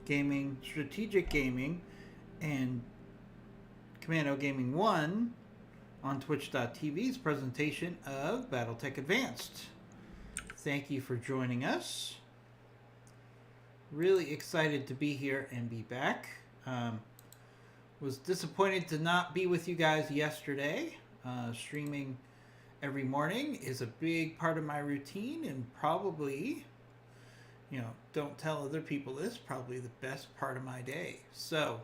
Gaming, Strategic Gaming, and Commando Gaming 1 on Twitch.tv's presentation of Battletech Advanced. Thank you for joining us. Really excited to be here and be back. Was disappointed to not be with you guys yesterday. Streaming every morning is a big part of my routine and probably, don't tell other people this, probably the best part of my day. So,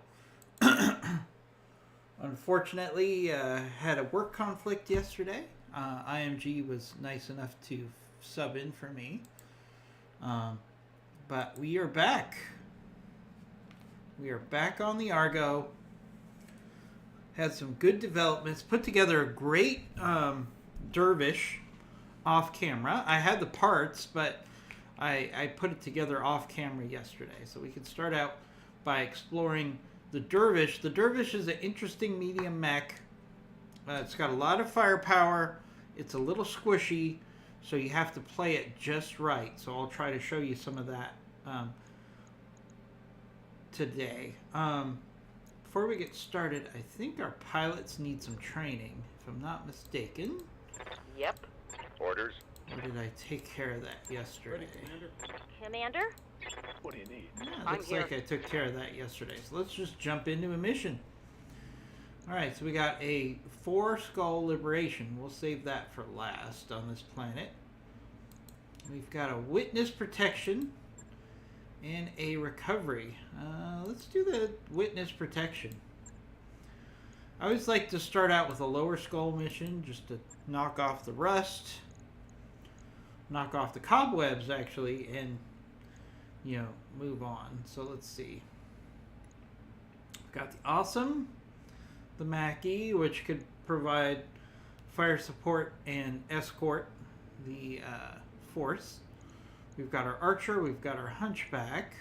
unfortunately, had a work conflict yesterday. IMG was nice enough to sub in for me. But we are back. We are back on the Argo. Had some good developments. Put together a great dervish off camera. I had the parts, but I put it together off camera yesterday. So we can start out by exploring the dervish. The dervish is an interesting medium mech. It's got a lot of firepower. It's a little squishy, so you have to play it just right. So I'll try to show you some of that today. Before we get started, I think our pilots need some training, if I'm not mistaken. Yep. Orders? Or did I take care of that yesterday? Ready, Commander? Commander? What do you need? Yeah, looks like I took care of that yesterday. So let's just jump into a mission. Alright, so we got a 4-skull liberation. We'll save that for last on this planet. We've got a witness protection and a recovery. Let's do the witness protection. I always like to start out with a lower skull mission just to knock off the rust, knock off the cobwebs actually, and move on. So let's see. We've got the Awesome, the Mackie, which could provide fire support and escort the force. We've got our Archer, we've got our Hunchback.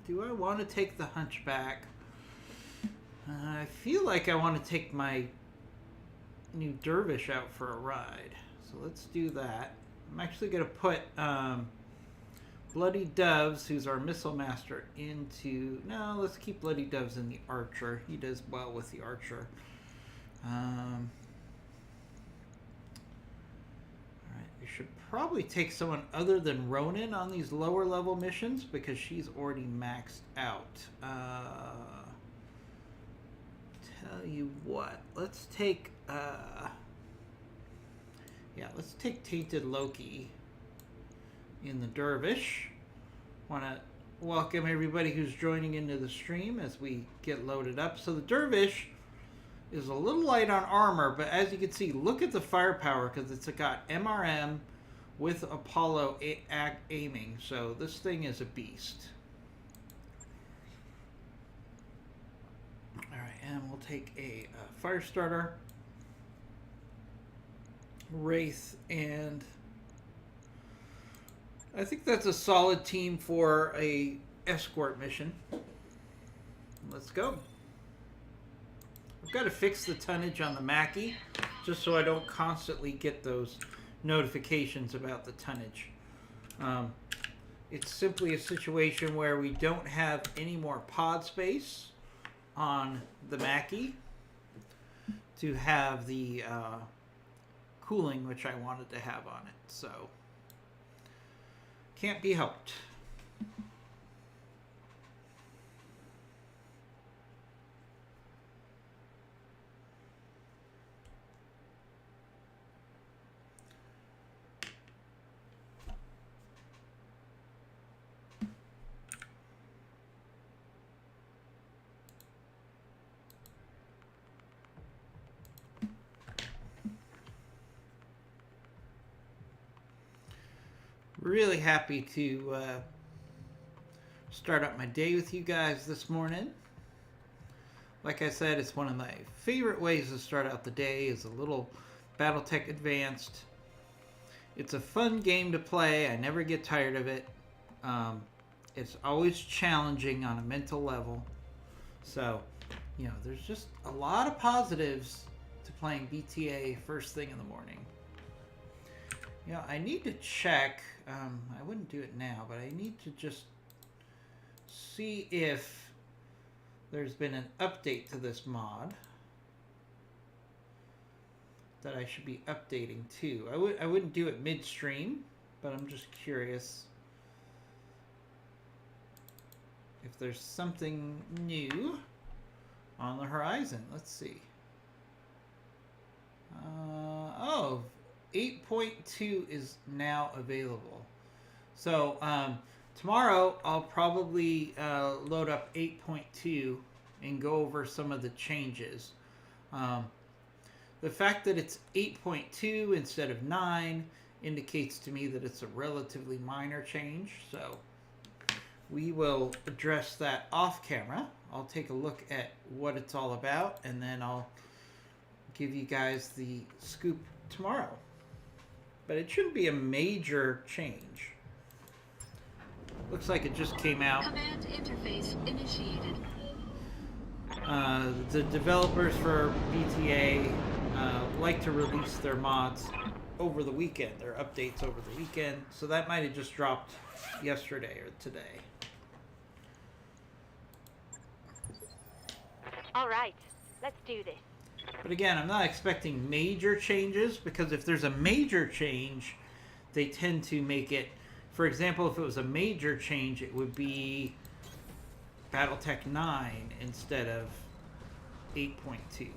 Do I want to take the Hunchback? I feel like I want to take my new Dervish out for a ride. So let's do that. I'm actually going to put Bloody Doves, who's our Missile Master, into... No, let's keep Bloody Doves in the Archer. He does well with the Archer. Alright, we should probably take someone other than Ronin on these lower level missions because she's already maxed out. Tell you what, let's take let's take Tainted Loki in the Dervish. Want to welcome everybody who's joining into the stream as we get loaded up. So the Dervish is a little light on armor, but as you can see, look at the firepower because it's got MRM with Apollo aiming. So this thing is a beast. All right, and we'll take a fire starter, Wraith, and I think that's a solid team for a escort mission. Let's go. I've got to fix the tonnage on the Mackie just so I don't constantly get those notifications about the tonnage. It's simply a situation where we don't have any more pod space on the Mackie to have the cooling which I wanted to have on it. So, can't be helped. Really happy to start up my day with you guys this morning. Like I said, it's one of my favorite ways to start out the day is a little Battletech Advanced. It's a fun game to play. I never get tired of it. It's always challenging on a mental level. So, there's just a lot of positives to playing BTA first thing in the morning. Yeah, I need to check. I wouldn't do it now, but I need to just see if there's been an update to this mod that I should be updating to. I wouldn't do it midstream, but I'm just curious if there's something new on the horizon. Let's see. Oh, 8.2 is now available. So tomorrow I'll probably load up 8.2 and go over some of the changes. The fact that it's 8.2 instead of 9 indicates to me that it's a relatively minor change. So we will address that off camera. I'll take a look at what it's all about, and then I'll give you guys the scoop tomorrow. But it shouldn't be a major change. Looks like it just came out. Command interface initiated. The developers for BTA like to release their mods over the weekend, their updates over the weekend. So that might have just dropped yesterday or today. All right, let's do this. But again, I'm not expecting major changes, because if there's a major change, they tend to make it, for example, if it was a major change, it would be Battletech 9 instead of 8.2.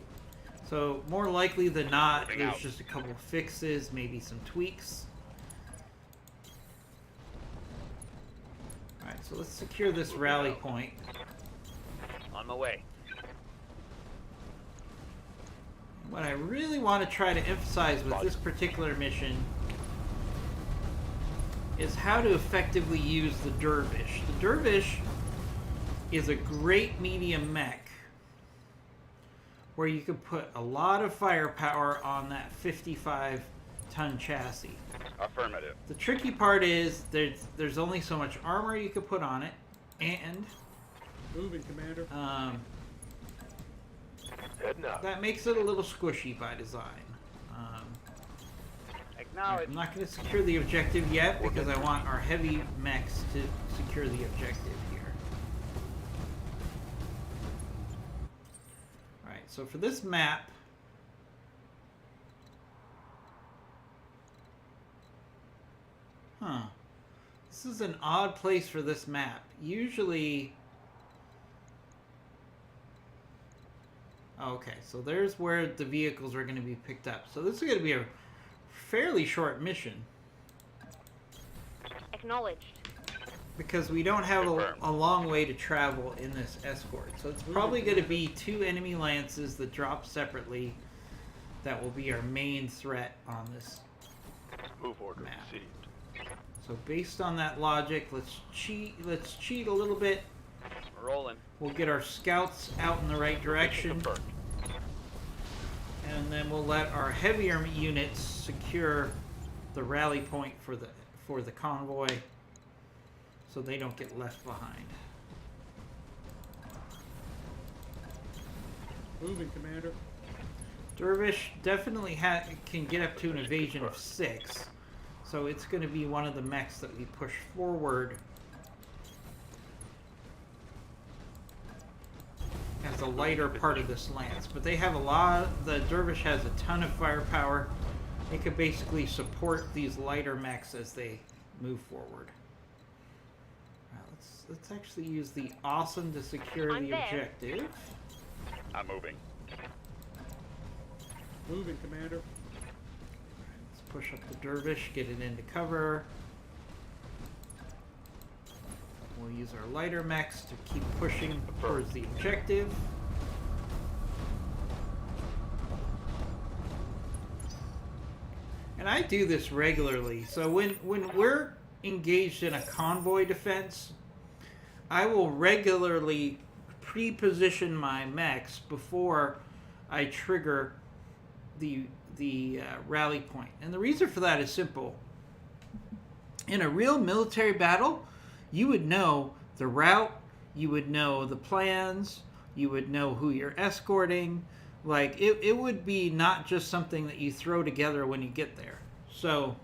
So more likely than not, there's just a couple fixes, maybe some tweaks. Alright, so let's secure this rally point. On my way. What I really want to try to emphasize with this particular mission is how to effectively use the Dervish. The Dervish is a great medium mech where you can put a lot of firepower on that 55-ton chassis. Affirmative. The tricky part is there's only so much armor you can put on it, and Moving, Commander. Heading up. that makes it a little squishy by design. Acknowledge. I'm not going to secure the objective yet because I want our heavy mechs to secure the objective here. Alright, so for this map, this is an odd place for this map. Usually, okay, so there's where the vehicles are going to be picked up. So this is going to be a fairly short mission Acknowledged. because we don't have a long way to travel in this escort. So it's probably going to be 2 enemy lances that drop separately that will be our main threat on this. Move order Map. received. So based on that logic, let's cheat a little bit. We're rolling. We'll get our scouts out in the right direction, Confirmed. and then we'll let our heavier units secure the rally point for the convoy, so they don't get left behind. Moving, Commander. Dervish definitely can get up to an evasion of 6, so it's going to be one of the mechs that we push forward as a lighter part of this lance. But they have the Dervish has a ton of firepower. It could basically support these lighter mechs as they move forward. Let's actually use the awesome to secure I'm the there. objective. I'm moving. Moving, Commander. Let's push up the Dervish, get it into cover. We'll use our lighter mechs to keep pushing towards the objective. And I do this regularly. So when we're engaged in a convoy defense, I will regularly pre-position my mechs before I trigger the rally point. And the reason for that is simple. In a real military battle, you would know the route, you would know the plans, you would know who you're escorting. Like, it would be not just something that you throw together when you get there. So,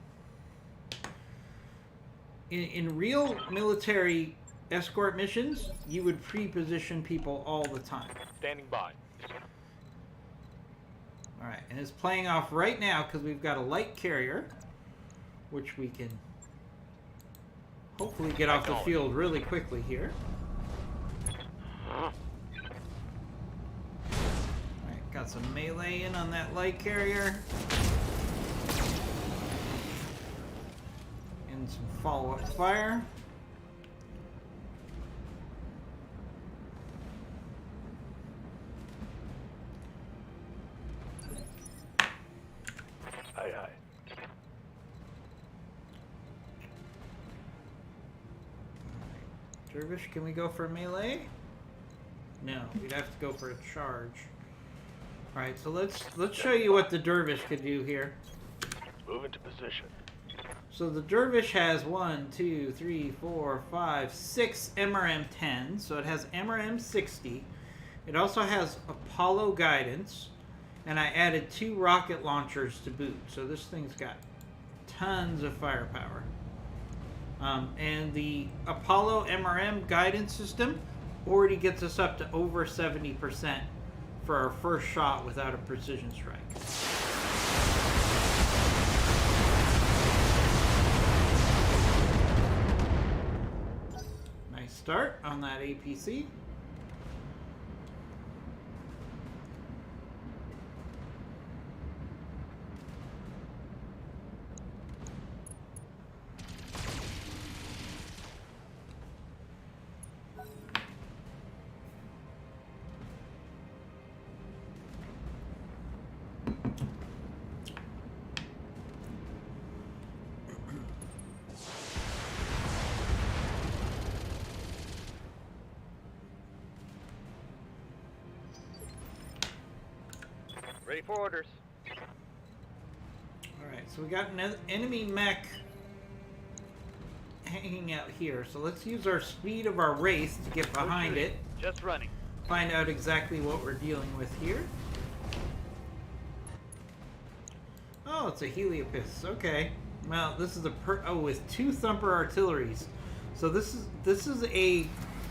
in real military escort missions, you would pre-position people all the time. Standing by. All right, and it's playing off right now because we've got a light carrier, which we can hopefully get off the field really quickly here. All right, got some melee in on that light carrier. And some follow-up fire. Aye, aye. Dervish, can we go for melee? No, we'd have to go for a charge. All right, so let's show you what the Dervish could do here. Move into position. So the Dervish has 1, 2, 3, 4, 5, 6 MRM-10. So it has MRM-60. It also has Apollo guidance. And I added 2 rocket launchers to boot. So this thing's got tons of firepower. And the Apollo MRM guidance system already gets us up to over 70% for our first shot without a precision strike. Nice start on that APC. Ready for orders. Alright, so we got an enemy mech hanging out here. So let's use our speed of our Wraith to get behind it. Just running. Find out exactly what we're dealing with here. Oh, it's a Heliopis. Okay. Well, this is a with 2 Thumper artilleries. So this is a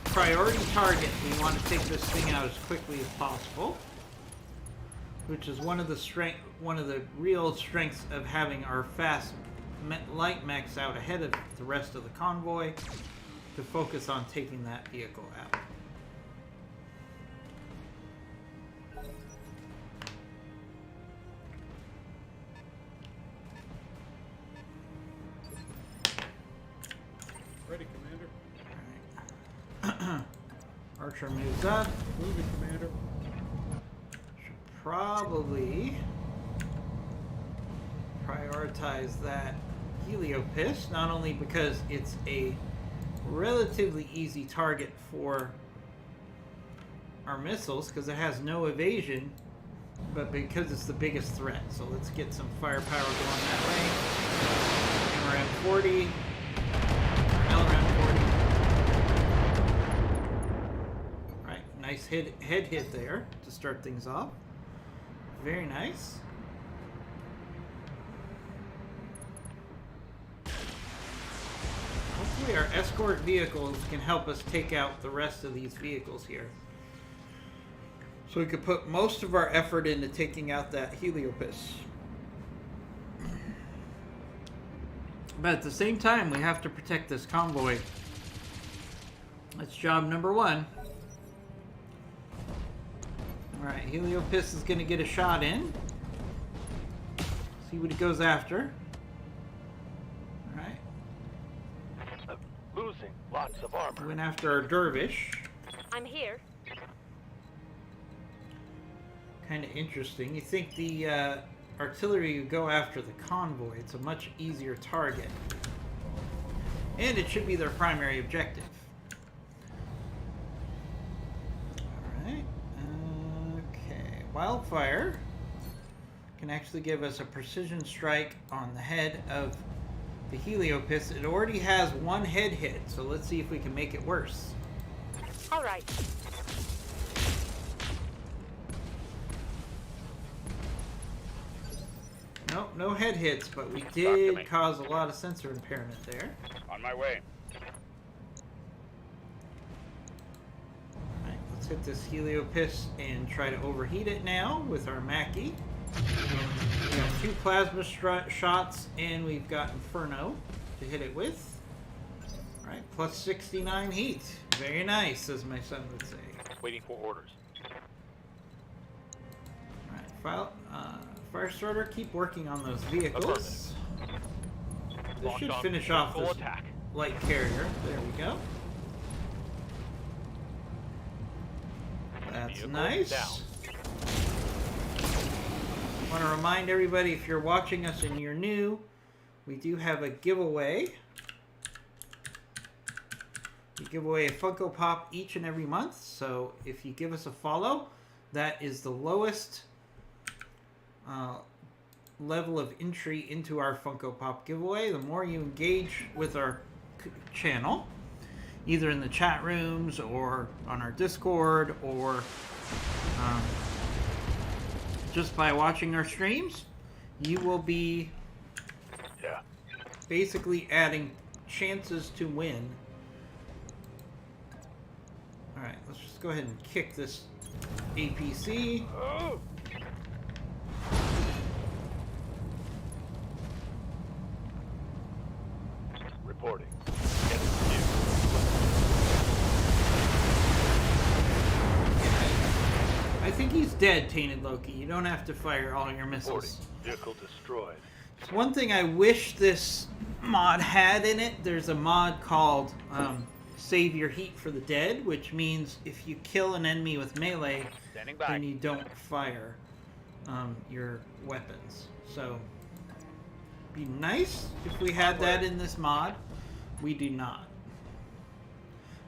priority target. We want to take this thing out as quickly as possible, which is one of the real strengths of having our fast light mechs out ahead of the rest of the convoy to focus on taking that vehicle out. Ready, Commander. Alright. Archer moves up. Moving, Commander. Should probably prioritize that Heliopis, not only because it's a relatively easy target for our missiles, because it has no evasion, but because it's the biggest threat. So let's get some firepower going that way. MRM 40. LRM 40. Alright, nice head hit there to start things off. Very nice. Hopefully our escort vehicles can help us take out the rest of these vehicles here. So we could put most of our effort into taking out that Heliopis. But at the same time, we have to protect this convoy. That's job number 1. Alright, Heliopis is going to get a shot in. See what he goes after. Alright. Losing lots of armor. Went after our Dervish. I'm here. Kind of interesting. You think the artillery would go after the convoy. It's a much easier target. And it should be their primary objective. Alright. Okay. Wildfire can actually give us a precision strike on the head of the Heliopis. It already has 1 head hit, so let's see if we can make it worse. All right. Nope, no head hits, but we to did me. cause a lot of sensor impairment there. On my way. Alright, let's hit this Heliopis and try to overheat it now with our Mackie. We got 2 plasma shots, and we've got Inferno to hit it with. Alright, plus 69 heat. Very nice, as my son would say. Waiting for orders. Alright, Firestarter, keep working on those vehicles. This Launch should off finish full off this attack. light carrier. There we go. That's Vehicle nice. down. I want to remind everybody, if you're watching us and you're new, we do have a giveaway. We give away a Funko Pop each and every month, so if you give us a follow, that is the lowest level of entry into our Funko Pop giveaway. The more you engage with our channel, either in the chat rooms or on our Discord or just by watching our streams, you will be basically adding chances to win. Alright, let's just go ahead and kick this APC. Oh. Reporting. I think he's dead, Tainted Loki. You don't have to fire all your missiles. Vehicle destroyed. One thing I wish this mod had in it, there's a mod called Save Your Heat for the Dead, which means if you kill an enemy with melee, Standing by. then you don't fire your weapons. So, be nice if we had that in this mod. We do not.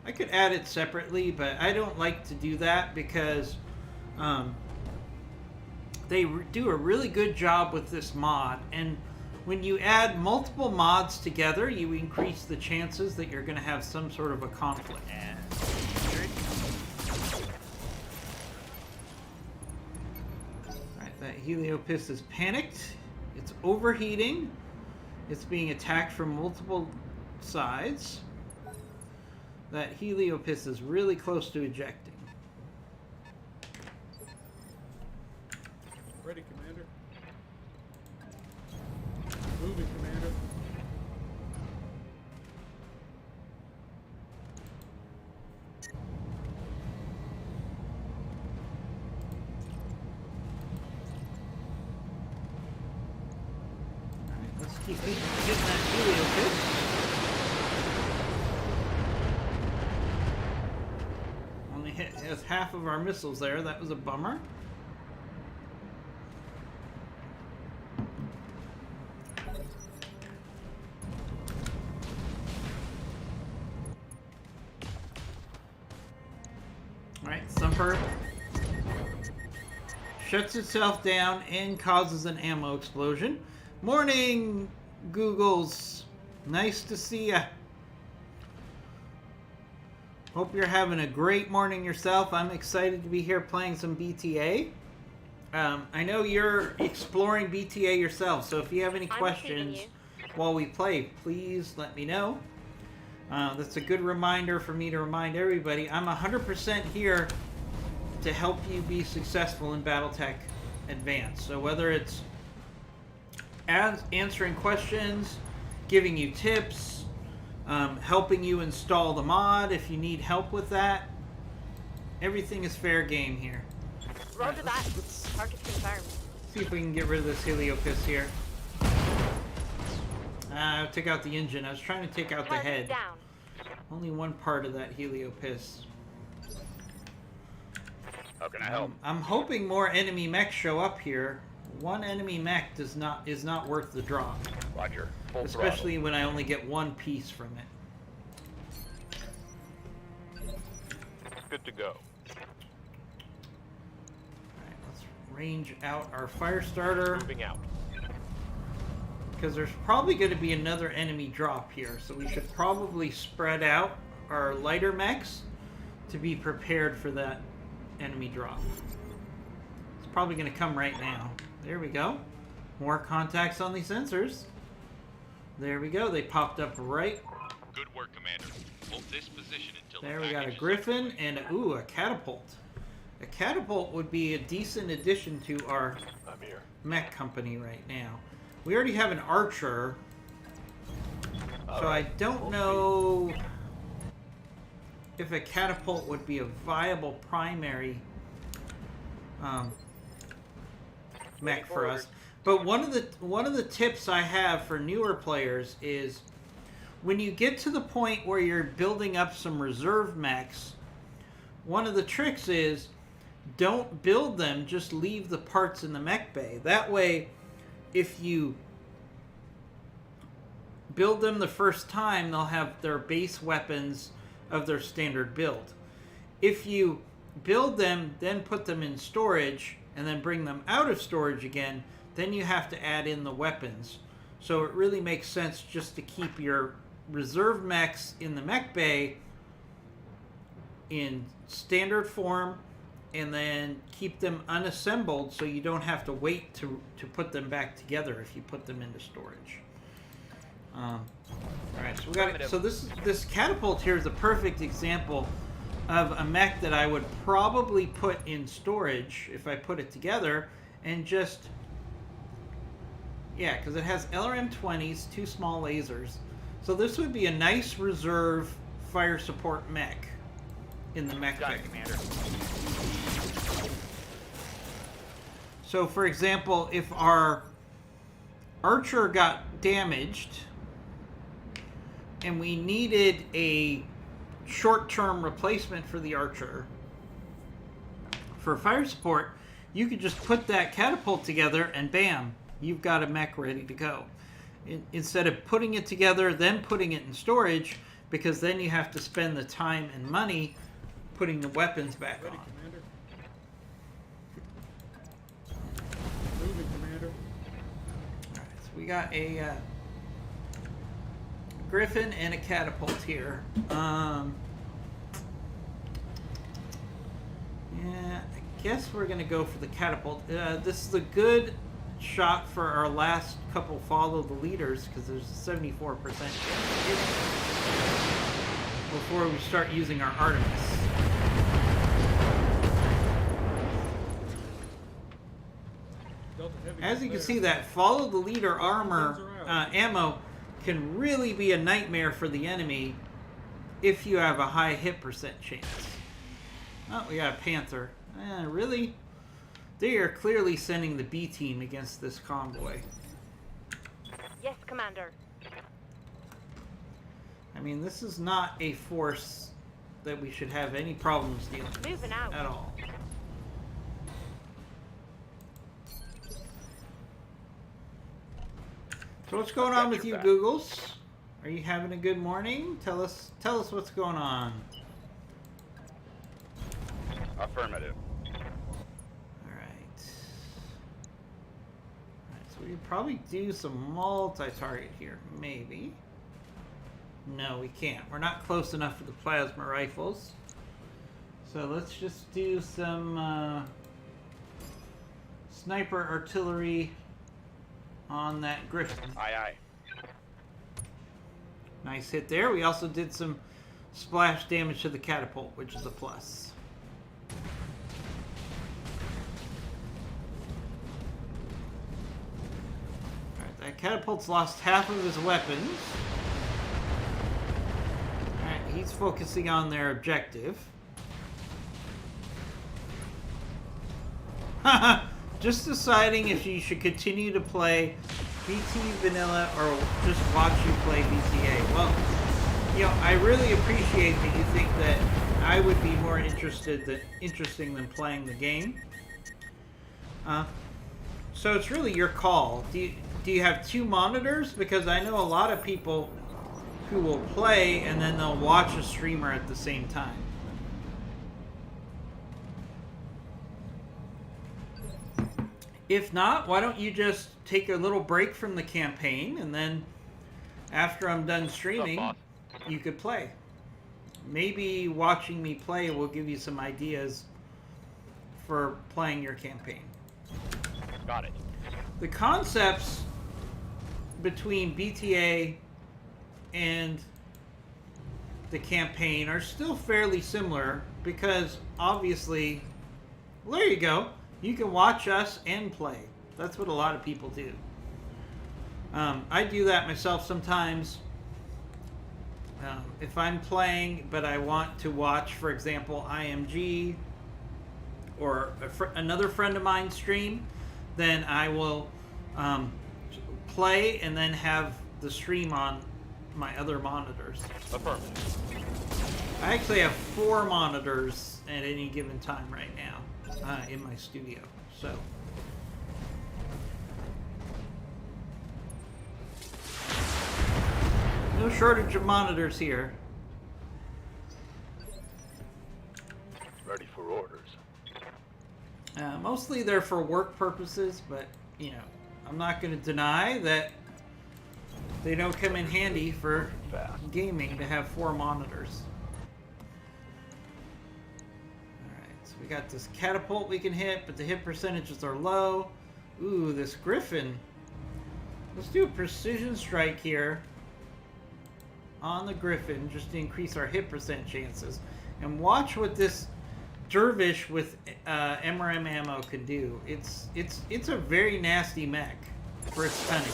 I could add it separately, but I don't like to do that because they do a really good job with this mod, and when you add multiple mods together, you increase the chances that you're going to have some sort of a conflict. Alright, that Heliopis is panicked. It's overheating. It's being attacked from multiple sides. That Heliopis is really close to ejecting. Ready, Commander. Moving, Commander. Alright, let's keep getting that Heliopis. Only hit half of our missiles there. That was a bummer. Alright, Thumper shuts itself down and causes an ammo explosion. Morning, Googles. Nice to see ya. Hope you're having a great morning yourself. I'm excited to be here playing some BTA. I know you're exploring BTA yourself, so if you have any I'm questions receiving while we play, please let me know. That's a good reminder for me to remind everybody. I'm 100% here to help you be successful in BattleTech Advanced. So whether it's answering questions, giving you tips, helping you install the mod if you need help with that, everything is fair game here. Roger Alright, that. let's Target confirmed. see if we can get rid of this Heliopis here. Took out the engine. I was trying to take out the Target head. down. Only one part of that Heliopis. How can I help? I'm hoping more enemy mechs show up here. One enemy mech is not worth the drop, Roger. Full especially when I only get one piece from it. throttle. Good to go. Alright, let's range out our Firestarter, Moving out. because there's probably going to be another enemy drop here, so we should probably spread out our lighter mechs to be prepared for that enemy drop. It's probably going to come right now. There we go. more contacts on these sensors. There we go. They popped up right. Good work, Commander. Hold this position until There the we got a package is Griffin and a catapult. A catapult would be a decent addition to our I'm here. mech company right now. We already have an archer, so I don't know if a catapult would be a viable primary mech for us. But one of the tips I have for newer players is when you get to the point where you're building up some reserve mechs, one of the tricks is don't build them, just leave the parts in the mech bay. That way, if you build them the first time, they'll have their base weapons of their standard build. If you build them, then put them in storage, and then bring them out of storage again, then you have to add in the weapons. So it really makes sense just to keep your reserve mechs in the mech bay in standard form, and then keep them unassembled so you don't have to wait to put them back together if you put them into storage. All right, so we got it. So this catapult here is a perfect example of a mech that I would probably put in storage if I put it together, and just because it has LRM-20s, 2 small lasers. So this would be a nice reserve fire support mech in the mech bay. Commander. So, for example, if our archer got damaged and we needed a short-term replacement for the archer for fire support, you could just put that catapult together and bam, you've got a mech ready to go. Instead of putting it together, then putting it in storage, because then you have to spend the time and money putting the weapons back Ready, on. Commander. Moving, Commander. Alright, so we got a Griffin and a catapult here. Yeah, I guess we're going to go for the catapult. This is a good shot for our last couple follow the leaders, because there's a 74% chance of hitting before we start using our Artemis. Delta Heavy As is you can there. see, that follow the leader armor ammo can really be a nightmare for the enemy if you have a high hit percent chance. Oh, we got a Panther. Really? They are clearly sending the B team against this convoy. Yes, Commander. I mean, this is not a force that we should have any problems dealing with Moving out. at all. So what's going on with you, Googles? Are you having a good morning? Tell us what's going on. Affirmative. Alright, so we could probably do some multi-target here, maybe. No, we can't. We're not close enough for the plasma rifles. So let's just do some sniper artillery on that Griffin. Aye, aye. Nice hit there. We also did some splash damage to the catapult, which is a plus. Alright, that catapult's lost half of his weapons. Alright, he's focusing on their objective. Haha! Just deciding if you should continue to play BT Vanilla or just watch you play BTA. Well, you know, I really appreciate that you think that I would be more interesting than playing the game. So it's really your call. Do you have 2 monitors? Because I know a lot of people who will play and then they'll watch a streamer at the same time. If not, why don't you just take a little break from the campaign, and then after I'm done streaming, you could play. Maybe watching me play will give you some ideas for playing your campaign. Got it. the concepts between BTA and the campaign are still fairly similar because obviously, well, there you go. You can watch us and play. That's what a lot of people do. I do that myself sometimes. If I'm playing, but I want to watch, for example, IMG or another friend of mine stream, then I will play and then have the stream on my other monitors. Affirmative. I actually have 4 monitors at any given time right now in my studio. So. No shortage of monitors here. Ready for orders. Mostly they're for work purposes, but, you know, I'm not going to deny that they don't come in handy for gaming to have 4 monitors. Alright, so we got this catapult we can hit, but the hit percentages are low. Ooh, this griffin. Let's do a precision strike here on the griffin just to increase our hit percent chances. And watch what this dervish with MRM ammo can do. It's a very nasty mech for its tonnage.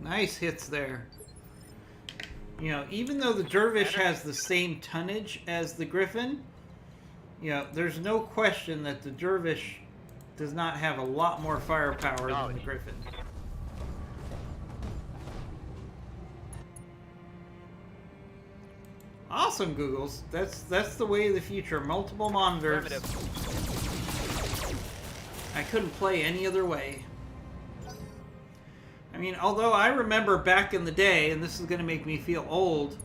Nice hits there. You know, even though the dervish has the same tonnage as the griffin, you know, there's no question that the dervish does not have a lot more firepower than the griffin. Awesome, Googles. That's the way of the future. Multiple monitors. I couldn't play any other way. I mean, although I remember back in the day, and this is going to make me feel old,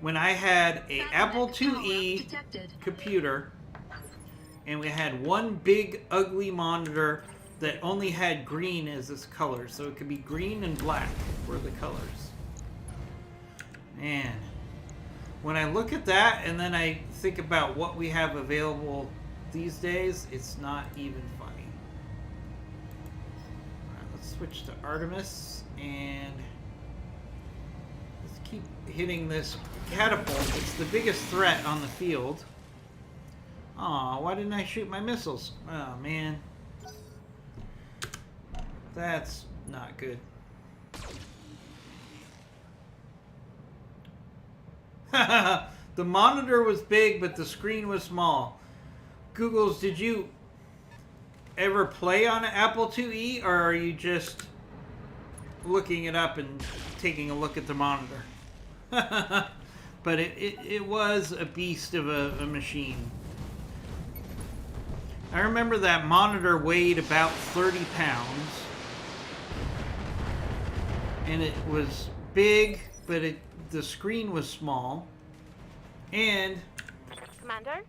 when I had a Apple IIe computer, and we had one big ugly monitor that only had green as its color, so it could be green and black were the colors. Man, when I look at that and then I think about what we have available these days, it's not even funny. Alright, let's switch to Artemis and let's keep hitting this catapult. It's the biggest threat on the field. Aw, why didn't I shoot my missiles? Oh, man. That's not good. The monitor was big, but the screen was small. Googles, did you ever play on an Apple IIe, or are you just looking it up and taking a look at the monitor? But it was a beast of a machine. I remember that monitor weighed about 30 pounds. And it was big, but the screen was small. And Commander?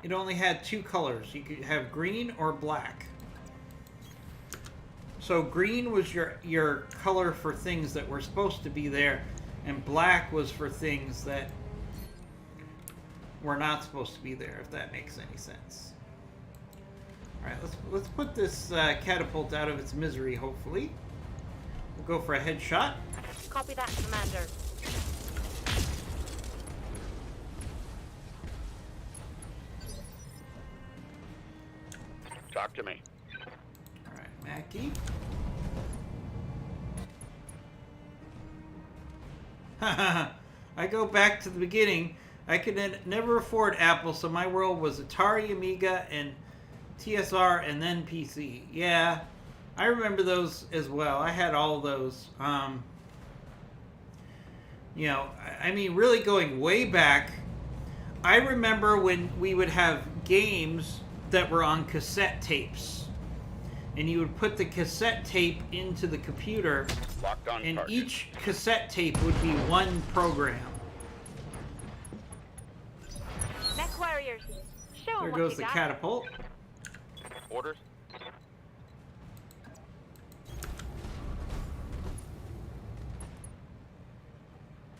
it only had 2 colors. You could have green or black. So green was your color for things that were supposed to be there, and black was for things that were not supposed to be there, if that makes any sense. Alright, let's put this catapult out of its misery, hopefully. We'll go for a headshot. Copy that, Commander. Talk to me. Alright, Mackie. I go back to the beginning. I could never afford Apple, so my world was Atari, Amiga, and TSR, and then PC. Yeah, I remember those as well. I had all of those. You know, I mean, really going way back, I remember when we would have games that were on cassette tapes. And you would put the cassette tape into the computer, Locked on and target. each cassette tape would be one program. Mech warriors. Show 'em There what goes you the got. catapult. Orders.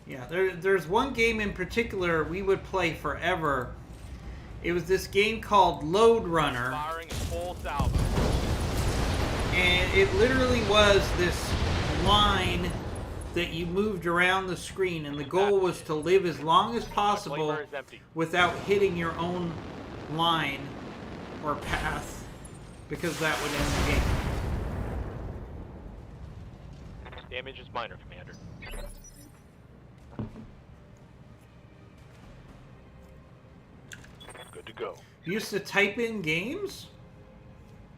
Yeah, there's one game in particular we would play forever. It was this game called Load Runner. Firing in full salvo. And it literally was this line that you moved around the screen, and the goal was to live as long as possible Flamer is empty. without hitting your own line or path, because that would end the game. Damage is minor, Commander. Good to go. You used to type in games?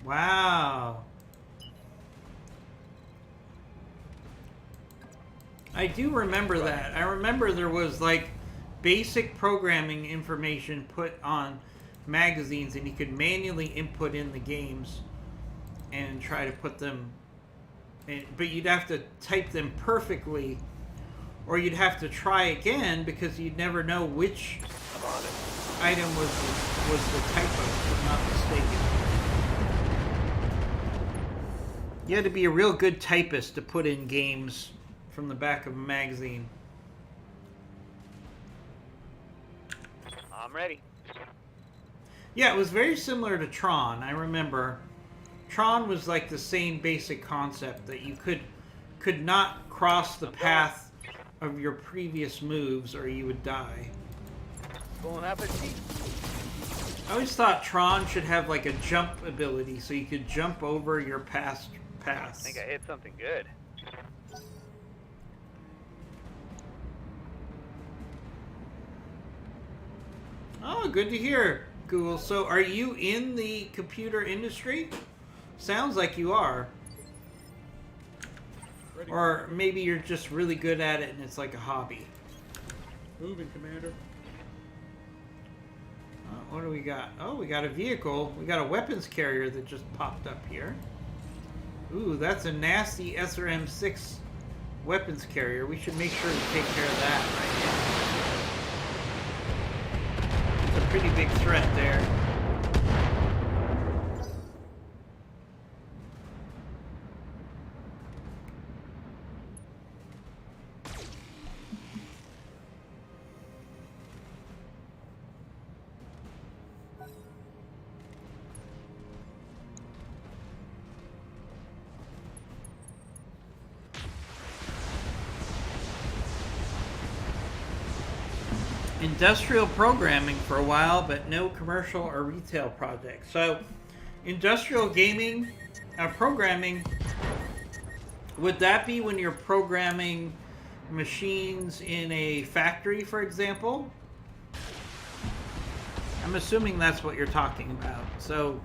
Wow. I do remember that. I remember there was like basic programming information put on magazines, and you could manually input in the games and try to put them in, but you'd have to type them perfectly, or you'd have to try again because you'd never know which item was the typo, if I'm not mistaken. You had to be a real good typist to put in games from the back of a magazine. I'm ready. Yeah, it was very similar to Tron. I remember Tron was like the same basic concept, that you could not cross the path of your previous moves or you would die. Bon appetit. I always thought Tron should have like a jump ability so you could jump over your past paths. I think I hit something good. Oh, good to hear, Google. So are you in the computer industry? Sounds like you are. Ready. Or maybe you're just really good at it and it's like a hobby. Moving, Commander. What do we got? Oh, we got a vehicle. We got a weapons carrier that just popped up here. Ooh, that's a nasty SRM-6 weapons carrier. We should make sure to take care of that right now. It's a pretty big threat there. Industrial programming for a while, but no commercial or retail projects. So, industrial gaming, programming, would that be when you're programming machines in a factory, for example? I'm assuming that's what you're talking about. So,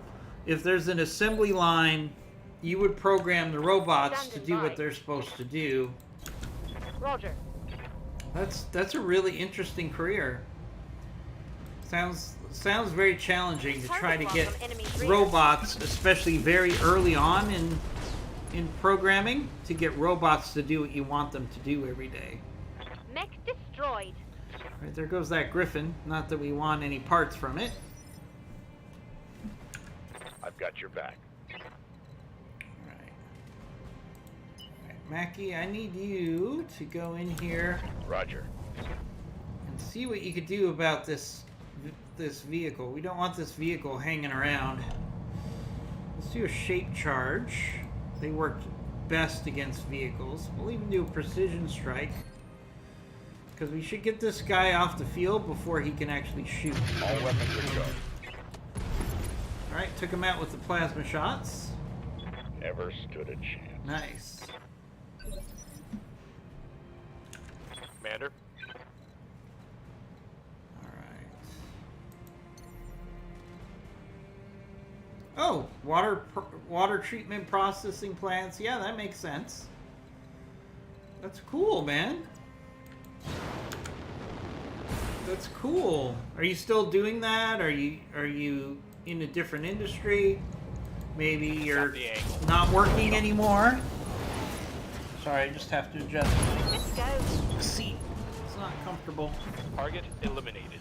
if there's an assembly line, you would program the robots to do what they're supposed to do. Roger. That's a really interesting career. Sounds very challenging to try to get robots, especially very early on in programming, to get robots to do what you want them to do every day. Mech destroyed. Right, there goes that Griffin. Not that we want any parts from it. I've got your back. Mackie, I need you to go in here Roger. and see what you could do about this vehicle. We don't want this vehicle hanging around. Let's do a shape charge. They work best against vehicles. We'll even do a precision strike, because we should get this guy off the field before he can actually shoot. All weapons are go. Alright, took him out with the plasma shots. Never stood a chance. Nice. Commander. Alright. Oh, water treatment processing plants. Yeah, that makes sense. That's cool, man. That's cool. Are you still doing that? Are you in a different industry? Maybe you're the angle. not working anymore. Sorry, I just have to adjust Let's go. the seat. It's not comfortable. Target eliminated.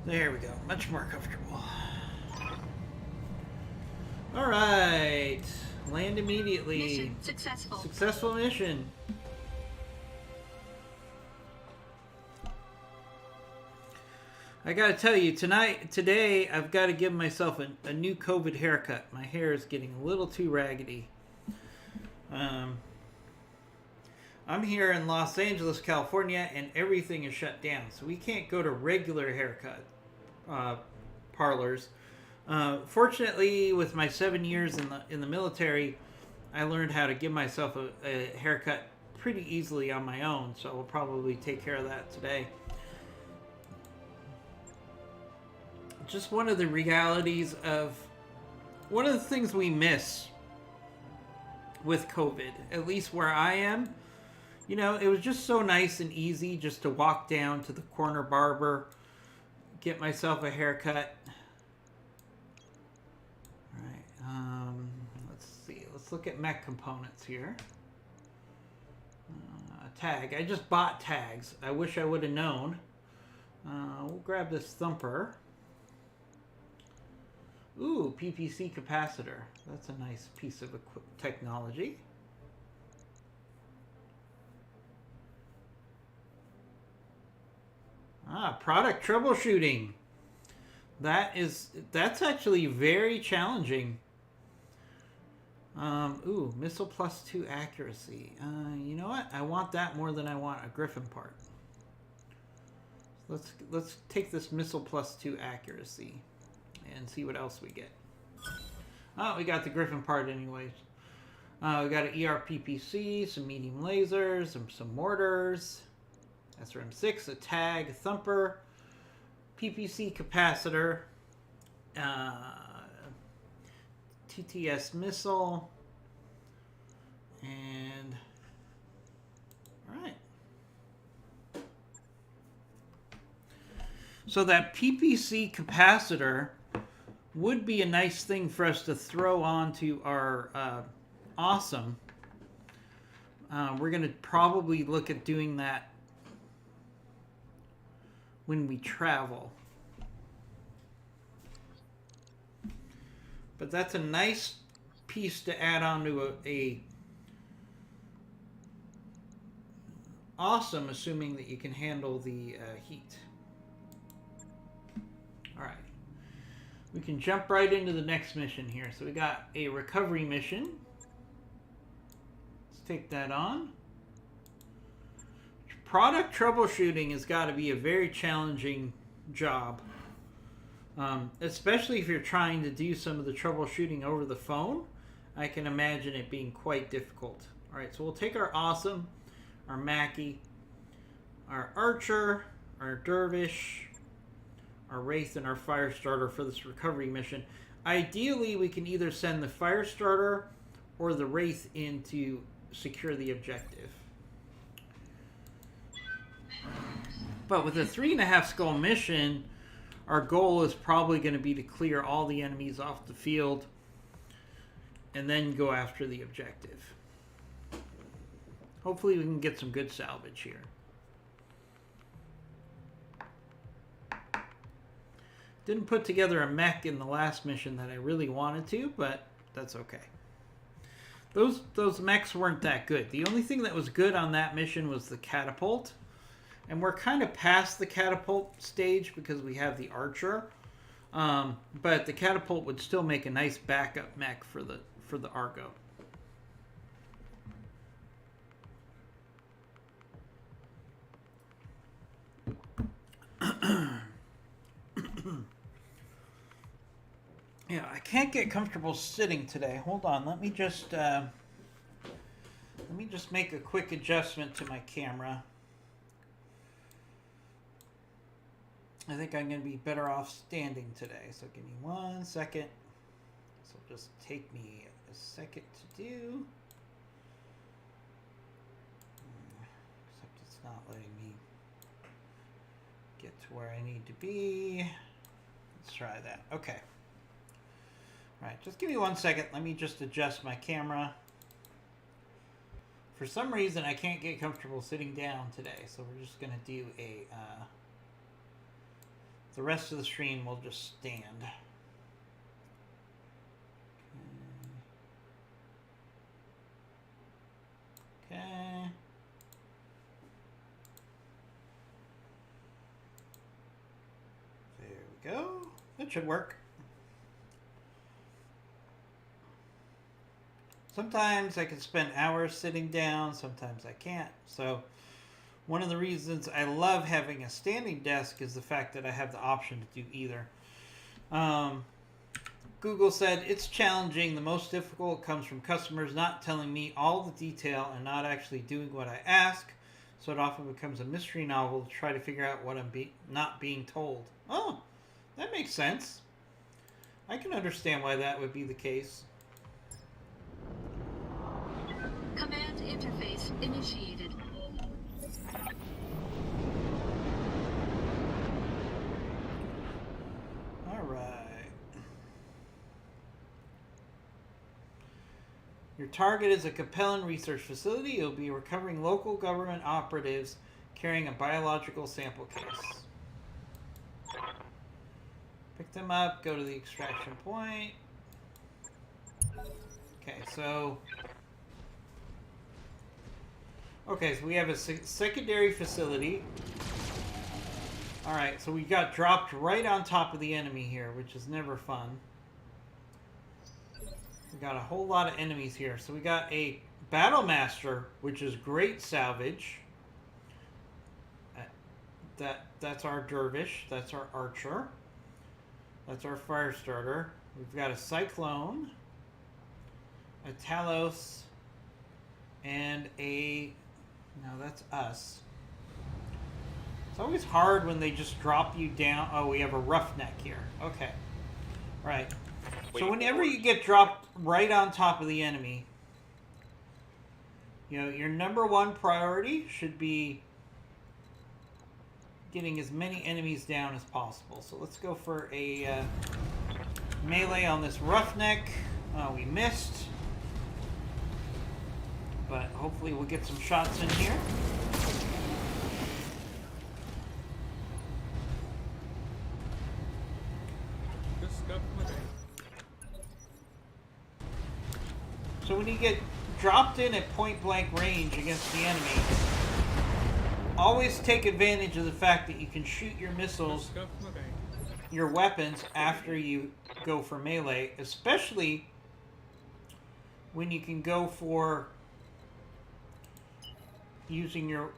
There we go. Much more comfortable. All right. Land immediately. Mission successful. Successful mission. I gotta tell you, today, I've got to give myself a new COVID haircut. My hair is getting a little too raggedy. I'm here in Los Angeles, California, and everything is shut down, so we can't go to regular haircut parlors. Fortunately, with my 7 years in the military, I learned how to give myself a haircut pretty easily on my own, so I'll probably take care of that today. Just one of the realities of one of the things we miss with COVID, at least where I am. You know, it was just so nice and easy just to walk down to the corner barber, get myself a haircut. All right, let's see. Let's look at mech components here. Tag. I just bought tags. I wish I would have known. We'll grab this thumper. Ooh, PPC capacitor. That's a nice piece of technology. Product troubleshooting. That's actually very challenging. Ooh, missile +2 accuracy. You know what? I want that more than I want a Griffin part. Let's take this missile +2 accuracy and see what else we get. Oh, we got the Griffin part anyways. We got an ERPPC, some medium lasers, some mortars, SRM6, a tag, a thumper, PPC capacitor, TTS missile, and all right. So that PPC capacitor would be a nice thing for us to throw onto our awesome. We're going to probably look at doing that when we travel. But that's a nice piece to add on to a awesome, assuming that you can handle the heat. All right. We can jump right into the next mission here. So we got a recovery mission. Let's take that on. Product troubleshooting has got to be a very challenging job. Especially if you're trying to do some of the troubleshooting over the phone. I can imagine it being quite difficult. All right, so we'll take our Awesome, our Mackie, our Archer, our Dervish, our Wraith, and our Firestarter for this recovery mission. Ideally, we can either send the Firestarter or the Wraith in to secure the objective. But with a 3.5 skull mission, our goal is probably going to be to clear all the enemies off the field and then go after the objective. Hopefully we can get some good salvage here. Didn't put together a mech in the last mission that I really wanted to, but that's okay. Those mechs weren't that good. The only thing that was good on that mission was the catapult. And we're kind of past the catapult stage because we have the Archer. But the catapult would still make a nice backup mech for the Argo. Yeah, I can't get comfortable sitting today. Hold on, let me just make a quick adjustment to my camera. I think I'm going to be better off standing today. So give me 1 second. This will just take me a second to do. Except it's not letting me get to where I need to be. Let's try that. Okay. All right, just give me 1 second. Let me just adjust my camera. For some reason, I can't get comfortable sitting down today. So we're just going to do a... the rest of the stream will just stand. Okay. we go. That should work. Sometimes I can spend hours sitting down, sometimes I can't. So one of the reasons I love having a standing desk is the fact that I have the option to do either. Google said it's challenging. The most difficult comes from customers not telling me all the detail and not actually doing what I ask. So it often becomes a mystery novel to try to figure out what I'm not being told. Oh, that makes sense. I can understand why that would be the case. Command interface initiated. All right. Your target is a Capellan research facility. You'll be recovering local government operatives carrying a biological sample case. Pick them up, go to the extraction point. Okay, so we have a secondary facility. Alright, so we got dropped right on top of the enemy here, which is never fun. We got a whole lot of enemies here. So we got a Battle Master, which is great salvage. That's our Dervish. That's our Archer. That's our Fire Starter. We've got a Cyclone, a Talos, and a... No, that's us. It's always hard when they just drop you down. Oh, we have a Roughneck here. Okay. Right. So whenever you get dropped right on top of the enemy, you know, your number one priority should be getting as many enemies down as possible. So let's go for a melee on this Roughneck. We missed. But hopefully we'll get some shots in here. Just scuff my day. So when you get dropped in at point blank range against the enemy, always take advantage of the fact that you can shoot your missiles, Just scuff my day. your weapons, after you go for melee, especially when you can go for using your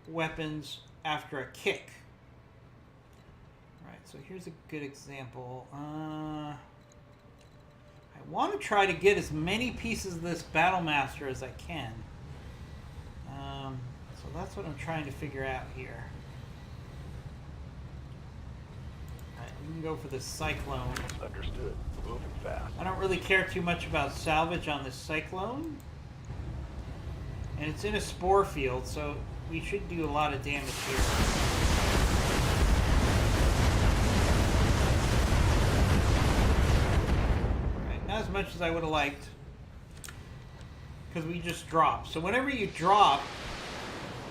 weapons after a kick. Alright, so here's a good example. I want to try to get as many pieces of this Battle Master as I can. So that's what I'm trying to figure out here. Alright, we can go for the Cyclone. Understood. Moving fast. I don't really care too much about salvage on this Cyclone. And it's in a spore field, so we should do a lot of damage here. Right, not as much as I would have liked, because we just dropped. So whenever you drop,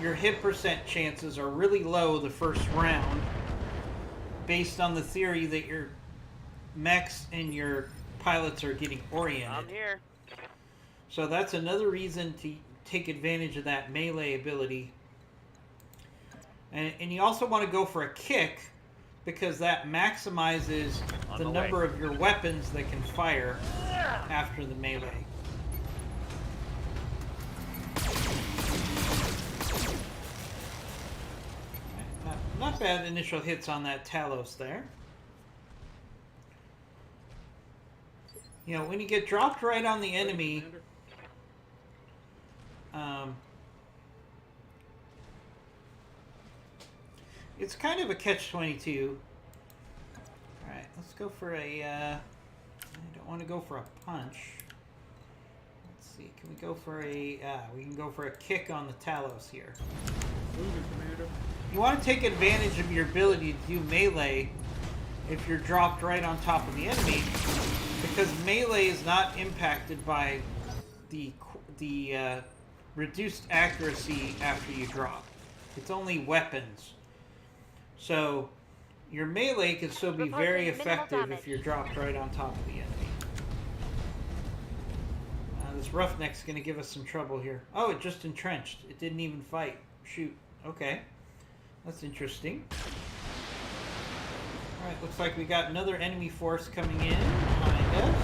your hit percent chances are really low the first round, based on the theory that your mechs and your pilots are getting oriented. I'm here. So that's another reason to take advantage of that melee ability. And you also want to go for a kick, because that maximizes the number of your weapons that can fire after the melee. Not bad initial hits on that Talos there. You know, when you get dropped right on the enemy, it's kind of a catch-22. Alright, let's go for a, I don't want to go for a punch. Let's see, can we go for a, we can go for a kick on the Talos here. Moving, Commander. You want to take advantage of your ability to do melee if you're dropped right on top of the enemy, because melee is not impacted by the reduced accuracy after you drop. It's only weapons. So your melee can still be very effective if you're dropped right on top of the enemy. This Roughneck's going to give us some trouble here. Oh, it just entrenched. It didn't even fight. Shoot. Okay. That's interesting. Alright, looks like we got another enemy force coming in behind us.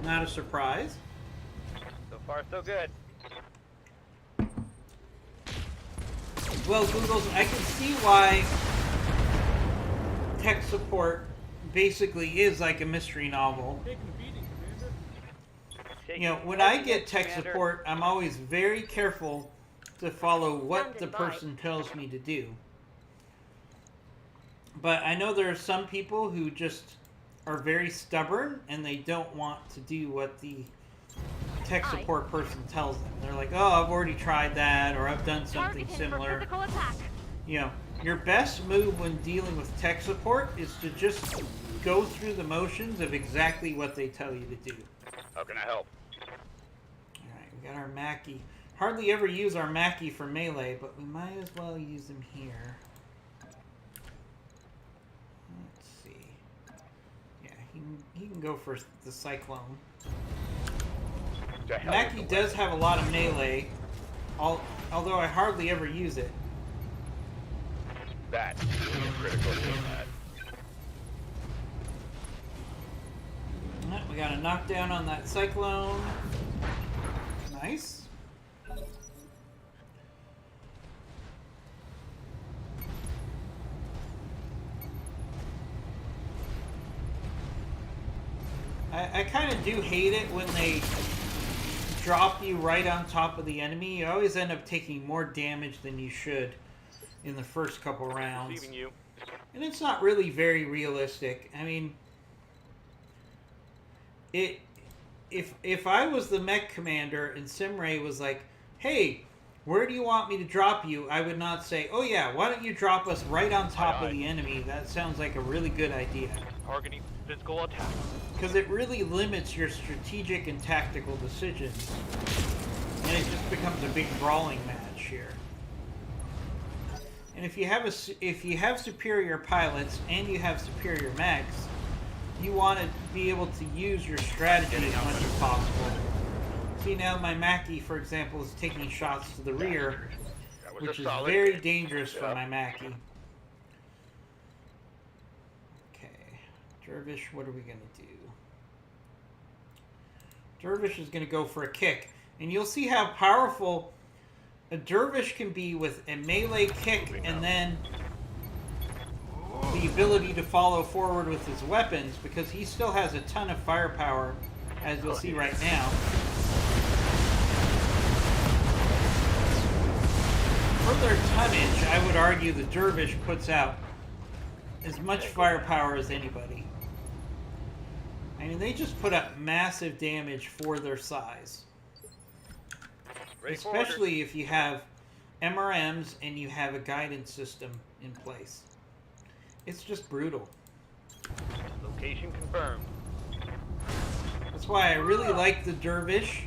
Not a surprise. So far, so good. Well, Googles, I can see why tech support basically is like a mystery novel. Taking a beating, Commander. You know, when I get tech support, I'm always very careful to follow what the person tells me to do. But I know there are some people who just are very stubborn and they don't want to do what the tech support person tells them. They're like, oh, I've already tried that, or I've done something similar. Physical attack. You know, your best move when dealing with tech support is to just go through the motions of exactly what they tell you to do. How can I help? Alright, we got our Mackie. Hardly ever use our Mackie for melee, but we might as well use him here. Let's see. Yeah, he can go for the Cyclone. Mackie does have a lot of melee, although I hardly ever use it. That is critical to that. We got a knockdown on that Cyclone. Nice. I kind of do hate it when they drop you right on top of the enemy. You always end up taking more damage than you should in the first couple rounds. Receiving you. And it's not really very realistic. I mean, if I was the mech commander and Simray was like, hey, where do you want me to drop you? I would not say, oh yeah, why don't you drop us right on top of the enemy? That sounds like a really good idea. Targeting physical attack. Because it really limits your strategic and tactical decisions. And it just becomes a big brawling match here. And if you have superior pilots and you have superior mechs, you want to be able to use your strategy as much as possible. See, now my Mackie, for example, is taking shots to the rear, which is very dangerous for my Mackie. Okay, Dervish, what are we going to do? Dervish is going to go for a kick. And you'll see how powerful a Dervish can be with a melee kick and then the ability to follow forward with his weapons, because he still has a ton of firepower, as you'll see right now. For their tonnage, I would argue the Dervish puts out as much firepower as anybody. I mean, they just put up massive damage for their size. Especially if you have MRMs and you have a guidance system in place. It's just brutal. Location confirmed. That's why I really like the Dervish.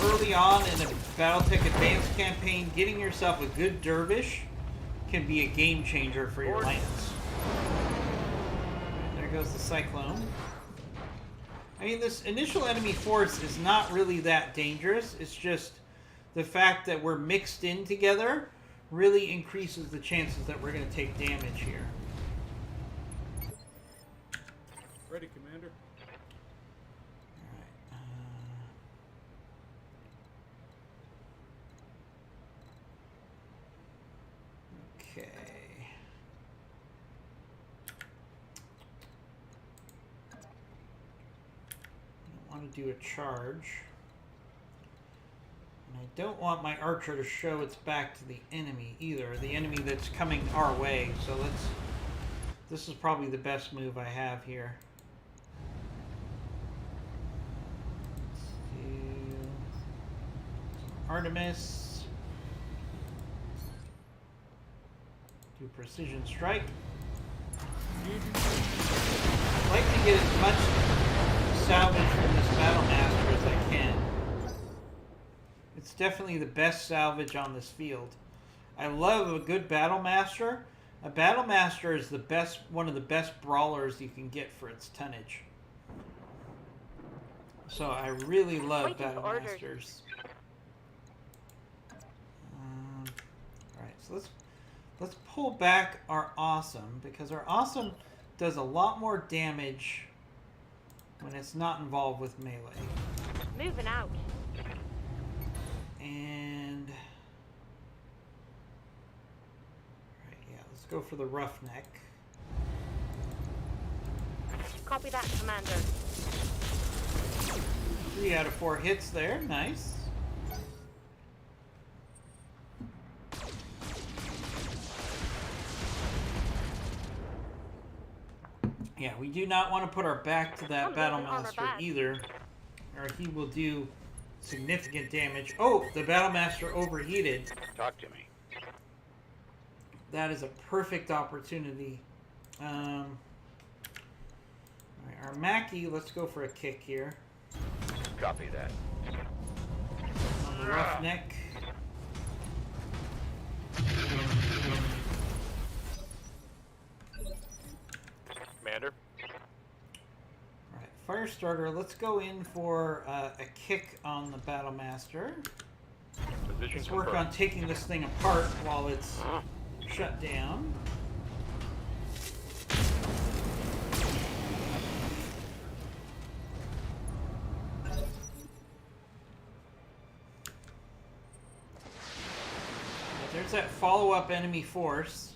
Early on in a Battletech Advanced campaign, getting yourself a good Dervish can be a game changer for your lance. There goes the Cyclone. I mean, this initial enemy force is not really that dangerous. It's just the fact that we're mixed in together really increases the chances that we're going to take damage here. Ready, Commander. Alright. Okay. I want to do a charge. And I don't want my archer to show its back to the enemy either. The enemy that's coming our way. So this is probably the best move I have here. Let's do some Artemis. Do precision strike. I'd like to get as much salvage from this Battle Master as I can. It's definitely the best salvage on this field. I love a good Battle Master. A Battle Master is one of the best brawlers you can get for its tonnage. So I really love Battle Masters. Alright, so Let's pull back our awesome, because our awesome does a lot more damage when it's not involved with melee. Moving out. And right, yeah, let's go for the roughneck. Copy that, Commander. 3 out of 4 hits there, nice. Yeah, we do not want to put our back to that I'm Battle moving armor Master back. either, or he will do significant damage. Oh, the Battle Master overheated. Talk to me. That is a perfect opportunity. All right, our Mackie, let's go for a kick here. Copy that. On the roughneck. Commander. Alright, Firestarter, let's go in for a kick on the Battle Master. Position Let's work confirmed. on taking this thing apart while it's shut down. There's that follow-up enemy force.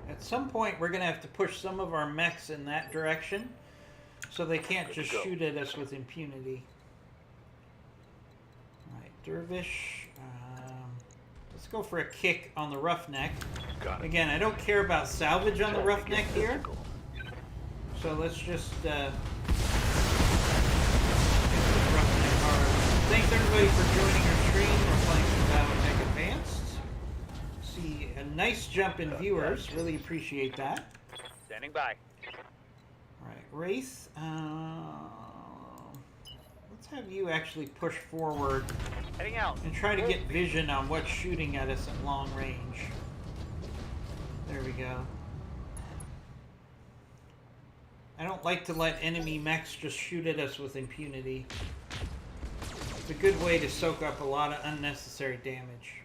At some point, we're going to have to push some of our mechs in that direction so they can't Good to just go. shoot at us with impunity. Alright, Dervish. Let's go for a kick on the roughneck. Got it. Again, I don't care about salvage on the Time to get roughneck here, physical. so let's just hit the roughneck hard. Thanks everybody for joining our stream. We're playing some Battletech Advanced. See a nice jump in viewers. Really appreciate that. Standing by. Alright, Wraith. Let's have you actually push forward Heading out. and try to get vision on what's shooting at us at long range. There we go. I don't like to let enemy mechs just shoot at us with impunity. It's a good way to soak up a lot of unnecessary damage.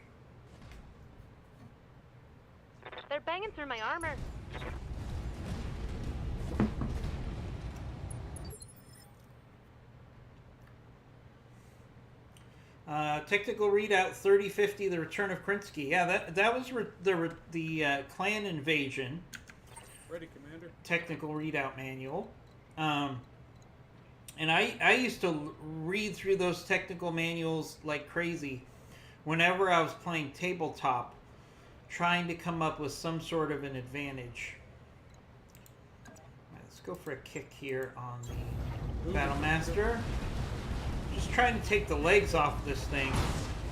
They're banging through my armor. Technical readout 3050, the return of Krinsky. Yeah, that was the clan invasion Ready, Commander. technical readout manual. And I used to read through those technical manuals like crazy whenever I was playing tabletop, trying to come up with some sort of an advantage. Let's go for a kick here on the Battle Master. Just trying to take the legs off this thing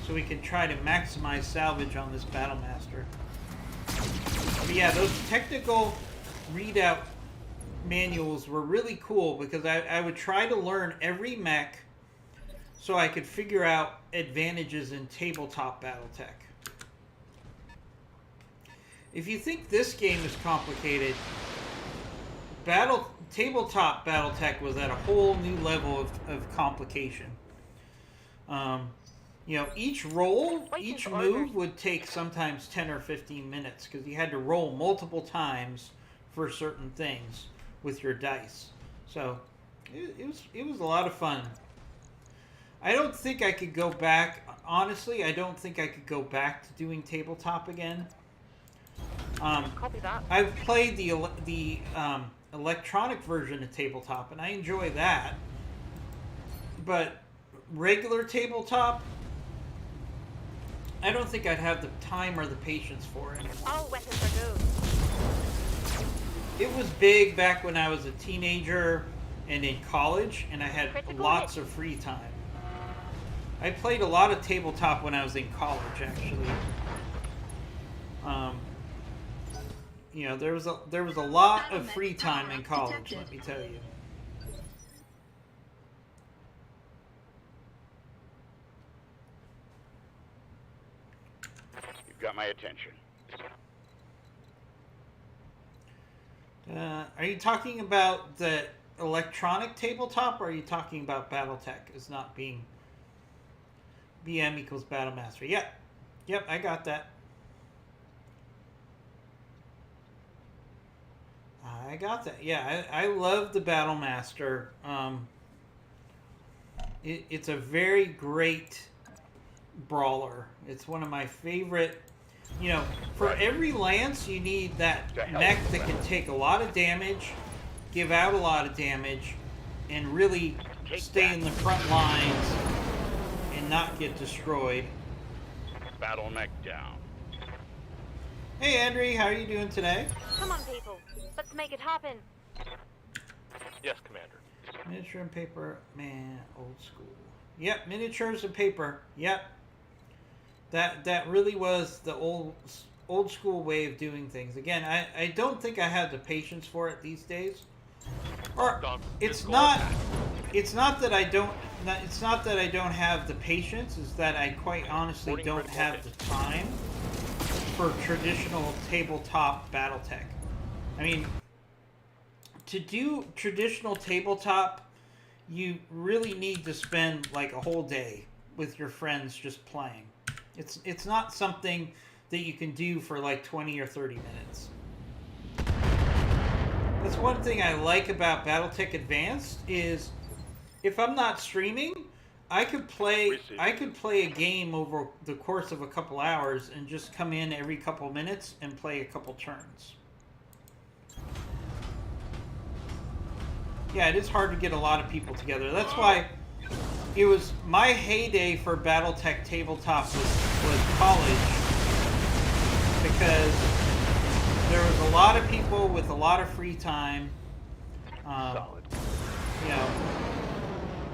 so we can try to maximize salvage on this Battle Master. But yeah, those technical readout manuals were really cool because I would try to learn every mech so I could figure out advantages in tabletop Battletech. If you think this game is complicated, tabletop Battletech was at a whole new level of complication. You know, each roll, each move would take sometimes 10 or 15 minutes because you had to roll multiple times for certain things with your dice. So it was a lot of fun. I don't think I could go back. Honestly, I don't think I could go back to doing tabletop again. Copy that. I've played the electronic version of tabletop, and I enjoy that. But regular tabletop, I don't think I'd have the time or the patience for it. All weapons are good. It was big back when I was a teenager and in college, and I had Critical lots hit. of free time. I played a lot of tabletop when I was in college, actually. You know, there was a lot of free time in college, let me tell you. You've got my attention. Are you talking about the electronic tabletop, or are you talking about Battletech as not being BM equals Battlemaster? Yeah. Yep, I got that. I got that. Yeah, I love the Battle Master. It's a very great brawler. It's one of my favorite. You know, for every lance, you need that mech that can take a lot of damage, give out a lot of damage, and really stay in the front lines and not get destroyed. Battle mech down. Hey, Andre, how are you doing today? Come on, people. Let's make it happen. Yes, Commander. Miniature and paper, man, old school. Yep, miniatures and paper. Yep. That really was the old school way of doing things. Again, I don't think I have the patience for it these days. Or it's not that I don't have the patience, it's that I quite honestly don't have the time for traditional tabletop BattleTech. I mean, to do traditional tabletop, you really need to spend like a whole day with your friends just playing. It's not something that you can do for like 20 or 30 minutes. That's one thing I like about BattleTech Advanced is if I'm not streaming, I could play a game over the course of a couple hours and just come in every couple minutes and play a couple turns. Yeah, it is hard to get a lot of people together. That's why it was my heyday for BattleTech Tabletop was college, because there was a lot of people with a lot of free time. Solid. You know,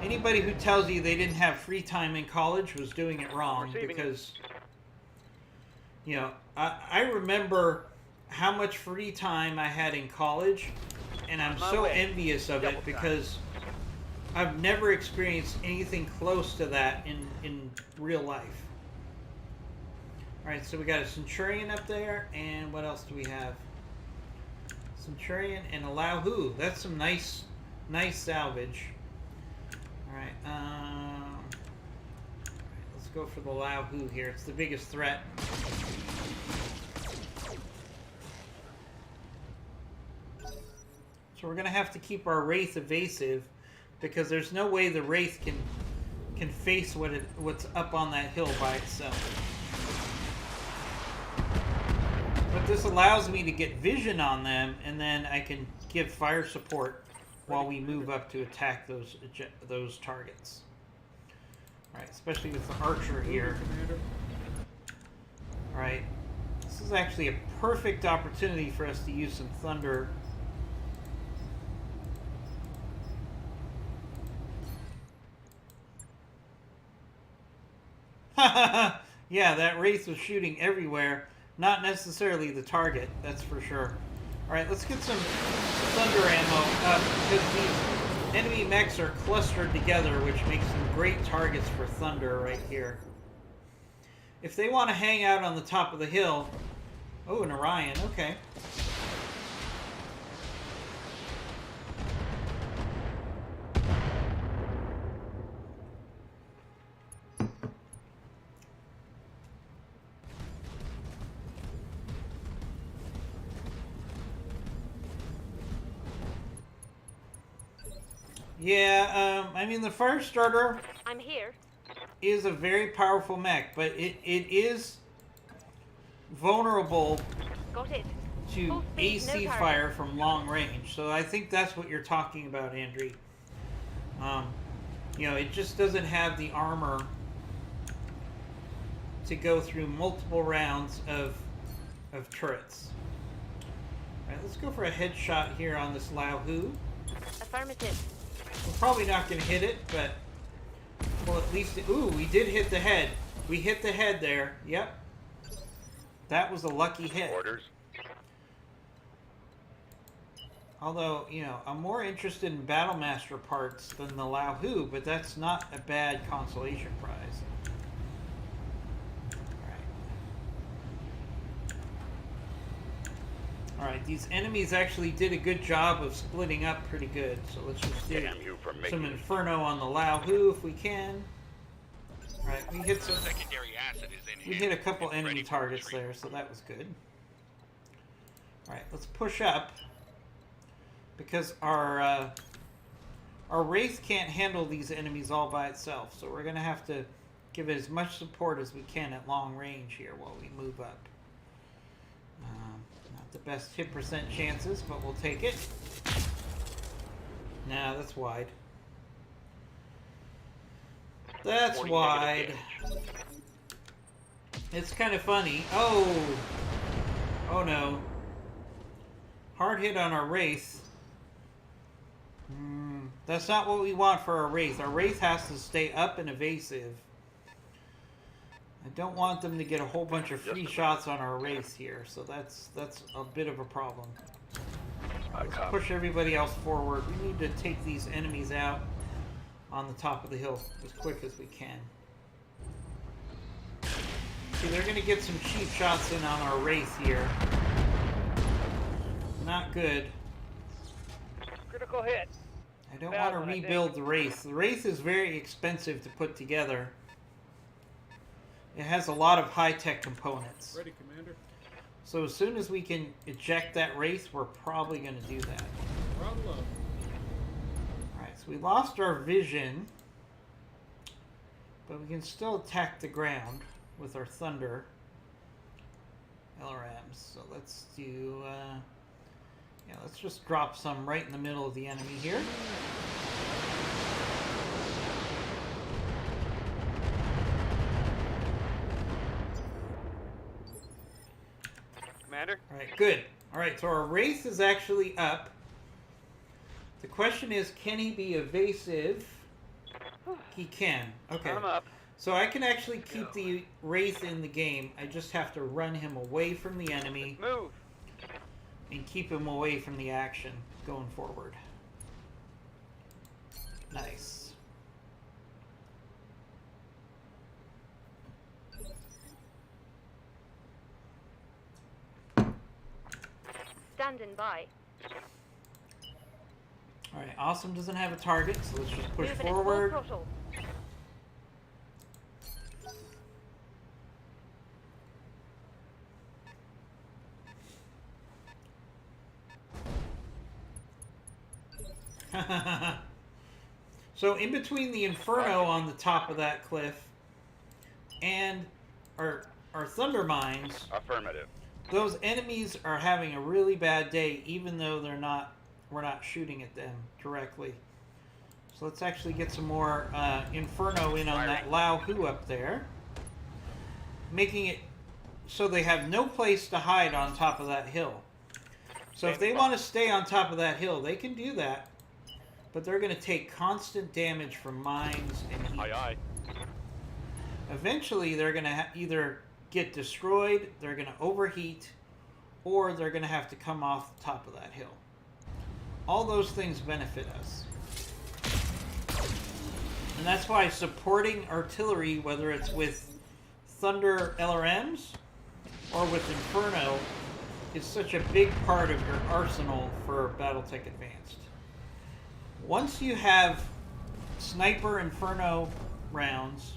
anybody who tells you they didn't have free time in college was doing it wrong, because, you know, I remember how much free time I had in college, and I'm so envious of it because I've never experienced anything close to that in real life. Alright, so we got a Centurion up there, and what else do we have? Centurion and a Lao Hu. That's some nice salvage. Alright, let's go for the Lao Hu here. It's the biggest threat. So we're going to have to keep our Wraith evasive, because there's no way the Wraith can face what's up on that hill by itself. But this allows me to get vision on them, and then I can give fire support while we move up to attack those targets. Alright, especially with the archer here. Alright, this is actually a perfect opportunity for us to use some thunder. Yeah, that Wraith was shooting everywhere. Not necessarily the target, that's for sure. Alright, let's get some thunder ammo, because these enemy mechs are clustered together, which makes them great targets for thunder right here. If they want to hang out on the top of the hill... Oh, an Orion, okay. Yeah, I mean, the Firestarter I'm here. is a very powerful mech, but it is vulnerable Got it. to Full speed, no AC target. fire from long range. So I think that's what you're talking about, Andre. You know, it just doesn't have the armor to go through multiple rounds of turrets. Alright, let's go for a headshot here on this Lao Hu. Affirmative. We're probably not going to hit it, but... Well, at least... Ooh, we did hit the head. We hit the head there. Yep. That was a lucky hit. Orders. Although, you know, I'm more interested in Battlemaster parts than the Lao Hu, but that's not a bad consolation prize. Alright, these enemies actually did a good job of splitting up pretty good, so let's just do Damn you for making some Inferno on the Lao Hu if we can. Right, we hit some. Secondary acid is in We hand hit a couple and enemy ready for targets retreat. there, so that was good. Alright, let's push up. Because our Wraith can't handle these enemies all by itself, so we're going to have to give it as much support as we can at long range here while we move up. Not the best hit percent chances, but we'll take it. Nah, that's wide. That's 40 wide. negative It's kind of funny. Oh! Oh no. Hard hit on our Wraith. That's not what we want for our Wraith. Our Wraith has to stay up and evasive. I don't want them to get a whole bunch of free shots on our Wraith here, so that's a bit of a problem. Let's push everybody else forward. We need to take these enemies out on the top of the hill as quick as we can. See, they're going to get some cheap shots in on our Wraith here. Not good. Critical hit. I don't want to rebuild the Wraith. The Wraith is very expensive to put together. It has a lot of high-tech components. Ready, Commander. So as soon as we can eject that Wraith, we're probably going to do that. Throttle up. Alright, so we lost our vision. But we can still attack the ground with our Thunder LRMs. So let's do... yeah, let's just drop some right in the middle of the enemy here. Commander? Alright, good. Alright, so our Wraith is actually up. The question is, can he be evasive? He can. Okay. I'm up. So I can actually keep the Wraith in the game. I just have to run him away from the enemy Move. and keep him away from the action going forward. Nice. Standing by. Alright, Awesome doesn't have a target, so let's just push Moving at full forward. throttle. So in between the Inferno on the top of that cliff and our Thunder Mines, Affirmative. those enemies are having a really bad day, even though we're not shooting at them directly. So let's actually get some more Inferno in on that Lao Hu up there, making it so they have no place to hide on top of that hill. So if they want to stay on top of that hill, they can do that, but they're going to take constant damage from mines and heat. Aye, aye. Eventually, they're going to either get destroyed, they're going to overheat, or they're going to have to come off the top of that hill. All those things benefit us. And that's why supporting artillery, whether it's with Thunder LRMs or with Inferno, is such a big part of your arsenal for Battletech Advanced. Once you have Sniper Inferno rounds,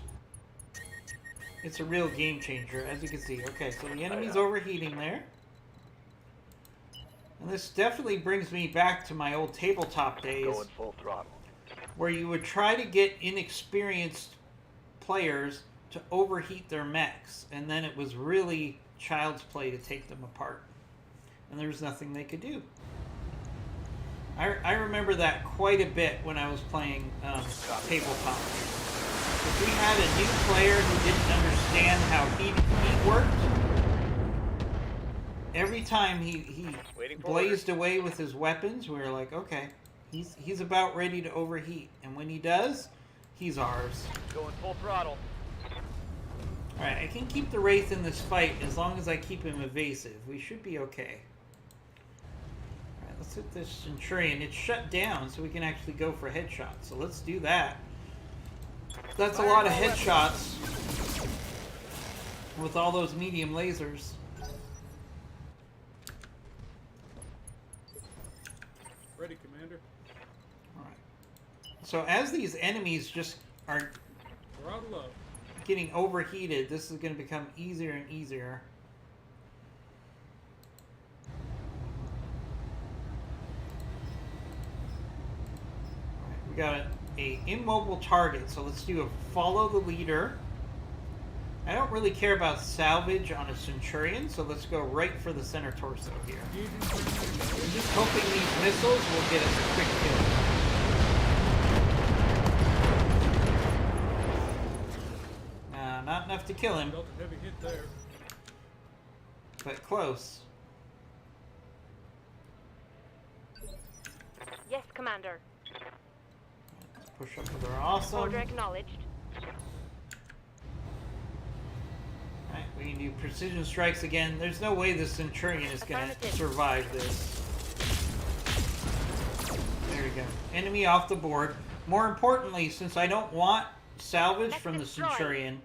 it's a real game changer, as you can see. Okay, so the enemy's overheating there. And this definitely brings me back to my old tabletop days, Going full throttle. where you would try to get inexperienced players to overheat their mechs, and then it was really child's play to take them apart. And there was nothing they could do. I remember that quite a bit when I was playing tabletop. If we had a new player who didn't understand how heat worked, every time he blazed away with his weapons, we were like, okay, he's about ready to overheat. And when he does, he's ours. Going full throttle. Alright, I can keep the Wraith in this fight as long as I keep him evasive. We should be okay. Alright, let's hit this Centurion. It's shut down, so we can actually go for headshots. So let's do that. That's a lot of headshots with all those medium lasers. Ready, Commander. Alright. So as these enemies just are Throttle up. getting overheated, this is going to become easier and easier. Alright, we got a immobile target, so let's do a follow the leader. I don't really care about salvage on a Centurion, so let's go right for the center torso here. I'm just hoping these missiles will get us a quick kill. Not enough to kill him, Dealt a heavy hit there. but close. Yes, Commander. Let's push up with our awesome. Order acknowledged. Alright, we can do precision strikes again. There's no way the Centurion is going to Affirmative. survive this. There we go. Enemy off the board. More importantly, since I don't want salvage Let's from the destroy. Centurion,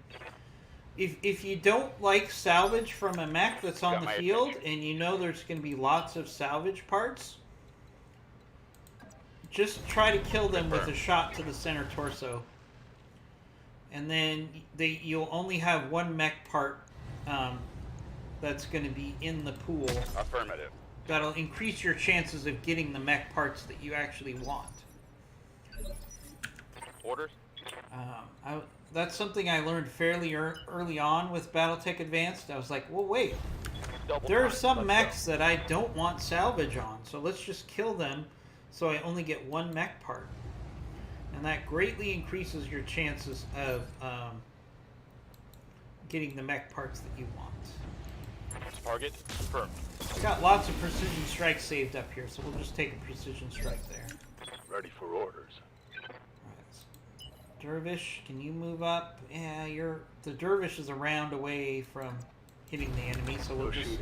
if you don't like salvage from a mech that's on Got the my field, attention. and you know there's going to be lots of salvage parts, just try to kill them with a shot to the center torso. And then you'll only have one mech part that's going to be in the pool. Affirmative. That'll increase your chances of getting the mech parts that you actually want. Orders? That's something I learned fairly early on with BattleTech Advanced. I was like, well, wait. Double There are time. some Let's mechs that I don't want salvage on, so let's just kill them so I only get one mech part. And that greatly increases your chances of getting the mech parts that you want. go. Target confirmed. Got lots of precision strikes saved up here, so we'll just take a precision strike there. Ready for orders. Alright. Dervish, can you move up? Yeah, the Dervish is a round away from hitting the enemy, so we'll just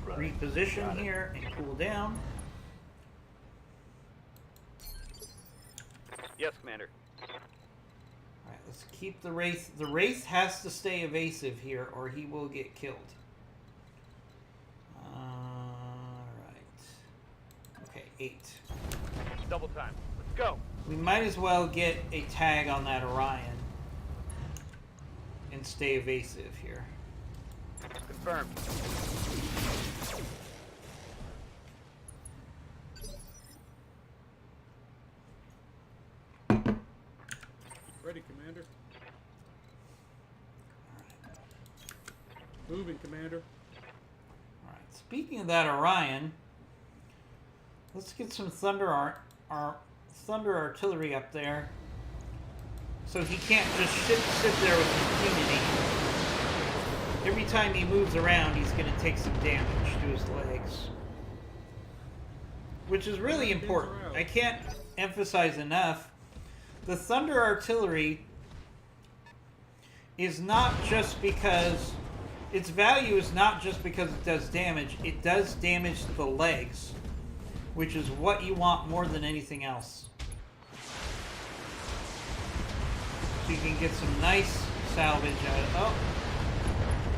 reposition here and cool down. Yes, Commander. Alright, let's keep the Wraith. The Wraith has to stay evasive here, or he will get killed. Alright. Okay, 8. Double time. Let's go. We might as well get a tag on that Orion and stay evasive here. Confirmed. Ready, Commander. Moving, Commander. Alright, speaking of that Orion, let's get some Thunder Artillery up there so he can't just sit there with impunity. Every time he moves around, he's going to take some damage to his legs. Which is really important. I can't emphasize enough. The Thunder Artillery is not just because... its value is not just because it does damage. It does damage to the legs, which is what you want more than anything else. So you can get some nice salvage out of it.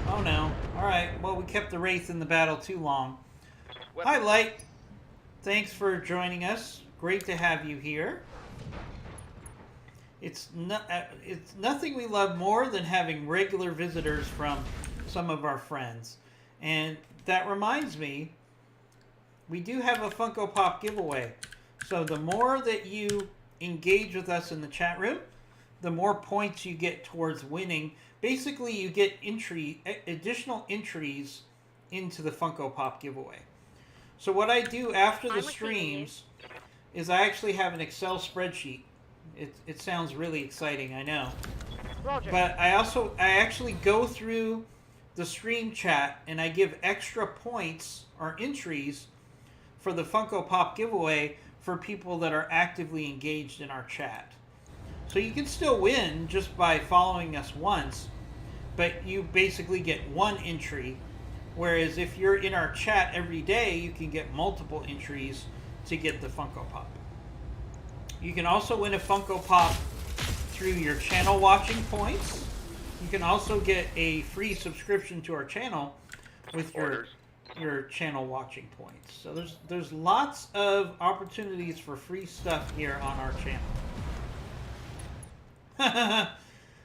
Oh no. Alright, well, we kept the Wraith in the battle too long. Hi, Light. Thanks for joining us. Great to have you here. It's nothing we love more than having regular visitors from some of our friends. And that reminds me, we do have a Funko Pop giveaway. So the more that you engage with us in the chat room, the more points you get towards winning. Basically, you get additional entries into the Funko Pop giveaway. So what I do after the streams is I actually have an Excel spreadsheet. It sounds really exciting, I know. Roger. But I actually go through the stream chat and I give extra points or entries for the Funko Pop giveaway for people that are actively engaged in our chat. So you can still win just by following us once, but you basically get one entry. Whereas if you're in our chat every day, you can get multiple entries to get the Funko Pop. You can also win a Funko Pop through your channel watching points. You can also get a free subscription to our channel with your channel watching points. So there's lots of opportunities for free stuff here on our channel.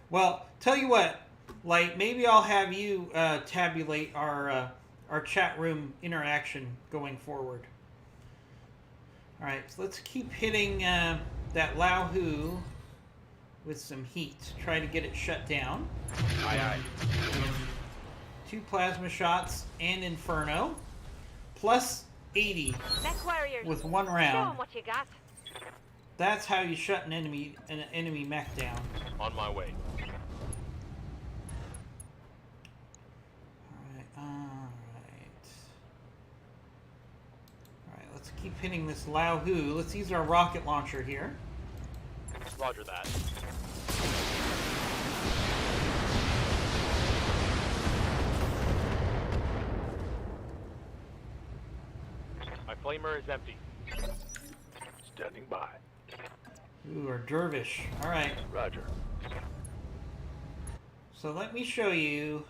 Well, tell you what, Light, maybe I'll have you tabulate our chat room interaction going forward. All right, so let's keep hitting that Lao Hu with some heat. Try to get it shut down. Aye, aye. 2 plasma shots and Inferno. Plus 80 Mech warriors. with 1 Show round. 'em what you got. That's how you shut an enemy mech down. On my way. Alright, let's keep hitting this Lao Hu. Let's use our rocket launcher here. Roger that. My flamer is empty. Standing by. Ooh, our dervish. Alright, Roger. so let me show you.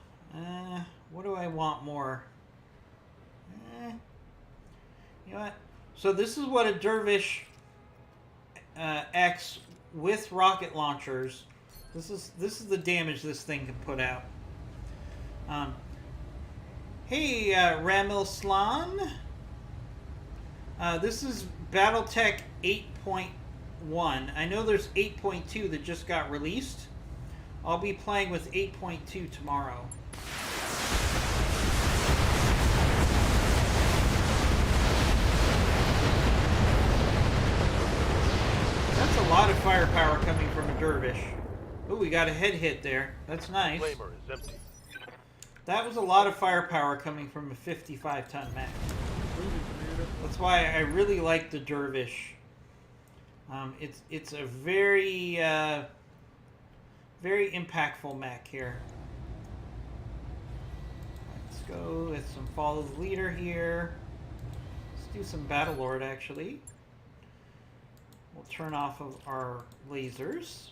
What do I want more? You know what? So this is what a dervish X with rocket launchers. This is the damage this thing can put out. Hey, Ramil Slan. This is BattleTech 8.1. I know there's 8.2 that just got released. I'll be playing with 8.2 tomorrow. That's a lot of firepower coming from a dervish. Ooh, we got a head hit there. That's nice. Flamer is empty. That was a lot of firepower coming from a 55-ton mech. Moving, Commander. That's why I really like the dervish. It's a very very impactful mech here. Let's go with some follow the leader here. Let's do some Battlelord actually. We'll turn off of our lasers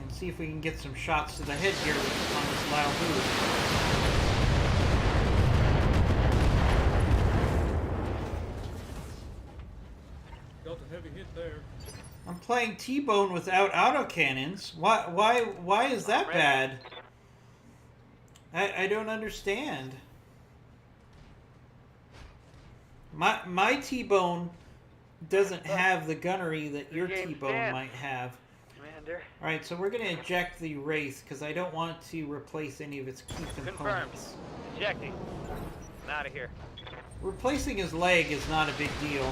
and see if we can get some shots to the head here on this Lao Hu. Dealt a heavy hit there. I'm playing T-Bone without autocannons. Why is that bad? I don't understand. My T-Bone doesn't have the gunnery that your T-Bone might have. Commander. Alright, so we're going to eject the Wraith because I don't want to replace any of its key components. Ejecting. I'm out of here. Replacing his leg is not a big deal.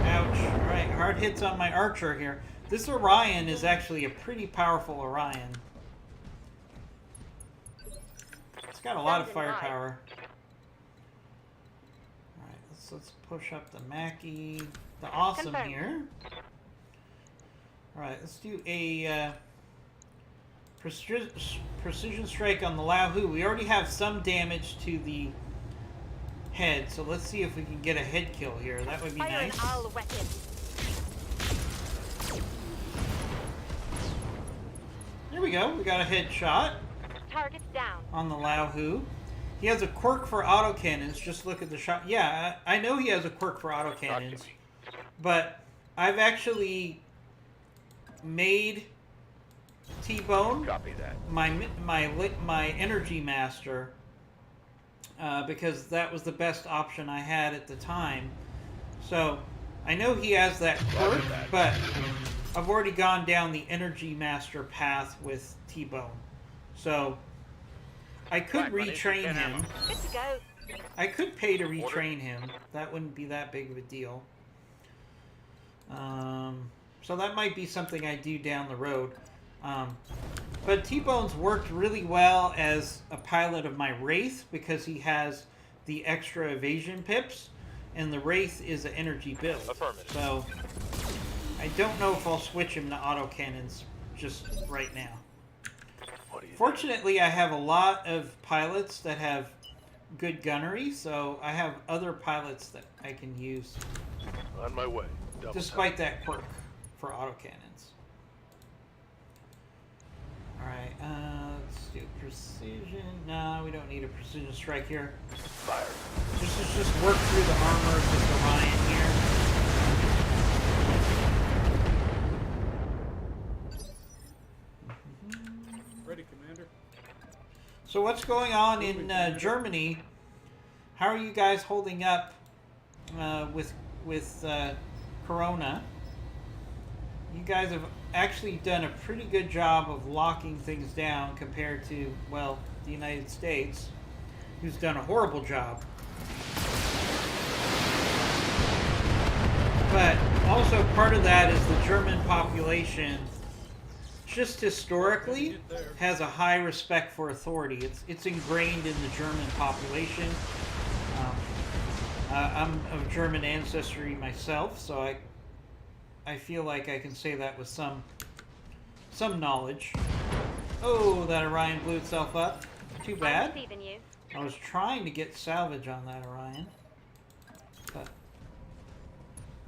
Ouch. Alright, hard hits on my Archer here. This Orion is actually a pretty powerful Orion. It's got a lot of firepower. Alright, let's push up the Mackie. The Awesome Confirmed. here. Alright, let's do a precision strike on the Lao Hu. We already have some damage to the head, so let's see if we can get a head kill here. That would be Fire an nice. owl weapon. There we go. We got a head shot Target's down. on the Lao Hu. He has a quirk for autocannons. Just look at the shot. Yeah, I know he has a quirk for autocannons, but I've actually made T-Bone Copy that. my energy master because that was the best option I had at the time. So I know he has that quirk, but I've already gone down the energy master path with T-Bone. So I could retrain him. Good to go. I could pay to retrain him. That wouldn't be that big of a deal. So that might be something I do down the road. But T-Bone's worked really well as a pilot of my Wraith because he has the extra evasion pips, and the Wraith is an energy build. Affirmative. So I don't know if I'll switch him to autocannons just right now. What do you Fortunately, I have a lot of pilots that have good gunnery, so I have other pilots that I can use think? On my way. Double despite that quirk for autocannons. Alright, let's do precision. No, we don't need a precision strike here. fire. Let's just work through the armor of this Orion here. So what's going on in Germany? How are you guys holding up with Corona? You guys have actually done a pretty good job of locking things down compared to, well, the United States, who's done a horrible job. But also part of that is the German population just historically has a high respect for authority. It's ingrained in the German population. I'm of German ancestry myself, so I feel like I can say that with some knowledge. Oh, that Orion blew itself up. Too I'm bad. receiving you. I was trying to get salvage on that Orion. But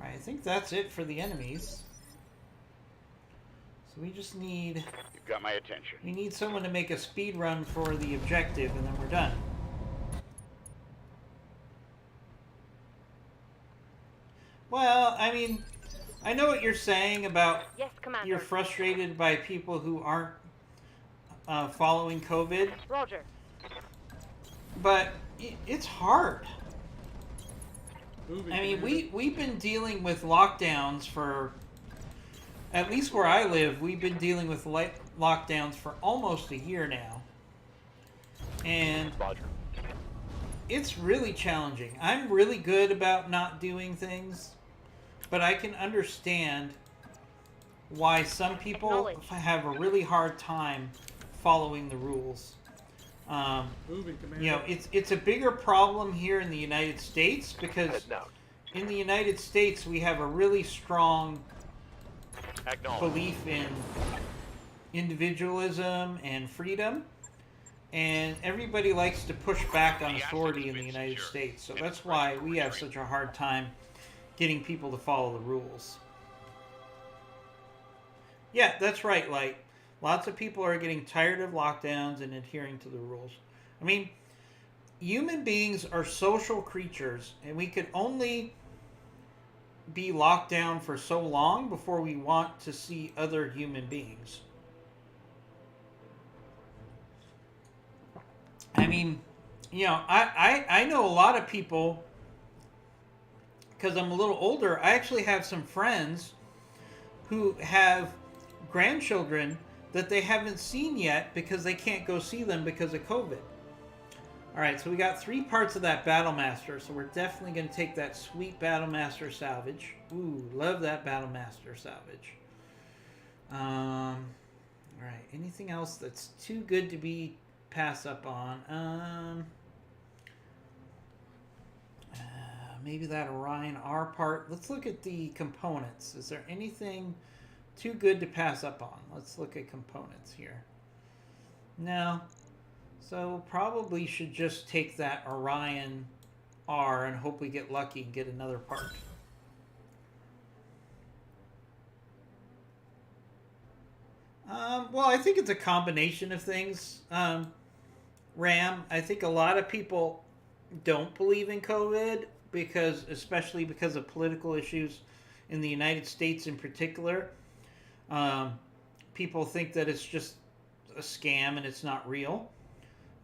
I think that's it for the enemies. So we just need... You've got my attention. We need someone to make a speed run for the objective, and then we're done. Well, I mean, I know what you're saying about Yes, Commander. you're frustrated by people who aren't following COVID, Roger. but it's hard. Moving, I mean, Commander. we've been dealing with lockdowns for, at least where I live, we've been dealing with lockdowns for almost a year now. And Roger. it's really challenging. I'm really good about not doing things, but I can understand why some people have a really hard time following the rules. Moving, Commander. You know, it's a bigger problem here in the United States because Heading out. in the United States we have a really strong Acknowledge. belief in individualism and freedom, and everybody likes to push back on authority in the United States. So that's why we have such a hard time getting people to follow the rules. Yeah, that's right, Light. Lots of people are getting tired of lockdowns and adhering to the rules. I mean, human beings are social creatures, and we could only be locked down for so long before we want to see other human beings. I mean, you know, I know a lot of people, because I'm a little older, I actually have some friends who have grandchildren that they haven't seen yet because they can't go see them because of COVID. Alright, so we got 3 parts of that Battlemaster, so we're definitely going to take that sweet Battlemaster salvage. Ooh, love that Battlemaster salvage. Alright, anything else that's too good to be passed up on? Maybe that Orion R part. Let's look at the components. Is there anything too good to pass up on? Let's look at components here. No. So probably should just take that Orion R and hope we get lucky and get another part. Well, I think it's a combination of things. Ram, I think a lot of people don't believe in COVID especially because of political issues in the United States in particular. People think that it's just a scam and it's not real.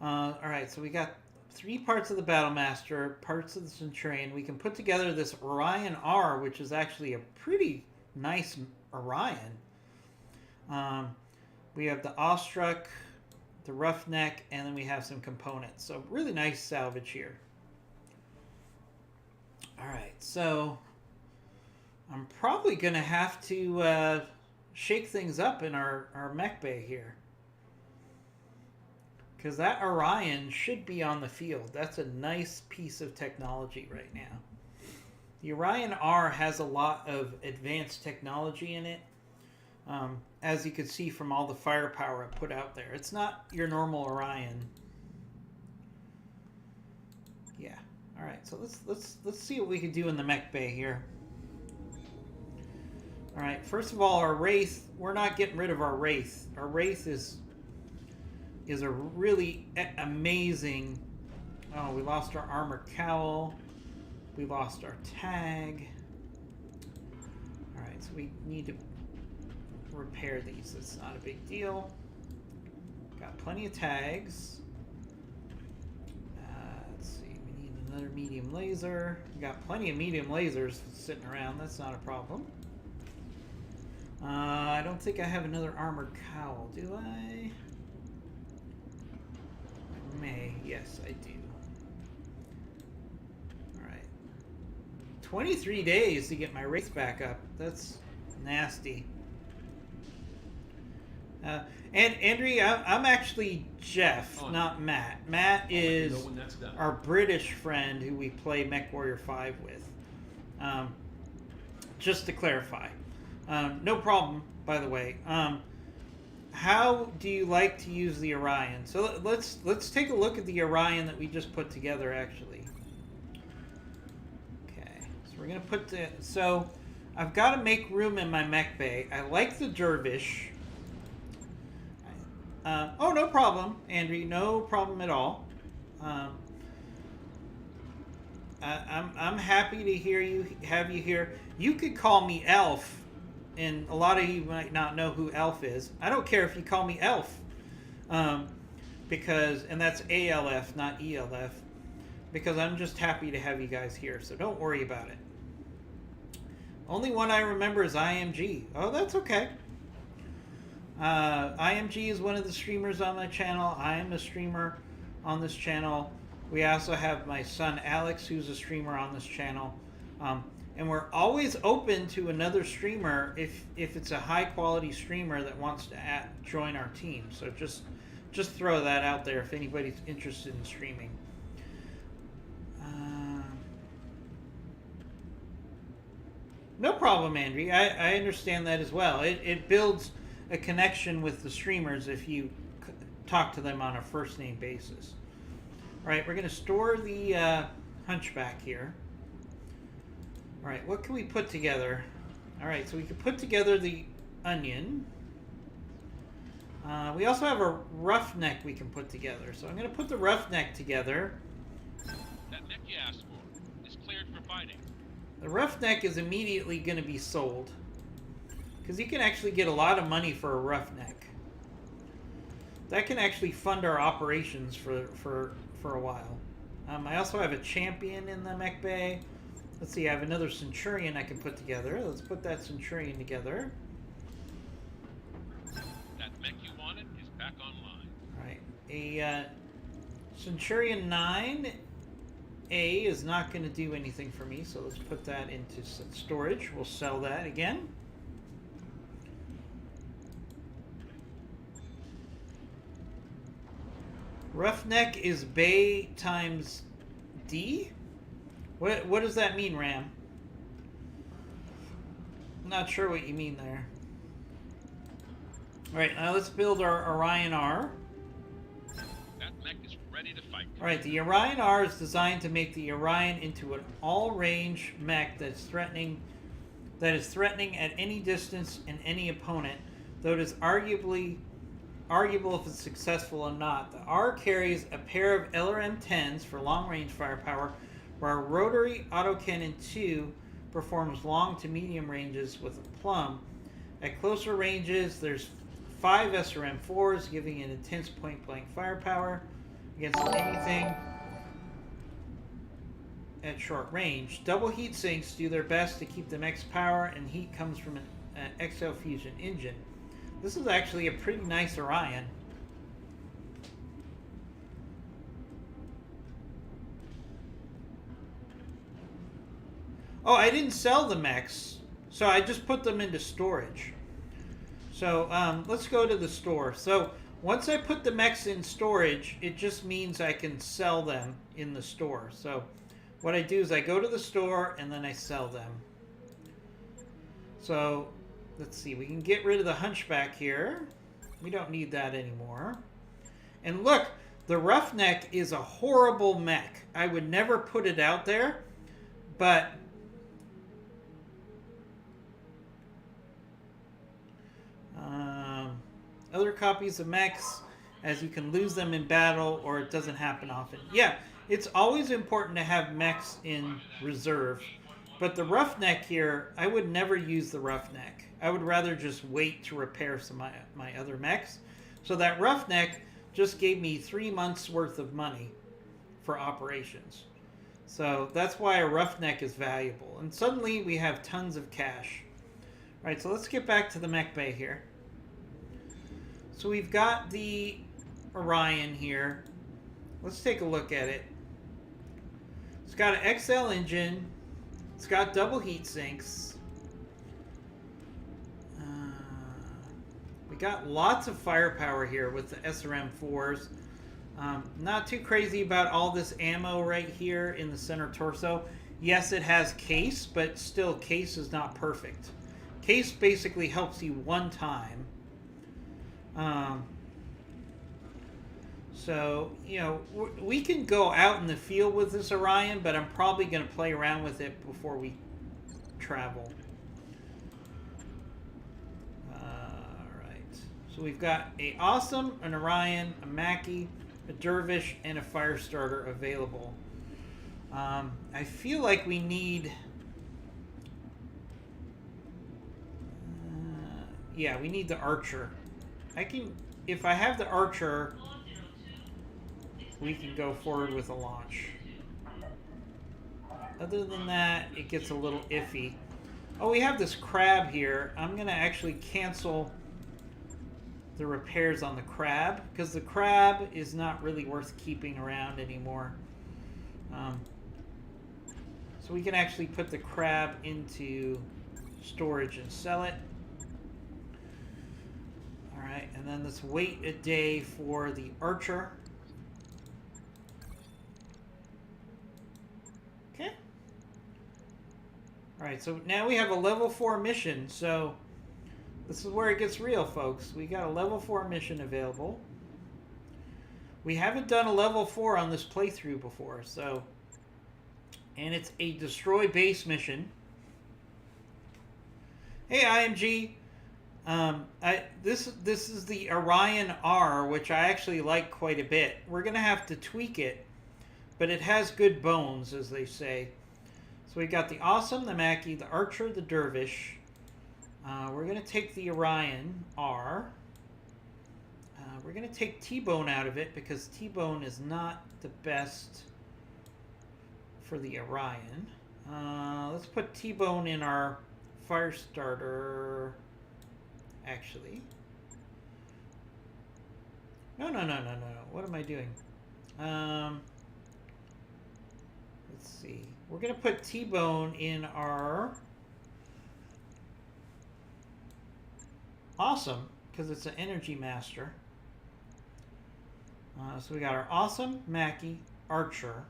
Alright, so we got 3 parts of the Battlemaster, parts of the Centurion. We can put together this Orion R, which is actually a pretty nice Orion. We have the Awestruck, the Roughneck, and then we have some components. So really nice salvage here. Alright, so I'm probably going to have to shake things up in our mech bay here. Because that Orion should be on the field. That's a nice piece of technology right now. The Orion R has a lot of advanced technology in it. As you can see from all the firepower I put out there. It's not your normal Orion. Yeah. Alright, so let's see what we can do in the mech bay here. Alright, first of all, our Wraith, we're not getting rid of our Wraith. Our Wraith is a really amazing... Oh, we lost our armor cowl. We lost our tag. Alright, so we need to repair these. It's not a big deal. Got plenty of tags. medium laser. We got plenty of medium lasers sitting around. That's not a problem. I don't think I have another armored cowl, do I? I may. Yes, I do. Alright. 23 days to get my race back up. That's nasty. And Andrea, I'm actually Jeff, not Matt. Matt is our British friend who we play MechWarrior 5 with. Just to clarify. No problem, by the way. How do you like to use the Orion? So let's take a look at the Orion that we just put together, actually. Okay, so we're gonna put the. So I've got to make room in my mech bay. I like the Dervish. Oh, no problem, Andrew. No problem at all. I'm happy to have you here. You could call me Elf. And a lot of you might not know who Elf is. I don't care if you call me Elf. Because, and that's ALF, not ELF. Because I'm just happy to have you guys here. So don't worry about it. Only one I remember is IMG. Oh, that's okay. IMG is one of the streamers on my channel. I am a streamer on this channel. We also have my son Alex, who's a streamer on this channel. And we're always open to another streamer if it's a high quality streamer that wants to join our team. So just throw that out there if anybody's interested in streaming. No problem, Andrew. I understand that as well. It builds a connection with the streamers if you talk to them on a first name basis. All right, we're going to store the Hunchback here. All right, what can we put together? All right, so we can put together the Onion. We also have a Roughneck we can put together. So I'm going to put the Roughneck together. That mech you asked for is cleared for fighting. The Roughneck is immediately going to be sold. Because you can actually get a lot of money for a Roughneck. That can actually fund our operations for a while. I also have a Champion in the mech bay. Let's see, I have another Centurion I can put together. Let's put that Centurion together. That mech you wanted is back online. Alright, a Centurion 9A is not going to do anything for me, so let's put that into storage. We'll sell that again. Roughneck is Bay times D? What does that mean, Ram? I'm not sure what you mean there. Alright, now let's build our Orion R. That mech is ready to fight. Alright, the Orion R is designed to make the Orion into an all-range mech that is threatening at any distance and any opponent, though it is arguable if it's successful or not. The R carries a pair of LRM-10s for long-range firepower, where our rotary autocannon 2 performs long to medium ranges with a plum. At closer ranges, there's 5 SRM-4s, giving an intense point-blank firepower against anything at short range. Double heat sinks do their best to keep the mech's power, and heat comes from an XL fusion engine. This is actually a pretty nice Orion. Oh, I didn't sell the mechs, so I just put them into storage. So let's go to the store. So once I put the mechs in storage, it just means I can sell them in the store. So what I do is I go to the store and then I sell them. So let's see, we can get rid of the Hunchback here. We don't need that anymore. And look, the Roughneck is a horrible mech. I would never put it out there, but other copies of mechs, as you can lose them in battle or it doesn't happen often. Yeah, it's always important to have mechs in reserve. But the Roughneck here, I would never use the Roughneck. I would rather just wait to repair some of my other mechs. So that Roughneck just gave me 3 months worth of money for operations. So that's why a roughneck is valuable. And suddenly we have tons of cash. All right, so let's get back to the mech bay here. So we've got the Orion here. Let's take a look at it. It's got an XL engine. It's got double heat sinks. We got lots of firepower here with the SRM-4s. Not too crazy about all this ammo right here in the center torso. Yes, it has case, but still case is not perfect. Case basically helps you one time. So, you know, we can go out in the field with this Orion, but I'm probably going to play around with it before we travel. Alright. So we've got a Awesome, an Orion, a Mackie, a Dervish, and a Firestarter available. I feel like we need... yeah, we need the Archer. I can... if I have the Archer... we can go forward with a launch. Other than that, it gets a little iffy. Oh, we have this crab here. I'm going to actually cancel the repairs on the crab, because the crab is not really worth keeping around anymore. So we can actually put the crab into storage and sell it. Alright, and then let's wait a day for the Archer. Okay. Alright, so now we have a level 4 mission, so this is where it gets real, folks. We got a level 4 mission available. We haven't done a level 4 on this playthrough before, so... and it's a destroy base mission. Hey, IMG. This is the Orion R, which I actually like quite a bit. We're going to have to tweak it, but it has good bones, as they say. So we got the Awesome, the Mackie, the Archer, the Dervish. We're going to take the Orion R. We're going to take T-Bone out of it because T-Bone is not the best for the Orion. Let's put T-Bone in our Firestarter. Actually. No. What am I doing? Let's see. We're going to put T-Bone in our Awesome, because it's an Energy Master. So we got our Awesome, Mackie, Archer,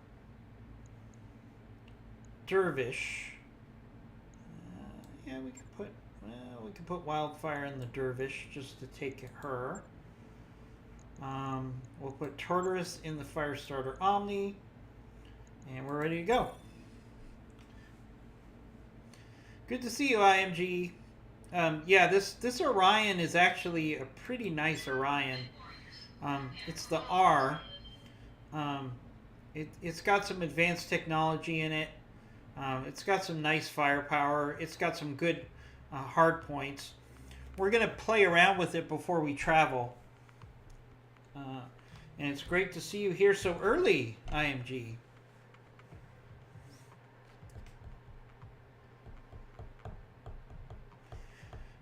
Dervish. Yeah, we could put Wildfire in the Dervish just to take her. We'll put Tartarus in the Firestarter Omni, and we're ready to go. Good to see you, IMG. Yeah, this Orion is actually a pretty nice Orion. It's the R. It's got some advanced technology in it. It's got some nice firepower. It's got some good hard points. We're going to play around with it before we travel. And it's great to see you here so early, IMG.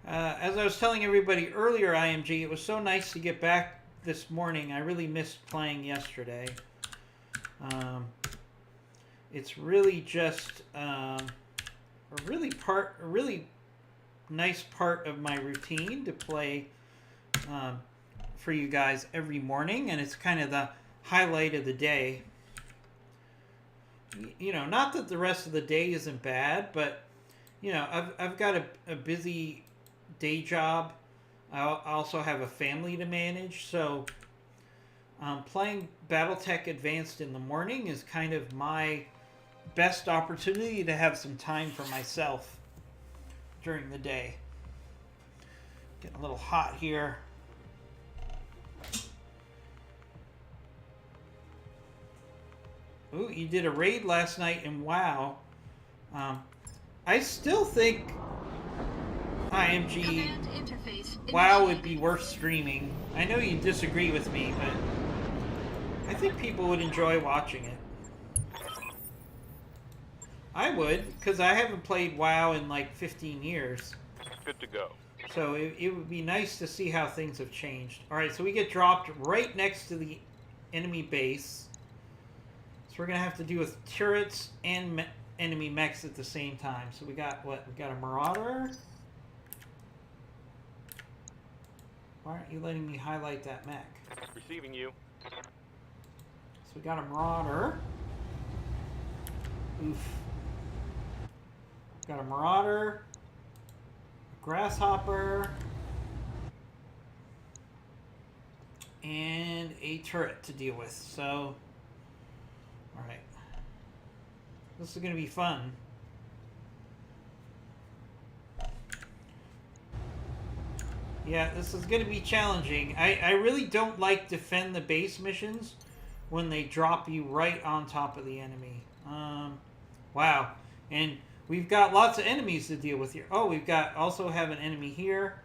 As I was telling everybody earlier, IMG, it was so nice to get back this morning. I really missed playing yesterday. It's really just a really nice part of my routine to play for you guys every morning, and it's kind of the highlight of the day. You know, not that the rest of the day isn't bad, but you know, I've got a busy day job. I also have a family to manage, so playing BattleTech Advanced in the morning is kind of my best opportunity to have some time for myself during the day. Getting a little hot here. Ooh, you did a raid last night in WoW. I still think IMG WoW would be worth streaming. I know you disagree with me, but I think people would enjoy watching it. I would, because I haven't played WoW in like 15 years. Good to go. So it would be nice to see how things have changed. Alright, so we get dropped right next to the enemy base. So we're going to have to deal with turrets and enemy mechs at the same time. So we got what? We got a Marauder. Why aren't you letting me highlight that mech? Receiving you. So we got a Marauder. Oof. Got a Marauder. A Grasshopper. And a turret to deal with. So, alright. This is going to be fun. Yeah, this is going to be challenging. I really don't like defend the base missions when they drop you right on top of the enemy. Wow. And we've got lots of enemies to deal with here. Oh, we've got also have an enemy here.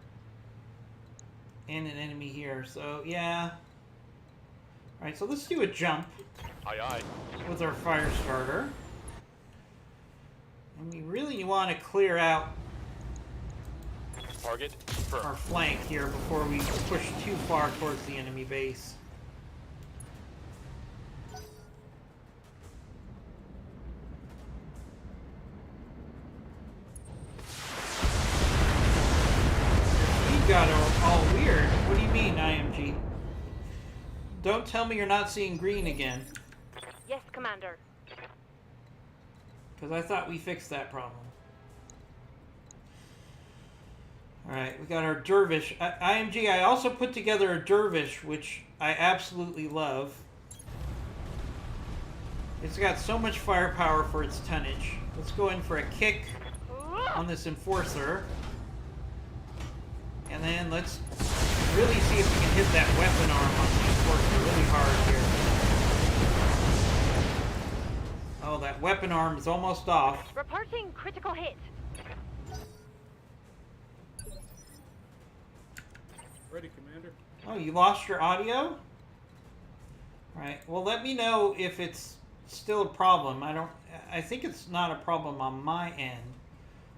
And an enemy here. So, yeah. Alright, so let's do a jump. Aye, aye. With our fire starter. And we really want to clear out Target our confirmed. flank here before we push too far towards the enemy base. You got all weird. What do you mean, IMG? Don't tell me you're not seeing green again. Yes, Commander. Because I thought we fixed that problem. Alright, we got our Dervish. IMG, I also put together a Dervish, which I absolutely love. It's got so much firepower for its tonnage. Let's go in for a kick on this Enforcer. And then let's really see if we can hit that weapon arm on the Enforcer really hard here. Oh, that weapon arm is almost off. Reporting critical hit. Ready, Commander. Oh, you lost your audio? Right. Well, let me know if it's still a problem. I think it's not a problem on my end,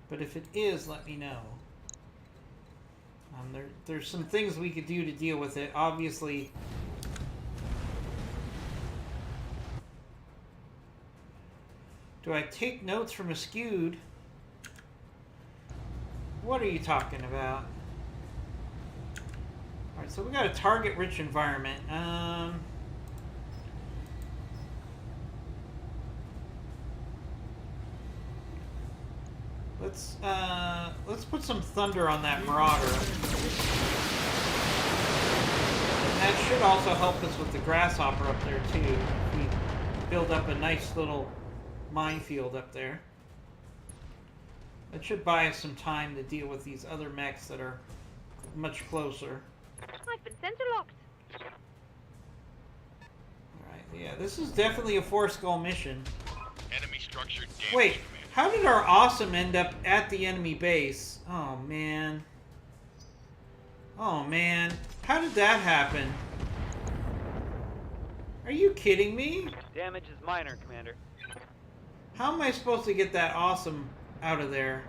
but if it is, let me know. There's some things we could do to deal with it. Obviously, do I take notes from a skewed? What are you talking about? Alright, so we got a target-rich environment. Let's put some thunder on that Marauder. And that should also help us with the Grasshopper up there too. We build up a nice little minefield up there. That should buy us some time to deal with these other mechs that are much closer. I've been center locked. Alright, yeah, this is definitely a 4-skull mission. Enemy structure damage. Wait, Commander. how did our awesome end up at the enemy base? Oh, man. Oh, man. How did that happen? Are you kidding me? Damage is minor, Commander. How am I supposed to get that awesome out of there?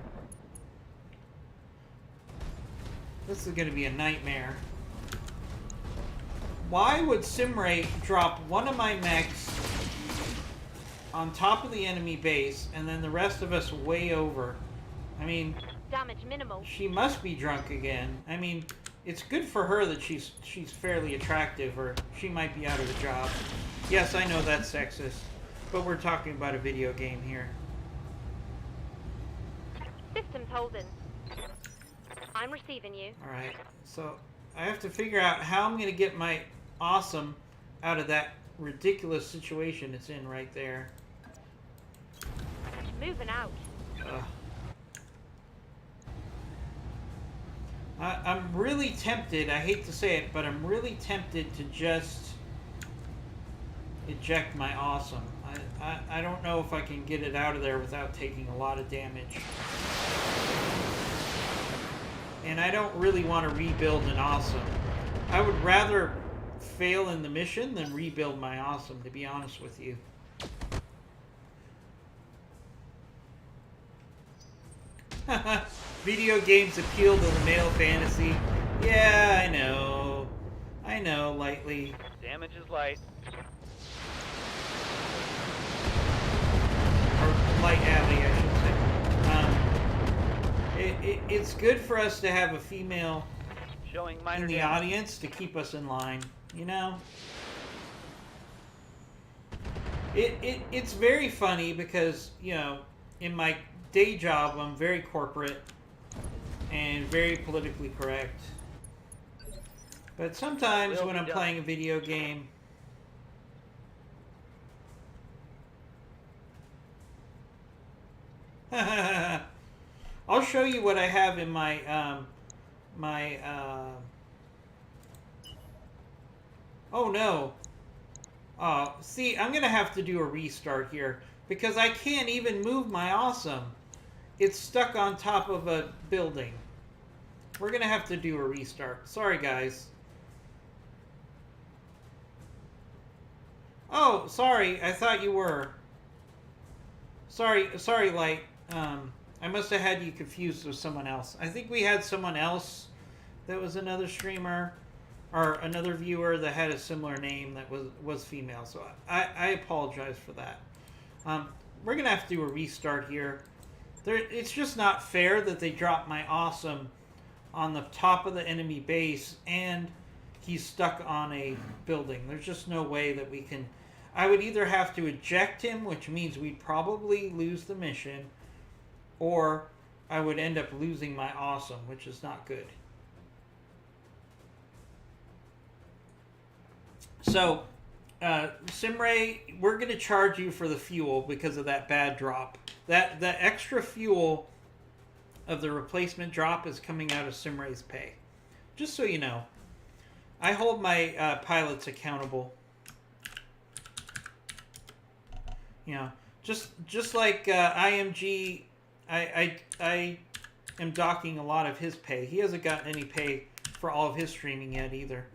This is going to be a nightmare. Why would Simray drop one of my mechs on top of the enemy base and then the rest of us way over? I mean, Damage minimal. she must be drunk again. I mean, it's good for her that she's fairly attractive, or she might be out of a job. Yes, I know that's sexist, but we're talking about a video game here. Systems holding. I'm receiving you. Alright, so I have to figure out how I'm going to get my awesome out of that ridiculous situation it's in right there. Moving out. Ugh. I'm really tempted, I hate to say it, but I'm really tempted to just eject my awesome. I don't know if I can get it out of there without taking a lot of damage. And I don't really want to rebuild an awesome. I would rather fail in the mission than rebuild my awesome, to be honest with you. Video games appeal to the male fantasy. Yeah, I know. I know, lightly. Damage is light. Or light alley, I should say. It's good for us to have a female Showing minor in the damage. audience to keep us in line, you know? It's very funny because, you know, in my day job, I'm very corporate and very politically correct. But sometimes Will when be I'm done. playing a video game, I'll show you what I have in my oh no. See, I'm gonna have to do a restart here because I can't even move my awesome. It's stuck on top of a building. We're gonna have to do a restart. Sorry, guys. Oh, sorry. I thought you were. Sorry, Light. I must have had you confused with someone else. I think we had someone else that was another streamer or another viewer that had a similar name that was female. So I apologize for that. We're gonna have to do a restart here. It's just not fair that they dropped my awesome on the top of the enemy base and he's stuck on a building. There's just no way that we can. I would either have to eject him, which means we'd probably lose the mission, or I would end up losing my awesome, which is not good. So, Simray, we're going to charge you for the fuel because of that bad drop. That extra fuel of the replacement drop is coming out of Simray's pay. Just so you know. I hold my pilots accountable. You know, just like IMG, I am docking a lot of his pay. He hasn't gotten any pay for all of his streaming yet either.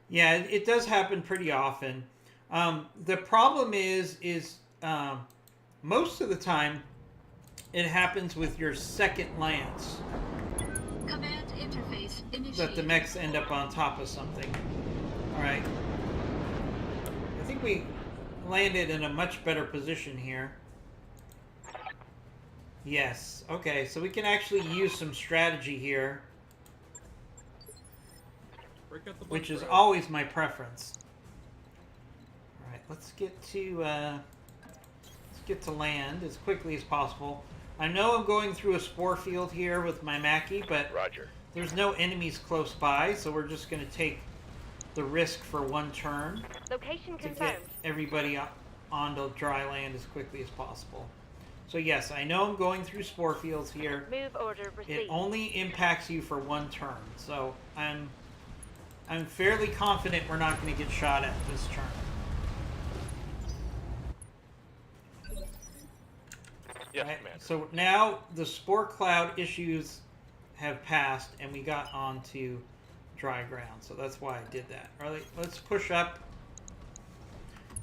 Yeah, it does happen pretty often. The problem is most of the time it happens with your second lance Command interface initiated. that the mechs end up on top of something. All right. I think we landed in a much better position here. Yes. Okay, so we can actually use some strategy here, Break out the which is bunk always my preference. All right, let's get to land as quickly as possible. I know I'm going through a spore field here with my Mackie, but Roger. there's no enemies close by, so we're just going to take the risk for one turn Location to get confirmed. everybody onto dry land as quickly as possible. So yes, I know I'm going through spore fields here. Move order It received. only impacts you for one turn, so I'm fairly confident we're not going to get shot at this turn. Yes, Right, Commander. so now the spore cloud issues have passed and we got onto dry ground, so that's why I did that. All right, let's push up.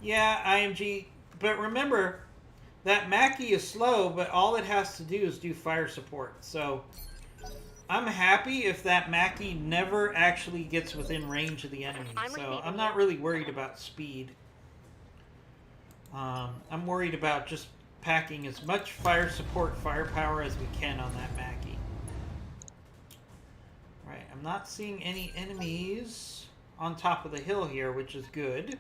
Yeah, IMG, but remember that Mackie is slow, but all it has to do is do fire support. So I'm happy if that Mackie never actually gets within range of the enemy. I'm So receiving I'm not you. really worried about speed. I'm worried about just packing as much fire support firepower as we can on that Mackie. Right, I'm not seeing any enemies on top of the hill here, which is good.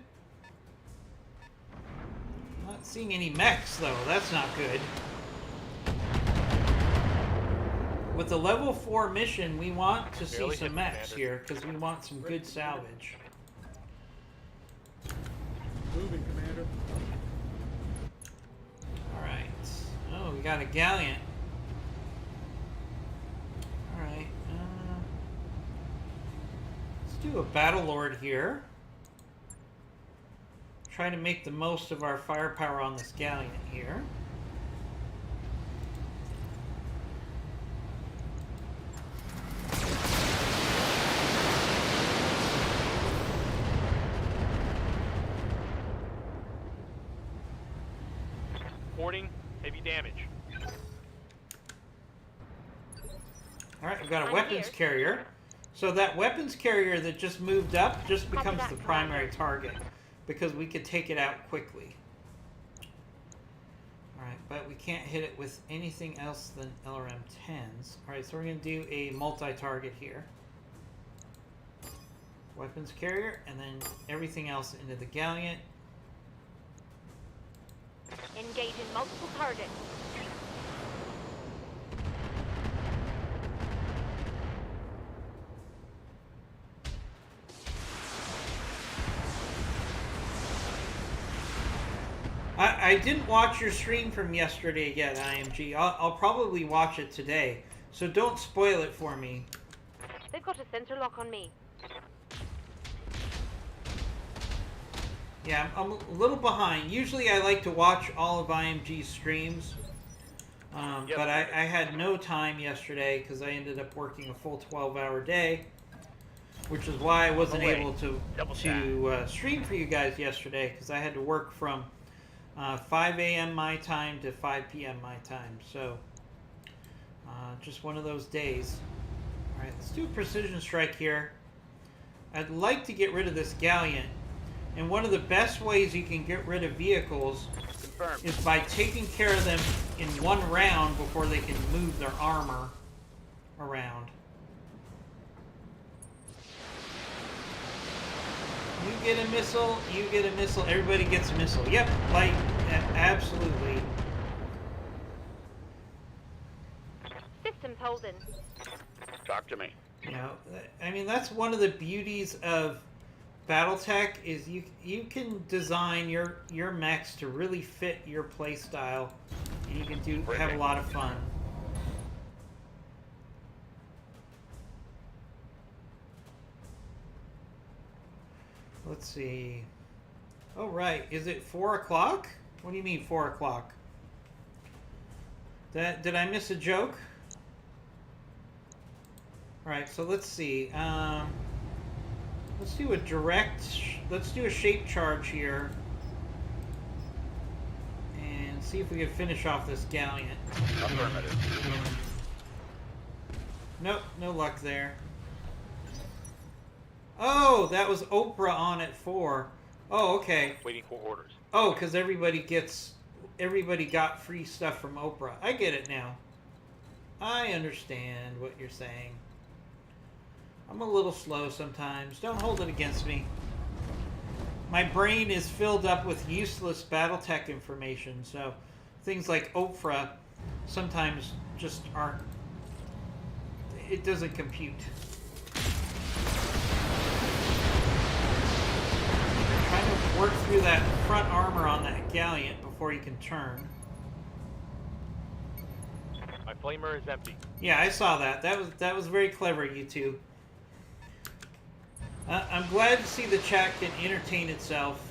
Not seeing any mechs though, that's not good. With the level 4 mission, we want to see Barely some hit, mechs Commander. here because we want some good salvage. Moving, Commander. Alright. Oh, we got a galleon. Alright. Let's do a Battle Lord here. Try to make the most of our firepower on this galleon here. Reporting heavy damage. Alright, we've got a I'm weapons here. carrier. So that weapons carrier that just moved up just Copy becomes that, the Commander. primary target because we could take it out quickly. Alright, but we can't hit it with anything else than LRM-10s. Alright, so we're going to do a multi-target here. Weapons carrier, and then everything else into the galleon. Engaging multiple targets. I didn't watch your stream from yesterday yet, IMG. I'll probably watch it today, so don't spoil it for me. They've got a sensor lock on me. Yeah, I'm a little behind. Usually I like to watch all of IMG's streams, Yep. but I had no time yesterday because I ended up working a full 12-hour day, which is why I wasn't Away. able to Double stream for you guys yesterday because I had to work from 5 a.m. my time to 5 p.m. my time. So, just one of those days. All right, let's do a precision strike here. I'd like to get rid of this galleon. And one of the best ways you can get rid of vehicles Confirmed. is by taking care of them in one round before they can move their armor around. You get a missile, you get a missile, everybody gets a missile. Yep, like, absolutely. Systems holding. Talk to me. You know, I mean, that's one of the beauties of BattleTech is you can design your mechs to really fit your play style, and you can have a lot of fun. Let's see. Oh right, is it 4 o'clock? What do you mean 4 o'clock? Did I miss a joke? All right, so let's see. Let's do a let's do a shape charge here. And see if we can finish off this galleon. Affirmative. Nope, no luck there. Oh, that was Oprah on at 4. Oh, okay. Waiting for orders. Oh, because everybody got free stuff from Oprah. I get it now. I understand what you're saying. I'm a little slow sometimes. Don't hold it against me. My brain is filled up with useless BattleTech information, so things like Oprah sometimes just aren't... It doesn't compute. Trying to work through that front armor on that galleon before you can turn. My flamer is empty. Yeah, I saw that. That was very clever, you two. I'm glad to see the chat can entertain itself.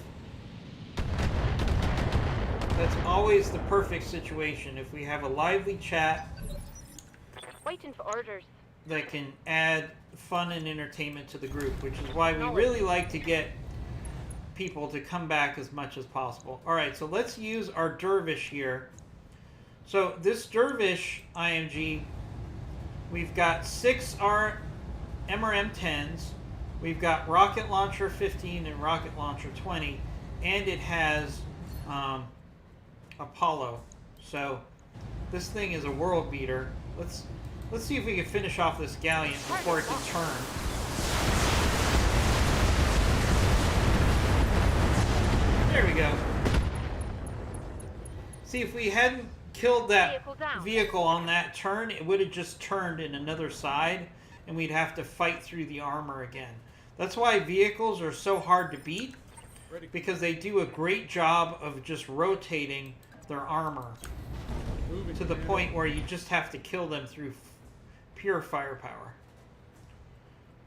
That's always the perfect situation. If we have a lively chat Waiting for orders. that can add fun and entertainment to the group, which is why we really like to get people to come back as much as possible. Alright, so let's use our dervish here. So this dervish IMG, we've got 6 MRM-10s, we've got rocket launcher 15 and rocket launcher 20, and it has Apollo. So this thing is a world beater. Let's see if we can finish off this galleon before it can turn. There we go. See, if we hadn't killed that vehicle on that turn, it would have just turned in another side, and we'd have to fight through the armor again. That's why vehicles are so hard to beat, because they do a great job of just rotating their armor to the point where you just have to kill them through pure firepower.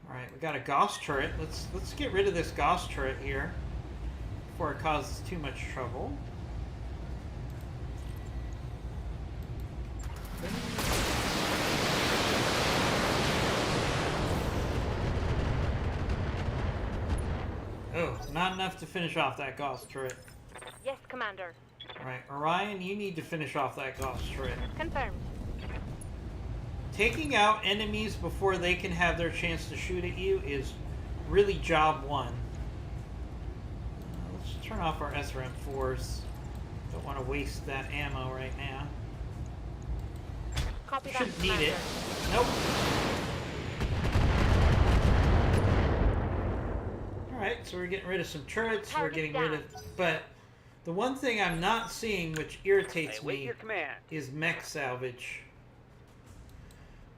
Alright, we got a Gauss turret. Let's get rid of this Gauss turret here before it causes too much trouble. Oh, not enough to finish off that Gauss turret. Yes, Commander. Alright, Orion, you need to finish off that Gauss turret. Confirmed. Taking out enemies before they can have their chance to shoot at you is really job one. Let's turn off our SRM-4s. Don't want to waste that ammo right now. Copy that, Shouldn't need it. Commander. Nope. Alright, so we're getting rid of some turrets. We're getting rid of... But the one thing I'm not seeing, which irritates me, is mech salvage.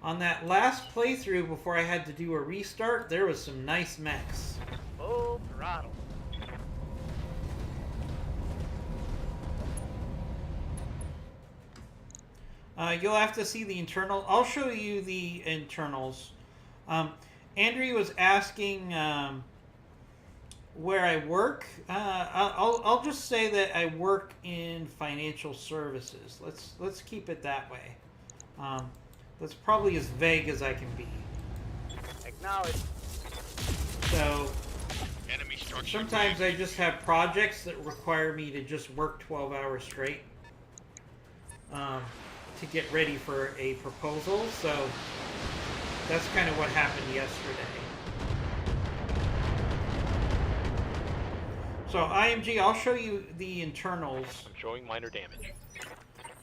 On that last playthrough before I had to do a restart, there was some nice mechs. Full throttle. You'll have to see the internal. I'll show you the internals. Andrea was asking where I work. I'll just say that I work in financial services. Let's keep it that way. That's probably as vague as I can be. Acknowledge. So Enemy structure. sometimes I just have projects that require me to just work 12 hours straight to get ready for a proposal. So that's kind of what happened yesterday. So IMG, I'll show you the internals. I'm showing minor damage.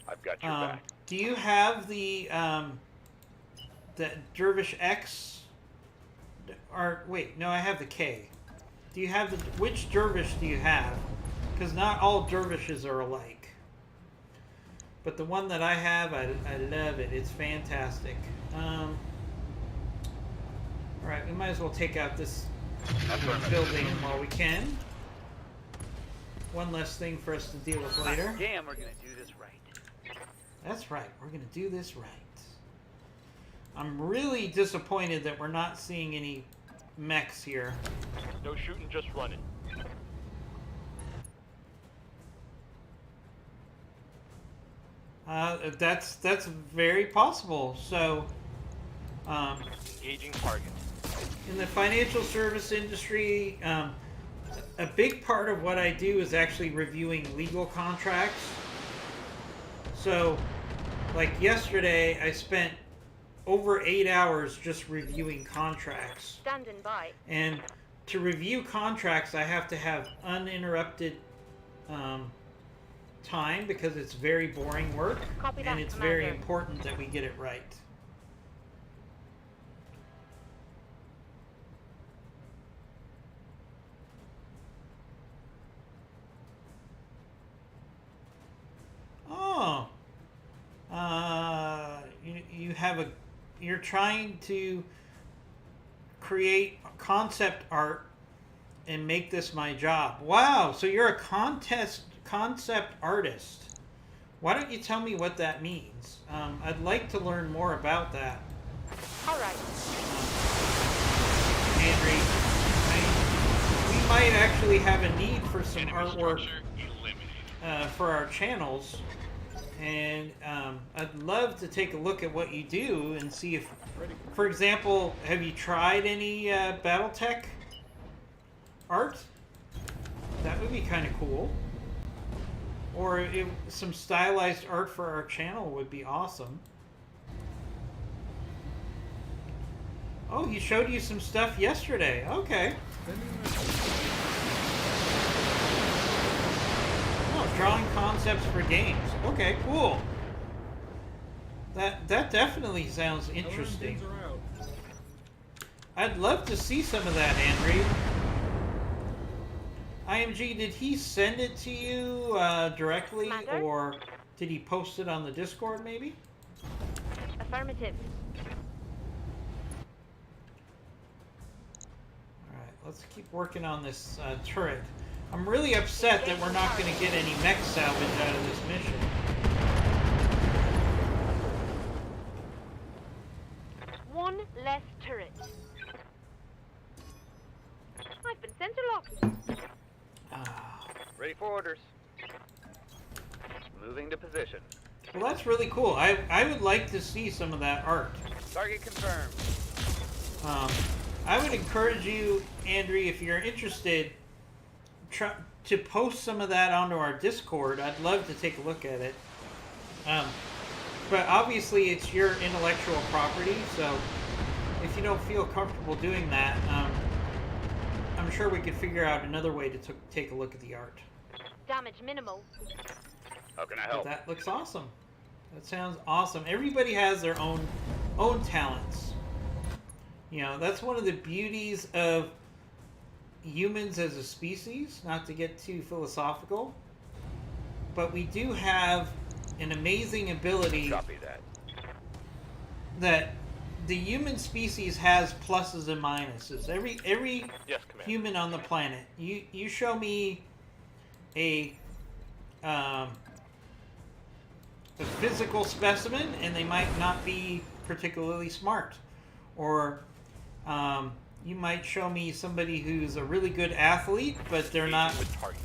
I've got your back. Do you have the Dervish X? Or wait, no, I have the K. Do you have the which Dervish do you have? Because not all Dervishes are alike. But the one that I have, I love it. It's fantastic. All right, we might as well take out this building while we can. One less thing for us to deal with later. Damn, we're gonna do this right. That's right. We're going to do this right. I'm really disappointed that we're not seeing any mechs here. No shooting, just running. That's very possible. So, Engaging target. in the financial service industry, a big part of what I do is actually reviewing legal contracts. So, like yesterday, I spent over 8 hours just reviewing contracts. Standing by. And to review contracts, I have to have uninterrupted time because it's very boring work. Copy And that, it's very Commander. important that we get it right. Oh. You have a... You're trying to create concept art and make this my job. Wow, so you're a concept artist. Why don't you tell me what that means? I'd like to learn more about that. All right. Henry, we might actually have a need for some Enemy artwork structure eliminated. for our channels. And I'd love to take a look at what you do and see if, for example, have you tried any Battletech art? That would be kind of cool. Or some stylized art for our channel would be awesome. Oh, he showed you some stuff yesterday. Okay. Oh, drawing concepts for games. Okay, cool. That definitely sounds interesting. Alarm pins are out. I'd love to see some of that, Andrew. IMG, did he send it to you directly, Commander? or did he post it on the Discord, maybe? Affirmative. Alright, let's keep working on this turret. I'm really upset that we're not going to get any mech salvage out of this mission. One less turret. I've been center locked. Ready for orders. Moving to position. Well, that's really cool. I would like to see some of that art. Target confirmed. I would encourage you, Andrew, if you're interested, to post some of that onto our Discord. I'd love to take a look at it. But obviously it's your intellectual property, so if you don't feel comfortable doing that, I'm sure we could figure out another way to take a look at the art. Damage minimal. How can I But help? that looks awesome. That sounds awesome. Everybody has their own talents. You know, that's one of the beauties of humans as a species, not to get too philosophical, but we do have an amazing ability Copy that. that the human species has pluses and minuses. Every Yes, Commander. human on the planet, you show me a physical specimen and they might not be particularly smart, or you might show me somebody who's a really good athlete but they're not With target.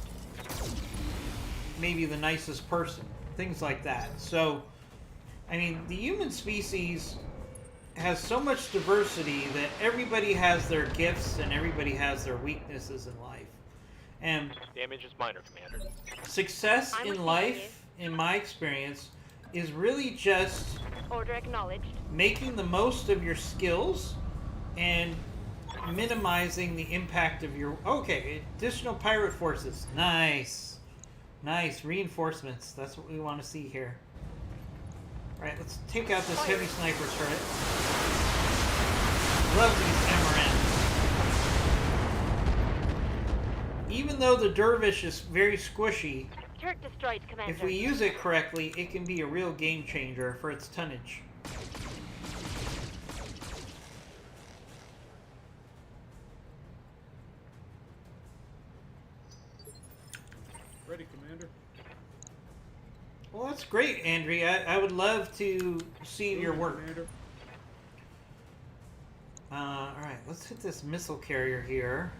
maybe the nicest person, things like that. So I mean, the human species has so much diversity that everybody has their gifts and everybody has their weaknesses in life. And Damage is minor, Commander. success I'm in with you, life, in my experience, is really just Order acknowledged. making the most of your skills and minimizing the impact of your... Okay, additional pirate forces. Nice. Nice. Reinforcements. That's what we want to see here. Alright, let's take out this heavy sniper turret. Love these MRNs. Even though the dervish is very squishy, Turret destroyed, Commander. if we use it correctly, it can be a real game changer for its tonnage. Ready, Commander. Well, that's great, Andrea. I would love to see your Moving, work. Commander. Alright, let's hit this missile carrier here.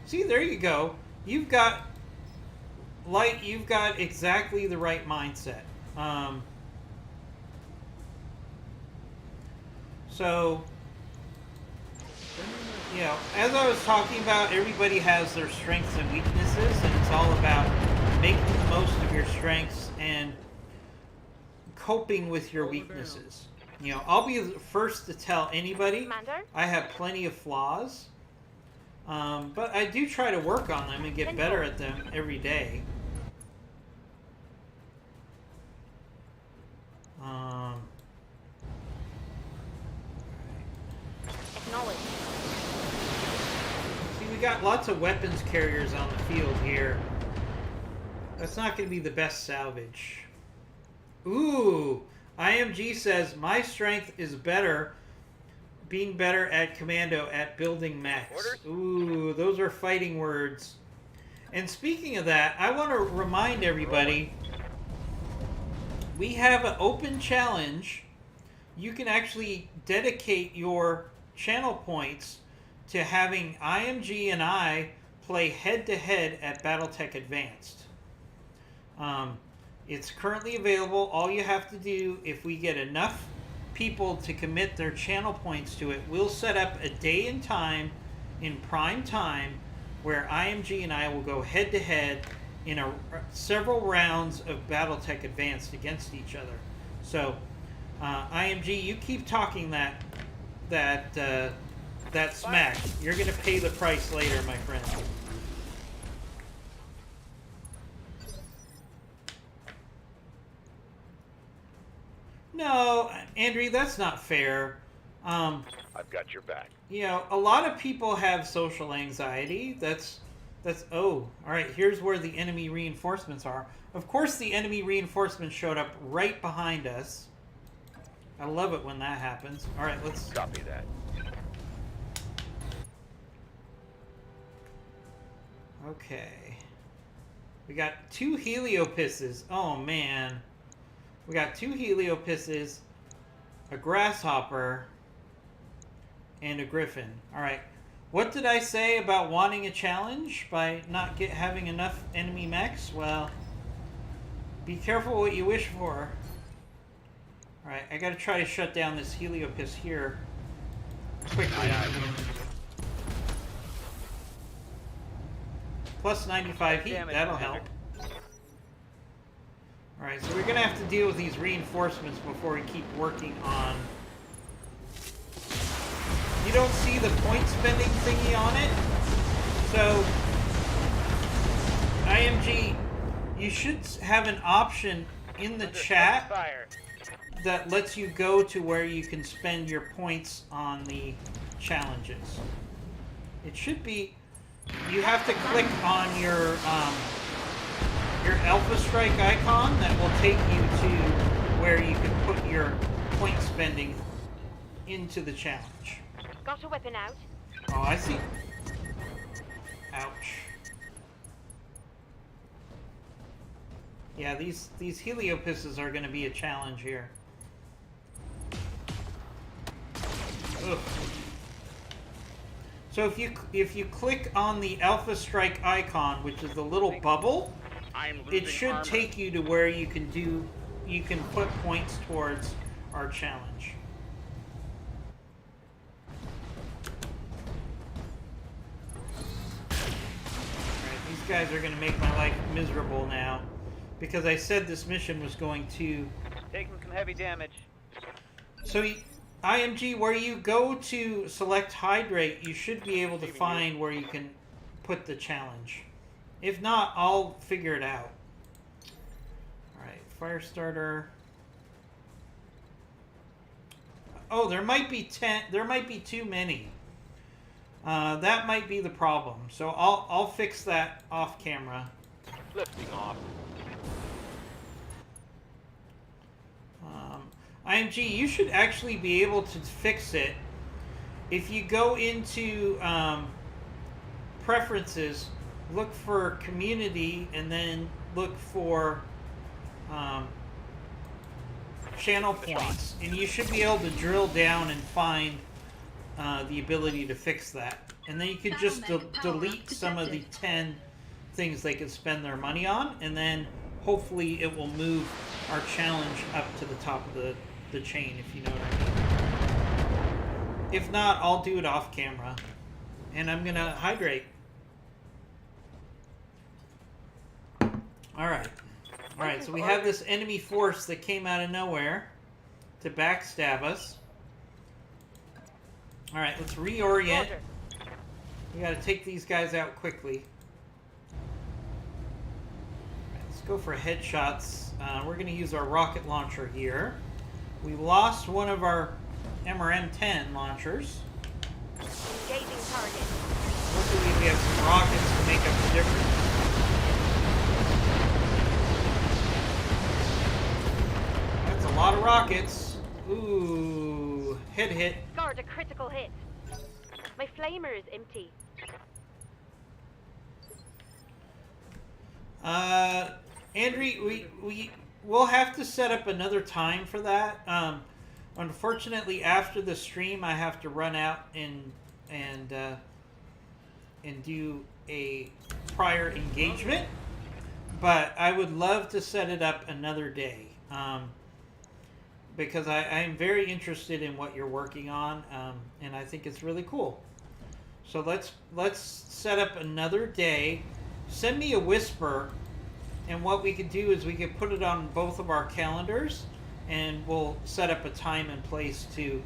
See, there you go. You've got exactly the right mindset. So, you know, as I was talking about, everybody has their strengths and weaknesses, and it's all about making the most of your strengths and coping with your weaknesses. You know, I'll be the first to tell anybody Commander? I have plenty of flaws, but I do try to work on them and get better at them every day. Acknowledged. See, we got lots of weapons carriers on the field here. That's not going to be the best salvage. Ooh, IMG says, my strength is better, being better at commando at building mechs. Orders? Ooh, those are fighting words. And speaking of that, I want to remind everybody, we have an open challenge. You can actually dedicate your channel points to having IMG and I play head-to-head at BattleTech Advanced. It's currently available. All you have to do, if we get enough people to commit their channel points to it, we'll set up a day and time in prime time where IMG and I will go head-to-head in several rounds of BattleTech Advanced against each other. So, IMG, you keep talking that smack. You're going to pay the price later, my friend. No, Andrew, that's not fair. I've got your back. You know, a lot of people have social anxiety. That's oh, all right, here's where the enemy reinforcements are. Of course the enemy reinforcements showed up right behind us. I love it when that happens. All right, let's Copy that. Okay. We got 2 heliopisses. Oh man. We got 2 heliopisses, a grasshopper, and a griffin. Alright. What did I say about wanting a challenge by not having enough enemy mechs? Well, be careful what you wish for. Alright, I gotta try to shut down this heliopis here quickly. plus 95 heat. Damage, That'll Commander. help. Alright, so we're gonna have to deal with these reinforcements before we keep working on... You don't see the point spending thingy on it? So, IMG, you should have an option in the chat Fire. that lets you go to where you can spend your points on the challenges. It should be... You have to click on your Alpha Strike icon that will take you to where you can put your point spending into the challenge. Got a weapon out. Oh, I see. Ouch. Yeah, these heliopisses are going to be a challenge here. Ugh. So if you click on the Alpha Strike icon, which is the little bubble, it should take you to where you can put points towards our challenge. Alright, these guys are going to make my life miserable now, because I said this mission was going to... Taking some heavy damage. So, IMG, where you go to select Hydrate, you should be able to find where you can put the challenge. If not, I'll figure it out. Alright, Firestarter. Oh, there might be 10. There might be too many. That might be the problem. So I'll fix that off camera. Lifting off. IMG, you should actually be able to fix it if you go into preferences, look for community, and then look for channel points, and you should be able to drill down and find the ability to fix that. And then you could just delete some of the 10 things they could spend their money on, and then hopefully it will move our challenge up to the top of the chain, if you know what I mean. If not, I'll do it off camera. And I'm gonna hydrate. Alright. Alright, so we have this enemy force that came out of nowhere to backstab us. Alright, let's reorient. Roger. We gotta take these guys out quickly. Alright, let's go for headshots. We're gonna use our rocket launcher here. We lost one of our MRM-10 launchers. Engaging target. Luckily we have some rockets to make up the difference. That's a lot of rockets. Ooh, hit. Scored a critical hit. My flamer is empty. Andrew, we'll have to set up another time for that. Unfortunately, after the stream, I have to run out and do a prior engagement. But I would love to set it up another day, because I am very interested in what you're working on, and I think it's really cool. So let's set up another day. Send me a whisper. And what we could do is we could put it on both of our calendars, and we'll set up a time and place to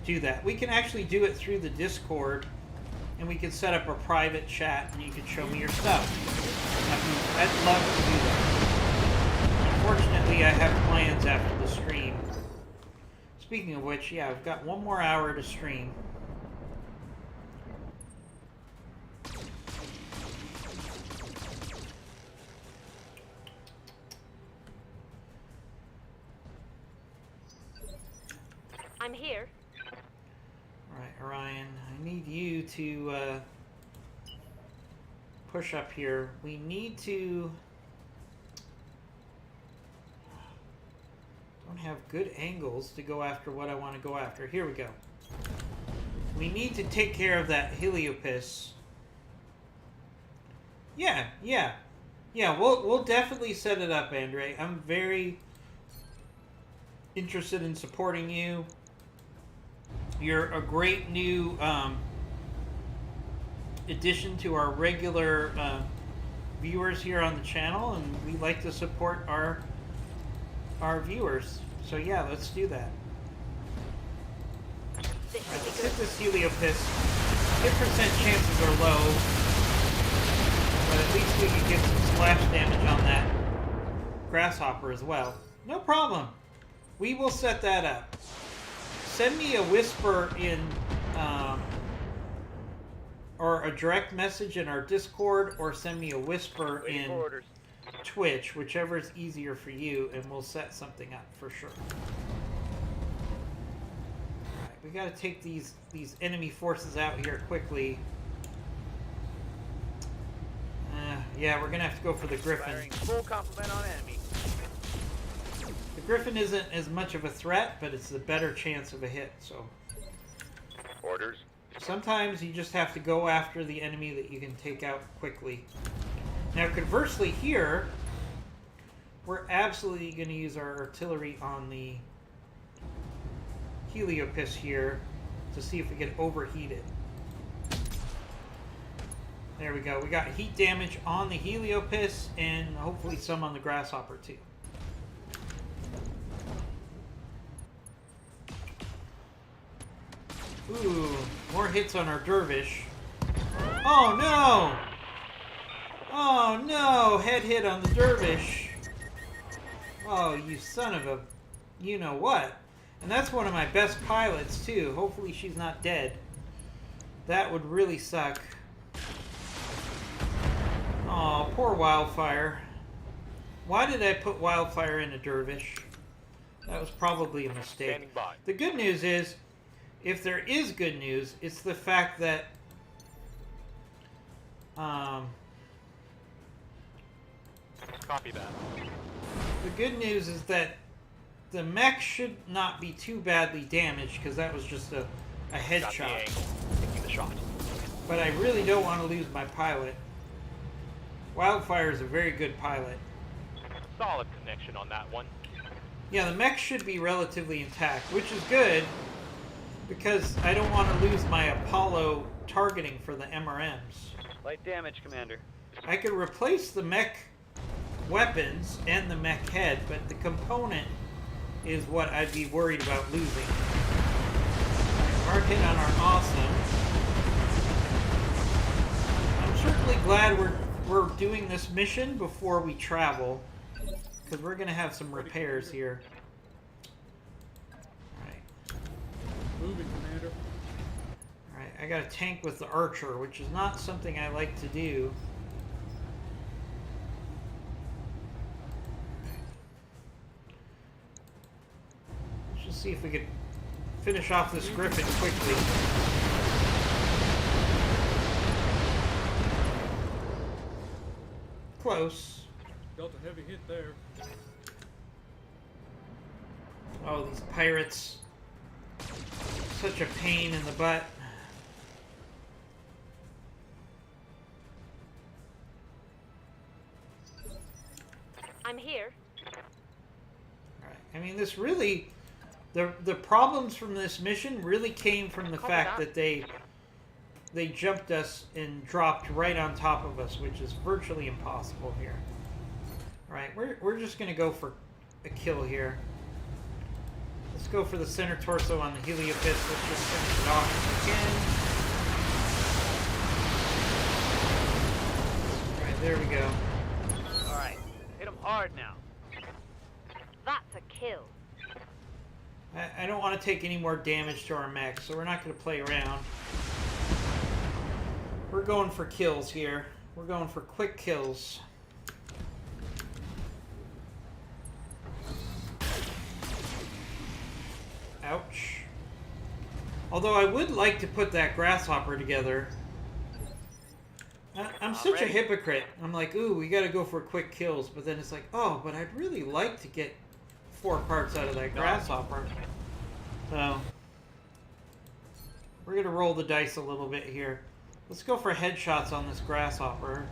do that. We can actually do it through the Discord, and we could set up a private chat, and you could show me your stuff. I'd love to do that. Unfortunately, I have plans after the stream. Speaking of which, yeah, I've got 1 more hour to stream. I'm here. Alright, Orion, I need you to push up here. We need to... Don't have good angles to go after what I want to go after. Here we go. We need to take care of that Heliopis. Yeah, we'll definitely set it up, Andre. I'm very interested in supporting you. You're a great new addition to our regular viewers here on the channel, and we like to support our viewers. So yeah, let's do that. This Alright, should let's be hit good. this Heliopis. 10% chances are low, but at least we can get some splash damage on that grasshopper as well. No problem. We will set that up. Send me a whisper in, or a direct message in our Discord, or send me a whisper Waiting in for orders. Twitch, whichever is easier for you, and we'll set something up for sure. Alright, we gotta take these enemy forces out here quickly. Yeah, we're gonna have to go for the Griffin. Firing full complement on enemy. The Griffin isn't as much of a threat, but it's the better chance of a hit, so... Orders. Sometimes you just have to go after the enemy that you can take out quickly. Now, conversely here, we're absolutely going to use our artillery on the Heliopis here to see if we can overheat it. There we go. We got heat damage on the Heliopis and hopefully some on the Grasshopper too. Ooh, more hits on our Dervish. Oh no! Oh no! Head hit on the Dervish. Oh, you son of a... you know what. And that's one of my best pilots too. Hopefully she's not dead. That would really suck. Oh, poor Wildfire. Why did I put Wildfire in a Dervish? That was probably a mistake. Standing by. The good news is, if there is good news, it's the fact that Copy that. the good news is that the mech should not be too badly damaged, because that was just a Got the headshot. angle. Taking the shot. But I really don't want to lose my pilot. Wildfire is a very good pilot. Solid connection on that one. Yeah, the mech should be relatively intact, which is good, because I don't want to lose my Apollo targeting for the MRMs. Light damage, Commander. I could replace the mech weapons and the mech head, but the component is what I'd be worried about losing. Hard hit on our awesome. I'm certainly glad we're doing this mission before we travel, because we're going to have some repairs here. Alright. Moving, Commander. Alright, I got a tank with the Archer, which is not something I like to do. Let's just see if we could finish off this Griffin quickly. Close. Dealt a heavy hit there. Oh, these pirates. Such a pain in the butt. I'm here. Alright, I mean, this really... The problems from this mission really came from the Copy fact that. that they jumped us and dropped right on top of us, which is virtually impossible here. Alright, we're just going to go for a kill here. Let's go for the center torso on the Heliopis. Let's just finish it off again. Alright, there we go. Alright. Hit him hard now. That's a kill. I don't want to take any more damage to our mech, so we're not going to play around. We're going for kills here. We're going for quick kills. Ouch. Although I would like to put that grasshopper together. I'm such a hypocrite. I'm like, ooh, we gotta go for quick kills. But then it's like, oh, but I'd really like to get 4 parts out of that grasshopper. So, we're gonna roll the dice a little bit here. Let's go for headshots on this grasshopper.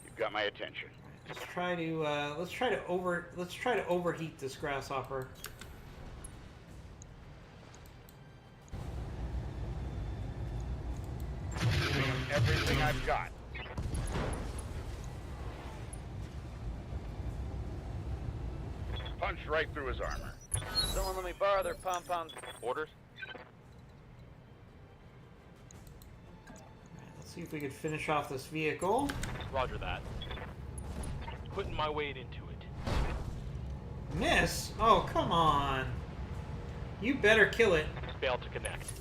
You've got my attention. Let's try to overheat this grasshopper. Punched right through his armor. Someone let me borrow their pom-poms. Orders? Let's see if we could finish off this vehicle. Roger that. Putting my weight into it. Miss? Oh, come on. You better kill it. Failed to connect.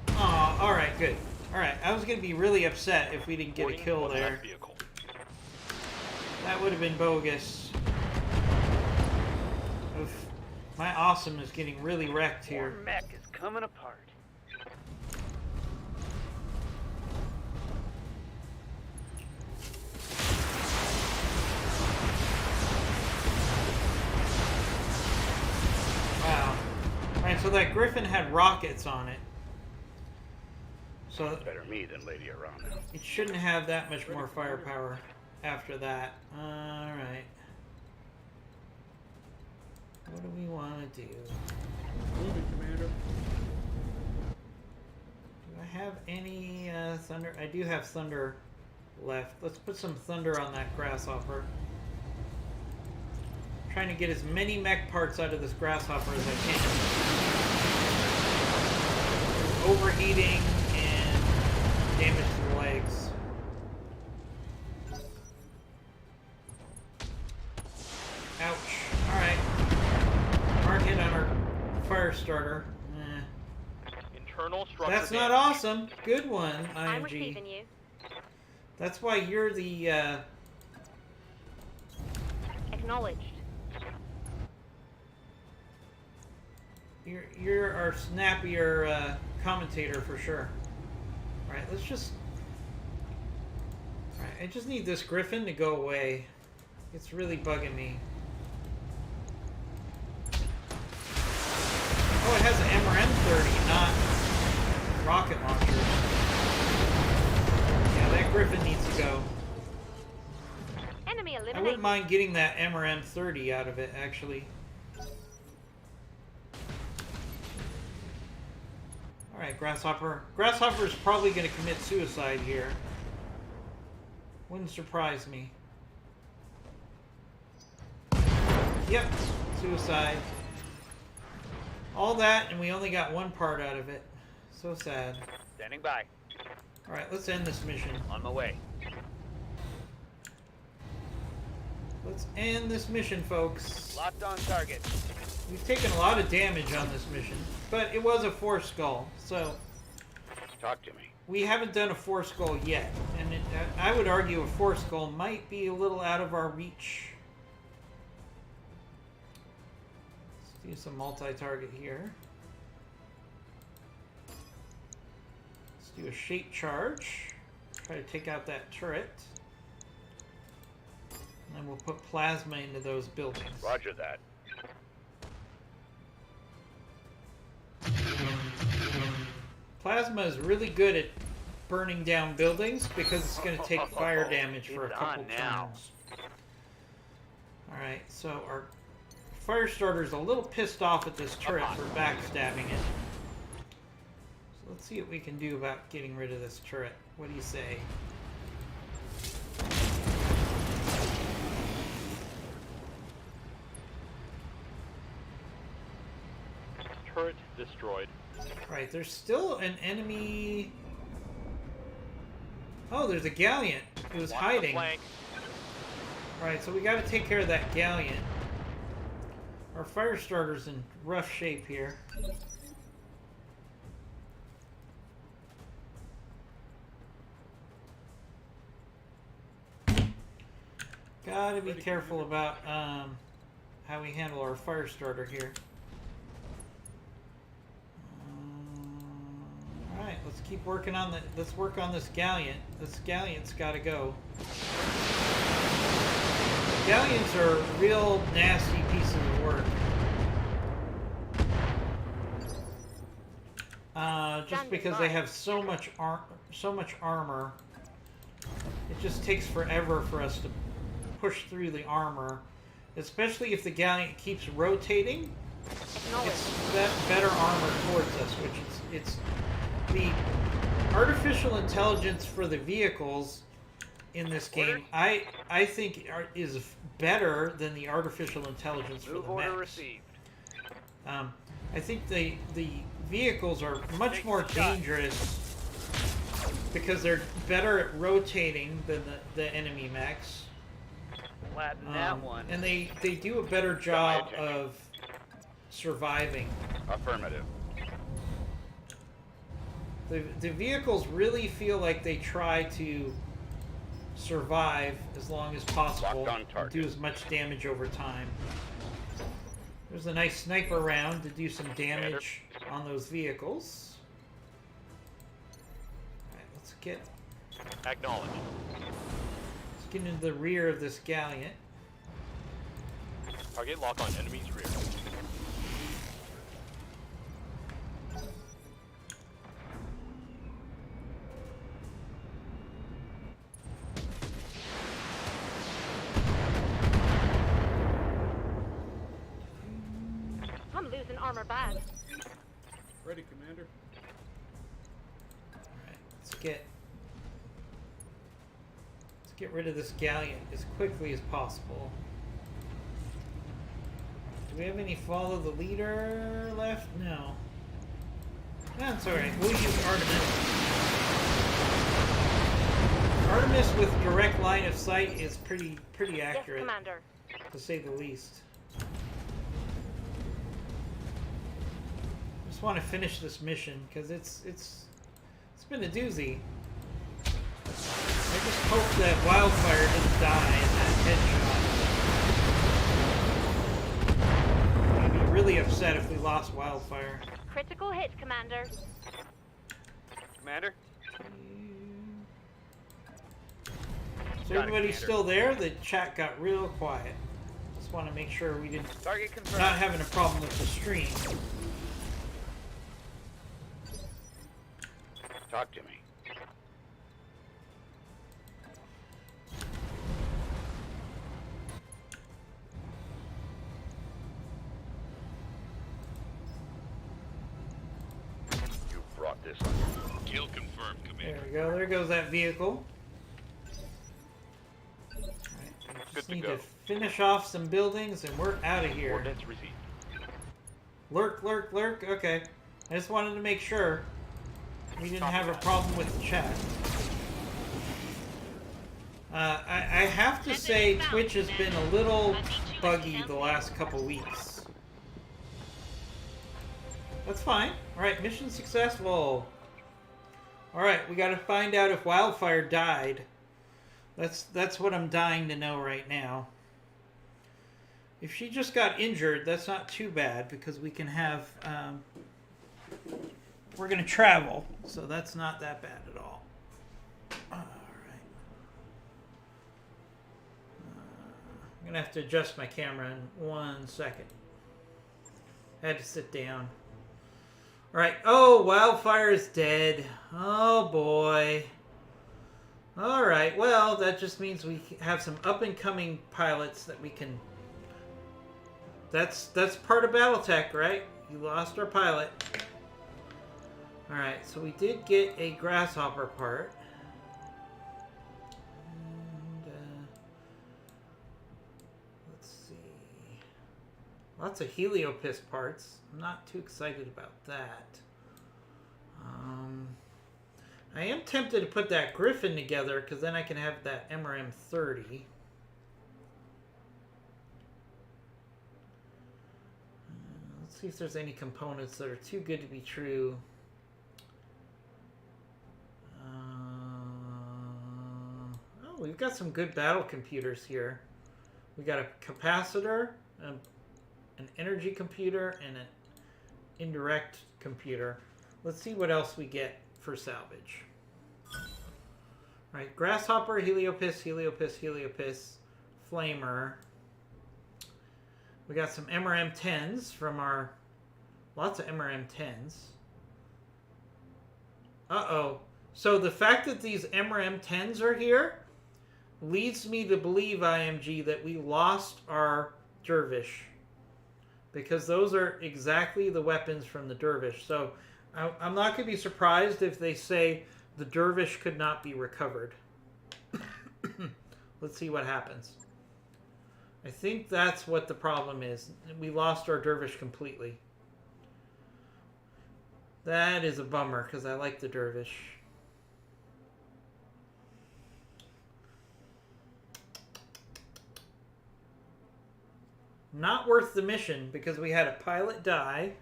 Oh, alright, good. Alright, I was going to be really upset if we didn't get a Boarding kill one there. less vehicle. That would have been bogus. Oof. My awesome is getting really wrecked Your here. mech is coming apart. Wow. Alright, so that Griffin had rockets on it. So Better me than Lady Arana. it shouldn't have that much more firepower after that. Alright. What do we want to do? Moving, Commander. Do I have any thunder? I do have thunder left. Let's put some thunder on that grasshopper. Trying to get as many mech parts out of this grasshopper as I can. There's overheating and damage to the legs. Ouch. Alright. Hard hit on our fire starter. Internal structure That's not damage. awesome. Good one, I'm IMG. receiving you. That's why you're the, Acknowledged. You're our snappier commentator for sure. Alright, let's just... Alright, I just need this Griffin to go away. It's really bugging me. Oh, it has an MRM-30, not rocket launcher. Yeah, that Griffin needs to go. Enemy I wouldn't eliminated. mind getting that MRM-30 out of it, actually. Alright, Grasshopper. Grasshopper's probably going to commit suicide here. Wouldn't surprise me. Yep, suicide. All that, and we only got one part out of it. So sad. Standing by. Alright, let's end this mission. On my way. Let's end this mission, folks. Locked on target. We've taken a lot of damage on this mission, but it was a 4-skull, so Talk to me. we haven't done a 4-skull yet. And I would argue a 4-skull might be a little out of our reach. Let's do some multi-target here. Let's do a shape charge. Try to take out that turret. And then we'll put plasma into those buildings. Roger that. Plasma is really good at burning down buildings because it's going to take fire damage for a It's couple on now. turns. Alright, so our fire starter's a little pissed off at this turret for backstabbing it. So let's see what we can do about getting rid of this turret. What do you say? Turret destroyed. Right, there's still an enemy... Oh, there's a galleon. It was Watch the hiding. flank. Alright, so we gotta take care of that galleon. Our fire starter's in rough shape here. Gotta be careful about how we handle our fire starter here. Alright, let's keep working on let's work on this galleon. This galleon's gotta go. Galleons are real nasty pieces of work. Just because they have so much armor, it just takes forever for us to push through the armor, especially if the galleon keeps rotating. It's that better armor towards us, which it's the artificial intelligence for the vehicles in this game, I think is better than the artificial intelligence for Move the order mechs. received. I think the vehicles are much Take more the shot. dangerous because they're better at rotating than the enemy mechs. Flatten that one. And they do a better job of surviving. Affirmative. The vehicles really feel like they try to survive as long as possible Locked on and target. do as much damage over time. There's a nice sniper round to do some damage on those vehicles. Alright, let's get Acknowledge. into the rear of this galleon. Target lock on enemy's rear. I'm losing armor bad. Ready, Commander. Alright, let's get rid of this galleon as quickly as possible. Do we have any follow the leader left? No. That's alright. We'll use Artemis. Artemis with direct line of sight is pretty Yes, accurate, Commander. to say the least. Just want to finish this mission because it's been a doozy. I just hope that Wildfire doesn't die in that headshot. I'd be really upset if we lost Wildfire. Critical hit, Commander. Commander? Is Got it, everybody Commander. still there? The chat got real quiet. Just want to make sure we didn't Target confirmed. not having a problem with the stream. Talk to me. You brought this on your own. Kill confirmed, There Commander. we go. There goes that vehicle. Alright, we Good just to need go. to finish off some buildings and we're out of here. Coordinates received. Lurk, lurk, lurk. Okay. I just wanted to make sure we didn't have a problem with the chat. I have to say Twitch has been a little buggy the last couple weeks. That's fine. Alright, mission successful. Alright, we gotta find out if Wildfire died. That's what I'm dying to know right now. If she just got injured, that's not too bad because we can have we're gonna travel, so that's not that bad at all. Alright. I'm gonna have to adjust my camera in 1 second. Had to sit down. Alright. Oh, Wildfire is dead. Oh boy. Alright, well, that just means we have some up-and-coming pilots that we can... That's part of Battletech, right? You lost our pilot. Alright, so we did get a grasshopper part. And, let's see. Lots of Heliopis parts. I'm not too excited about that. I am tempted to put that Griffin together because then I can have that MRM 30. Let's see if there's any components that are too good to be true. Oh, we've got some good battle computers here. We got a capacitor, an energy computer, and an indirect computer. Let's see what else we get for salvage. Right, Grasshopper, Heliopis, Heliopis, Heliopis, Flamer. We got some MRM-10s from our... Lots of MRM-10s. Uh-oh. So the fact that these MRM-10s are here leads me to believe, IMG, that we lost our Dervish. Because those are exactly the weapons from the Dervish. So I'm not going to be surprised if they say the Dervish could not be recovered. Let's see what happens. I think that's what the problem is. We lost our dervish completely. That is a bummer, because I like the dervish. Not worth the mission, because we had a pilot die,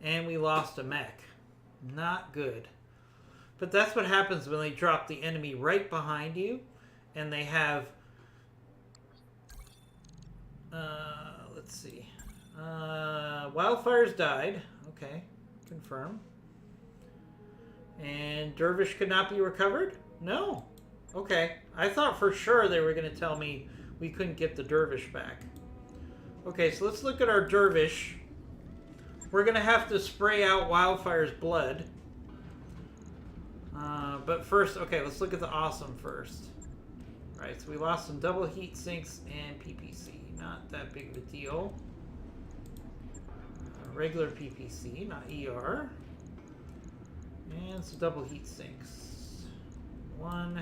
and we lost a mech. Not good. But that's what happens when they drop the enemy right behind you, and they have... let's see. Wildfires died. Okay, confirm. And dervish could not be recovered? No. Okay. I thought for sure they were going to tell me we couldn't get the dervish back. Okay, so let's look at our dervish. We're going to have to spray out Wildfire's blood. But first, okay, let's look at the awesome first. Right, so we lost some double heat sinks and PPC. Not that big of a deal. Regular PPC, not ER. And some double heat sinks. 1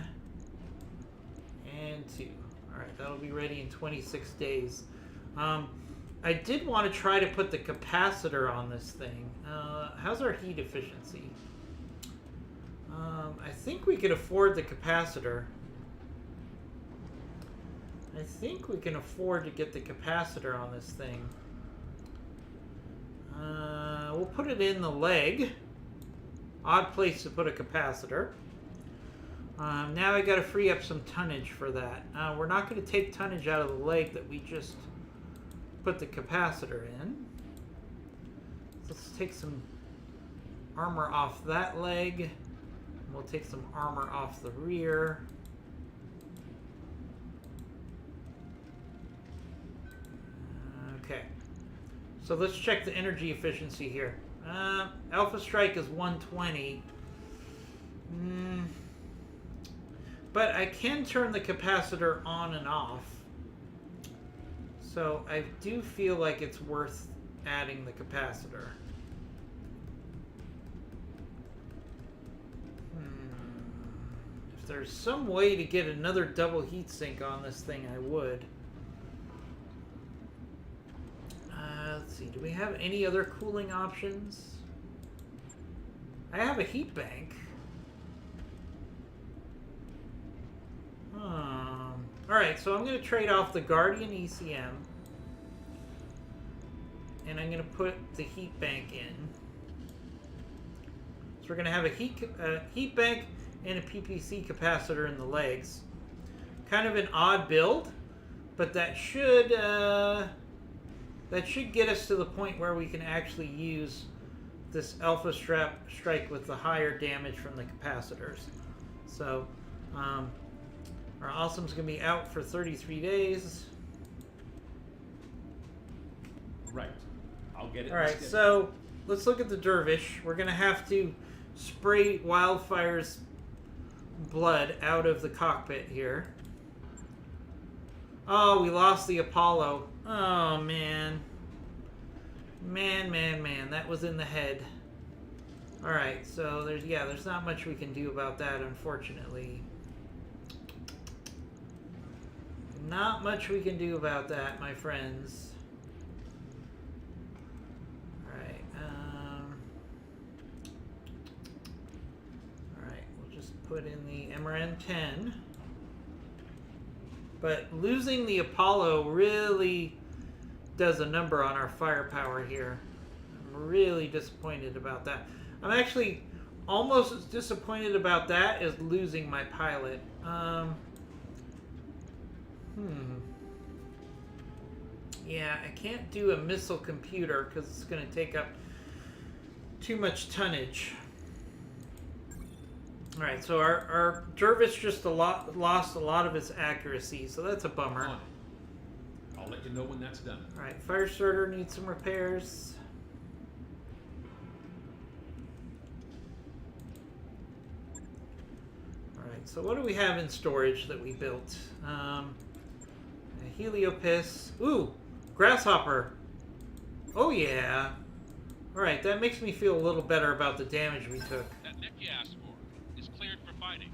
and 2. Alright, that'll be ready in 26 days. I did want to try to put the capacitor on this thing. How's our heat efficiency? I think we could afford the capacitor. I think we can afford to get the capacitor on this thing. We'll put it in the leg. Odd place to put a capacitor. Now I got to free up some tonnage for that. We're not going to take tonnage out of the leg that we just put the capacitor in. Let's take some armor off that leg. We'll take some armor off the rear. Okay. So let's check the energy efficiency here. Alpha Strike is 120. But I can turn the capacitor on and off. So I do feel like it's worth adding the capacitor. If there's some way to get another double heatsink on this thing, I would. Let's see, do we have any other cooling options? I have a heat bank. Alright, so I'm going to trade off the Guardian ECM. And I'm going to put the heat bank in. So we're going to have a heat bank and a PPC capacitor in the legs. Kind of an odd build, but that should get us to the point where we can actually use this Alpha Strike with the higher damage from the capacitors. So, our awesome's going to be out for 33 days. Right. I'll get it. Alright, so let's look at the dervish. We're going to have to spray Wildfire's blood out of the cockpit here. Oh, we lost the Apollo. Oh, man. Man. That was in the head. Alright, so there's not much we can do about that, unfortunately. Not much we can do about that, my friends. Alright, alright, we'll just put in the MRN-10. But losing the Apollo really does a number on our firepower here. I'm really disappointed about that. I'm actually almost as disappointed about that as losing my pilot. Yeah, I can't do a missile computer because it's going to take up too much tonnage. Alright, so our dervish just lost a lot of its accuracy, so that's a bummer. I'll let you know when that's done. Alright, fire starter needs some repairs. Alright, so what do we have in storage that we built? A Heliopis. Ooh! Grasshopper! Oh yeah! Alright, that makes me feel a little better about the damage we took. That mech you asked for is cleared for fighting.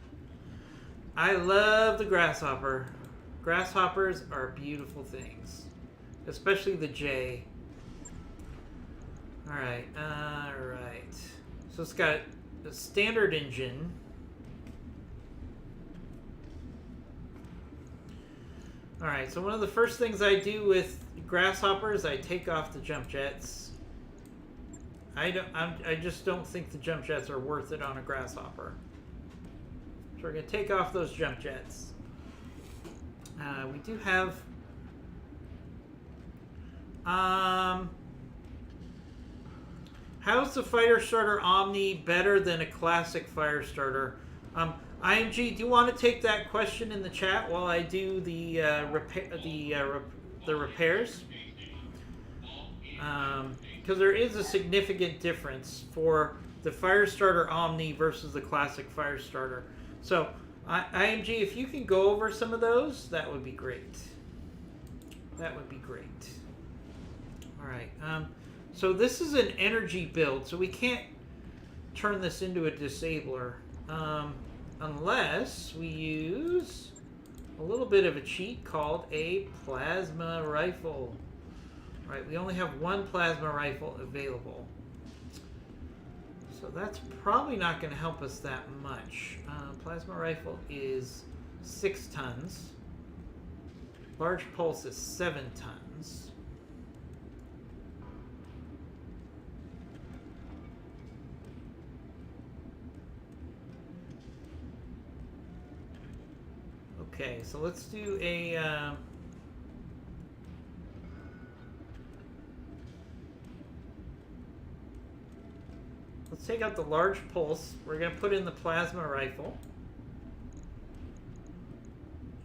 I love the Grasshopper. Grasshoppers are beautiful things, especially the J. Alright, alright. So it's got a standard engine. Alright, so one of the first things I do with Grasshoppers, I take off the jump jets. I just don't think the jump jets are worth it on a Grasshopper. So we're going to take off those jump jets. We do have... how's the Firestarter Omni better than a classic Firestarter? IMG, do you want to take that question in the chat while I do the repairs? Because there is a significant difference for the Firestarter Omni versus the classic Firestarter. So, IMG, if you can go over some of those, that would be great. That would be great. All right. So this is an energy build, so we can't turn this into a disabler unless we use a little bit of a cheat called a plasma rifle. All right, we only have one plasma rifle available. So that's probably not going to help us that much. Plasma rifle is 6 tons. Large pulse is 7 tons. Okay, so let's do a... let's take out the large pulse. We're going to put in the plasma rifle.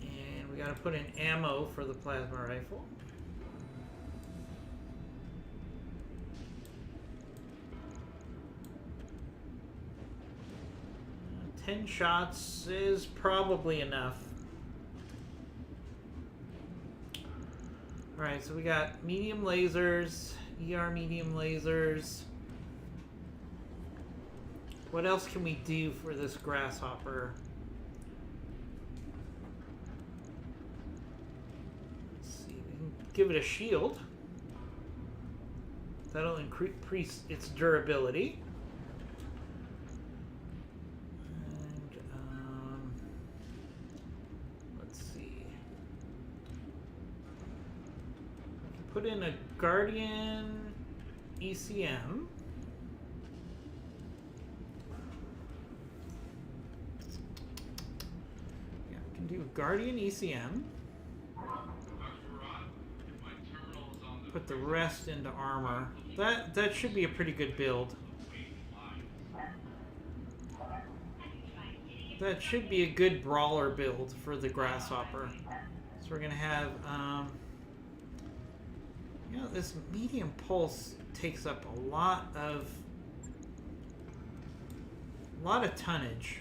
And we got to put in ammo for the plasma rifle. 10 shots is probably enough. Alright, so we got medium lasers, ER medium lasers. What else can we do for this Grasshopper? Let's see, we can give it a shield. That'll increase its durability. And, let's see. We can put in a Guardian ECM. Do Guardian ECM. Put the rest into armor. That should be a pretty good build. That should be a good brawler build for the Grasshopper. So we're gonna have you know, this medium pulse takes up a lot of tonnage.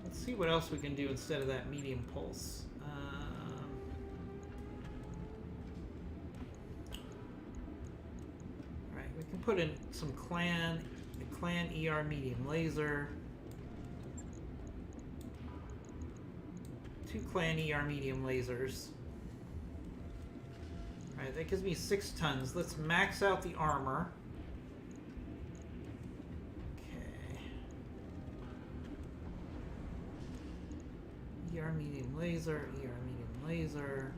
Let's see what else we can do instead of that medium pulse. Alright, we can put in some clan ER medium laser. 2 clan ER medium lasers. Alright, that gives me 6 tons. Let's max out the armor. ER medium laser, ER medium laser.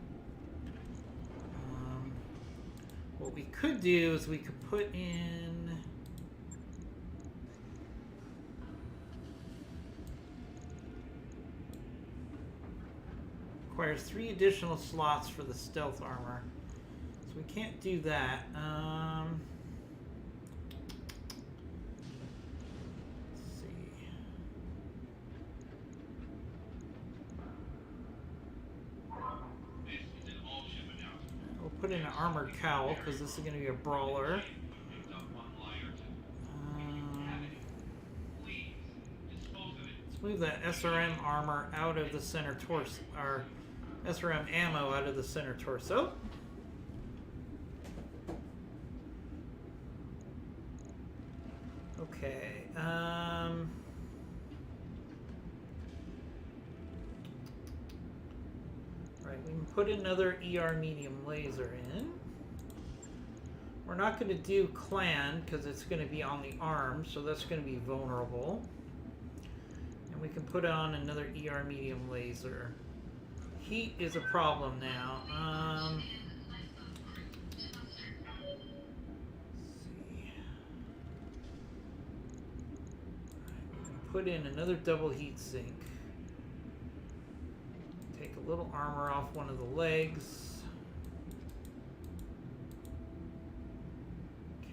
What we could do is we could put in requires 3 additional slots for the stealth armor. So we can't do that. Put in an armored cowl because this is going to be a brawler. Let's move that SRM armor out of the center torso, or SRM ammo out of the center torso. Okay. Alright, we can put another ER medium laser in. We're not going to do clan because it's going to be on the arm, so that's going to be vulnerable. And we can put on another ER medium laser. Heat is a problem now. Let's see. We can put in another double heat sink. Take a little armor off one of the legs. Okay,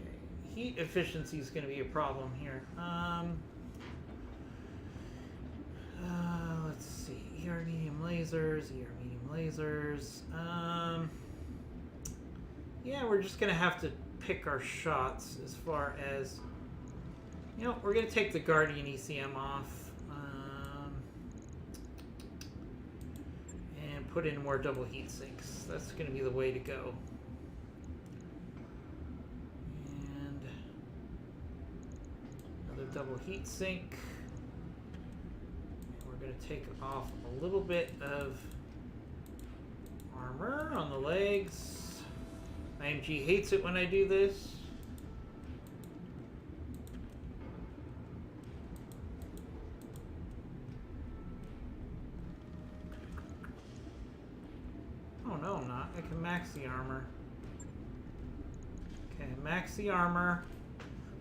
heat efficiency is going to be a problem here. Let's see. ER medium lasers, yeah, we're just gonna have to pick our shots as far as, you know, we're gonna take the Guardian ECM off, and put in more double heat sinks. That's gonna be the way to go. And another double heat sink. Going to take off a little bit of armor on the legs. IMG hates it when I do this. Oh no, I'm not. I can max the armor. Okay, max the armor.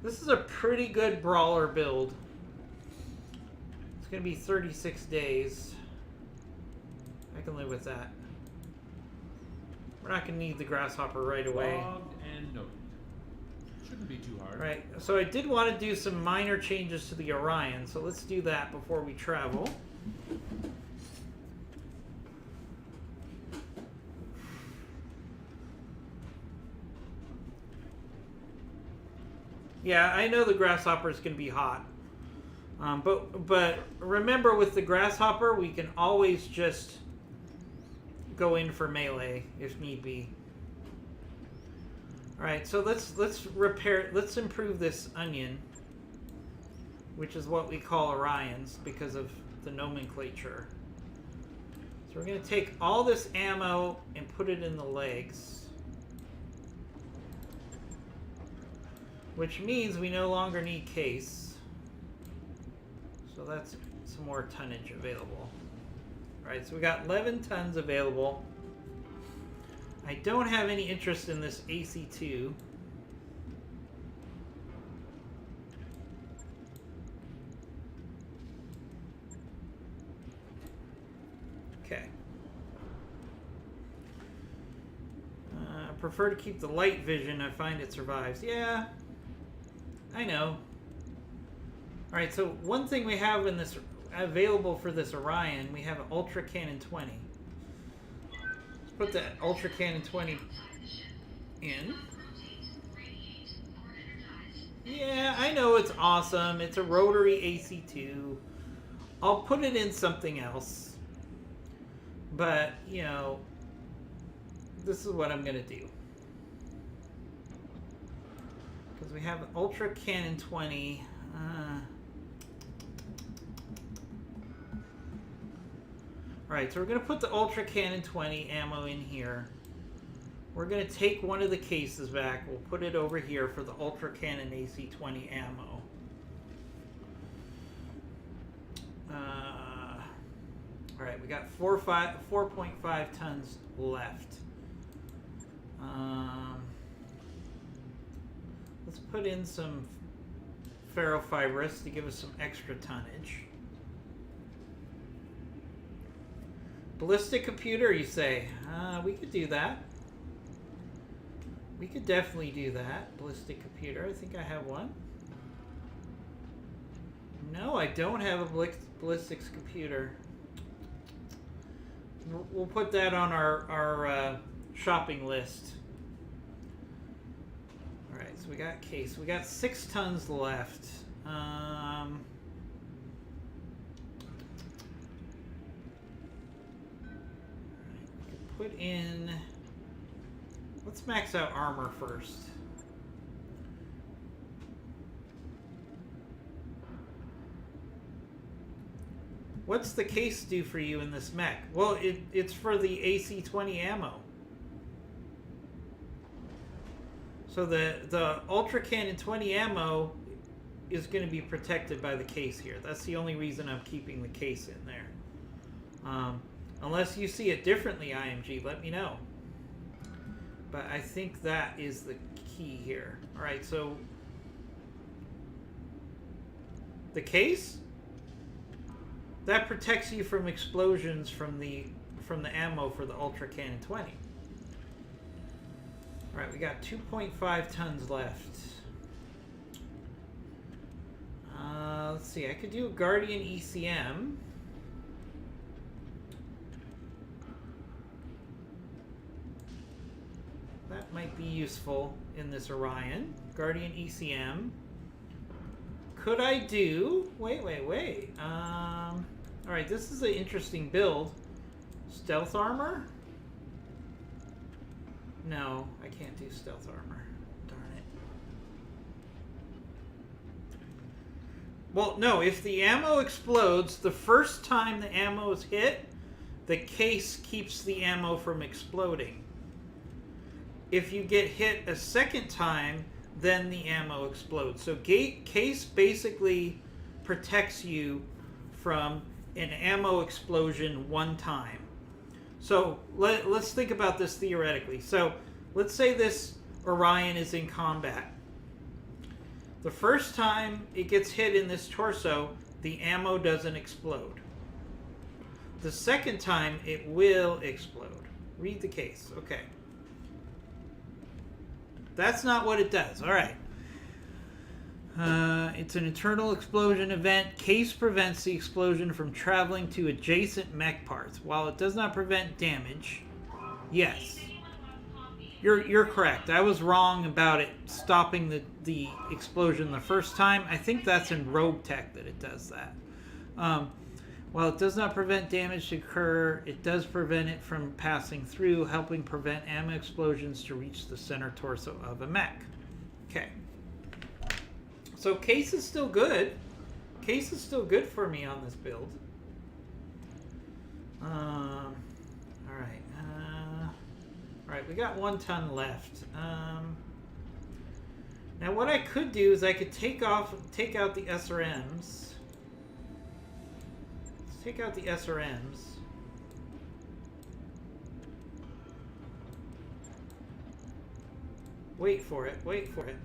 This is a pretty good brawler build. Going to be 36 days. I can live with that. We're not going to need the grasshopper right away. Logged and noted. Shouldn't be too hard. Right. So I did want to do some minor changes to the Orion. So let's do that before we travel. Yeah, I know the grasshopper is going to be hot. But remember, with the grasshopper, we can always just go in for melee if need be. All right, so let's improve this onion, which is what we call Orions because of the nomenclature. So we're going to take all this ammo and put it in the legs, which means we no longer need case. So that's some more tonnage available. Alright, so we got 11 tons available. I don't have any interest in this AC2. Okay. I prefer to keep the light vision. I find it survives. Yeah, I know. Alright, so one thing we have in this available for this Orion, we have an Ultra Cannon 20. Let's put that Ultra Cannon 20 in. Yeah, I know it's awesome. It's a rotary AC2. I'll put it in something else. But, you know, this is what I'm going to do. Because we have an Ultra Cannon 20. Alright, so we're going to put the Ultra Cannon 20 ammo in here. We're going to take one of the cases back. We'll put it over here for the Ultra Cannon AC-20 ammo. Alright, we got 4.5 tons left. Let's put in some ferrofibrous to give us some extra tonnage. Ballistic computer, you say? We could do that. We could definitely do that. Ballistic computer. I think I have one. No, I don't have a ballistics computer. We'll put that on our shopping list. Alright, so we got case. We got 6 tons left. Put in, let's max out armor first. What's the case do for you in this mech? Well, it's for the AC-20 ammo. So the Ultra Cannon 20 ammo is going to be protected by the case here. That's the only reason I'm keeping the case in there. Unless you see it differently, IMG, let me know. But I think that is the key here. All right, so the case that protects you from explosions from the ammo for the Ultra Cannon 20. All right, we got 2.5 tons left. Let's see. I could do a Guardian ECM. That might be useful in this Orion. Guardian ECM. Could I do... Wait. Alright, this is an interesting build. Stealth armor? No, I can't do stealth armor. Darn it. Well, no, if the ammo explodes, the first time the ammo is hit, the case keeps the ammo from exploding. If you get hit a second time, then the ammo explodes. So case basically protects you from an ammo explosion one time. So let's think about this theoretically. So let's say this Orion is in combat. The first time it gets hit in this torso, the ammo doesn't explode. The second time, it will explode. Read the case. Okay. That's not what it does. All right. It's an internal explosion event. Case prevents the explosion from traveling to adjacent mech parts. While it does not prevent damage, yes. You're correct. I was wrong about it stopping the explosion the first time. I think that's in Rogue Tech that it does that. While it does not prevent damage to occur, it does prevent it from passing through, helping prevent ammo explosions to reach the center torso of a mech. Okay. So case is still good. Case is still good for me on this build. All right. All right, we got 1 ton left. Now what I could do is I could take out the SRMs. Let's take out the SRMs. Wait for it. Wait for it.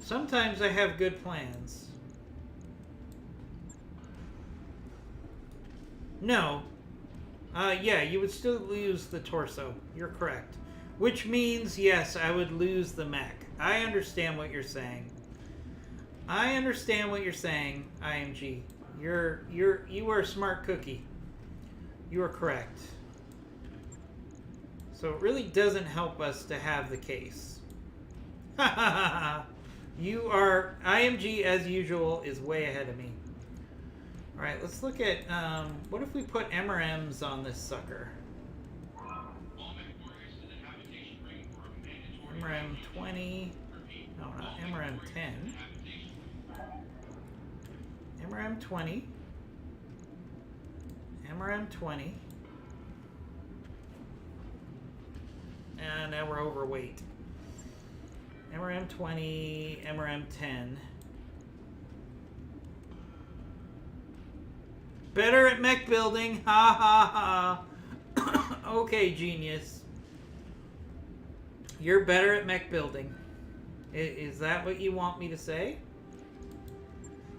Sometimes I have good plans. No. Yeah, you would still lose the torso. You're correct. Which means, yes, I would lose the mech. I understand what you're saying. I understand what you're saying, IMG. You are a smart cookie. You are correct. So it really doesn't help us to have the case. Ha ha ha ha. You are... IMG, as usual, is way ahead of me. Alright, let's look at... what if we put MRMs on this sucker? MRM 20... No, not MRM 10. MRM 20. MRM 20. And now we're overweight. MRM 20, MRM 10. Better at mech building. Ha ha ha. Okay, genius. You're better at mech building. Is that what you want me to say?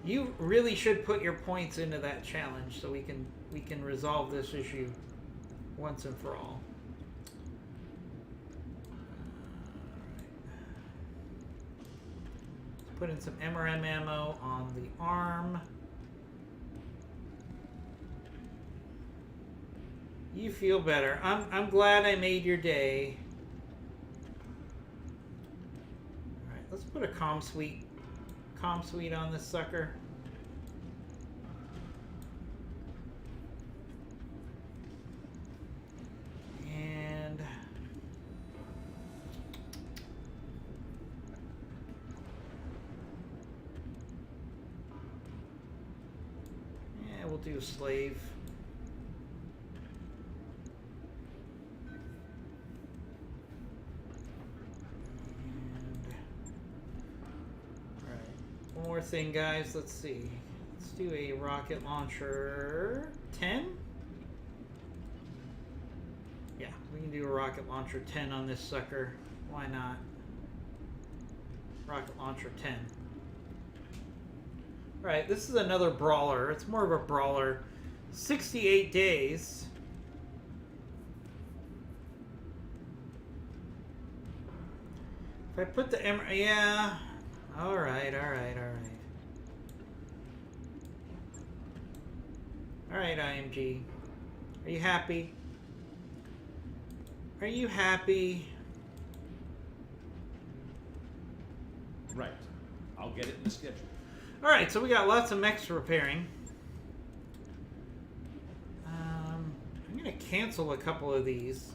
You really should put your points into that challenge so we can resolve this issue once and for all. Put in some MRM ammo on the arm. You feel better. I'm glad I made your day. All right, let's put a comm suite on this sucker. And we'll do slave. Alright. One more thing, guys. Let's see. Let's do a rocket launcher 10. Yeah, we can do a rocket launcher 10 on this sucker. Why not? Rocket launcher 10. Alright, this is another brawler. It's more of a brawler. 68 days. If I put the yeah. Alright. Alright, IMG. Are you happy? Are you happy? Right. I'll get it in the schedule. Alright, so we got lots of mechs repairing. I'm going to cancel a couple of these.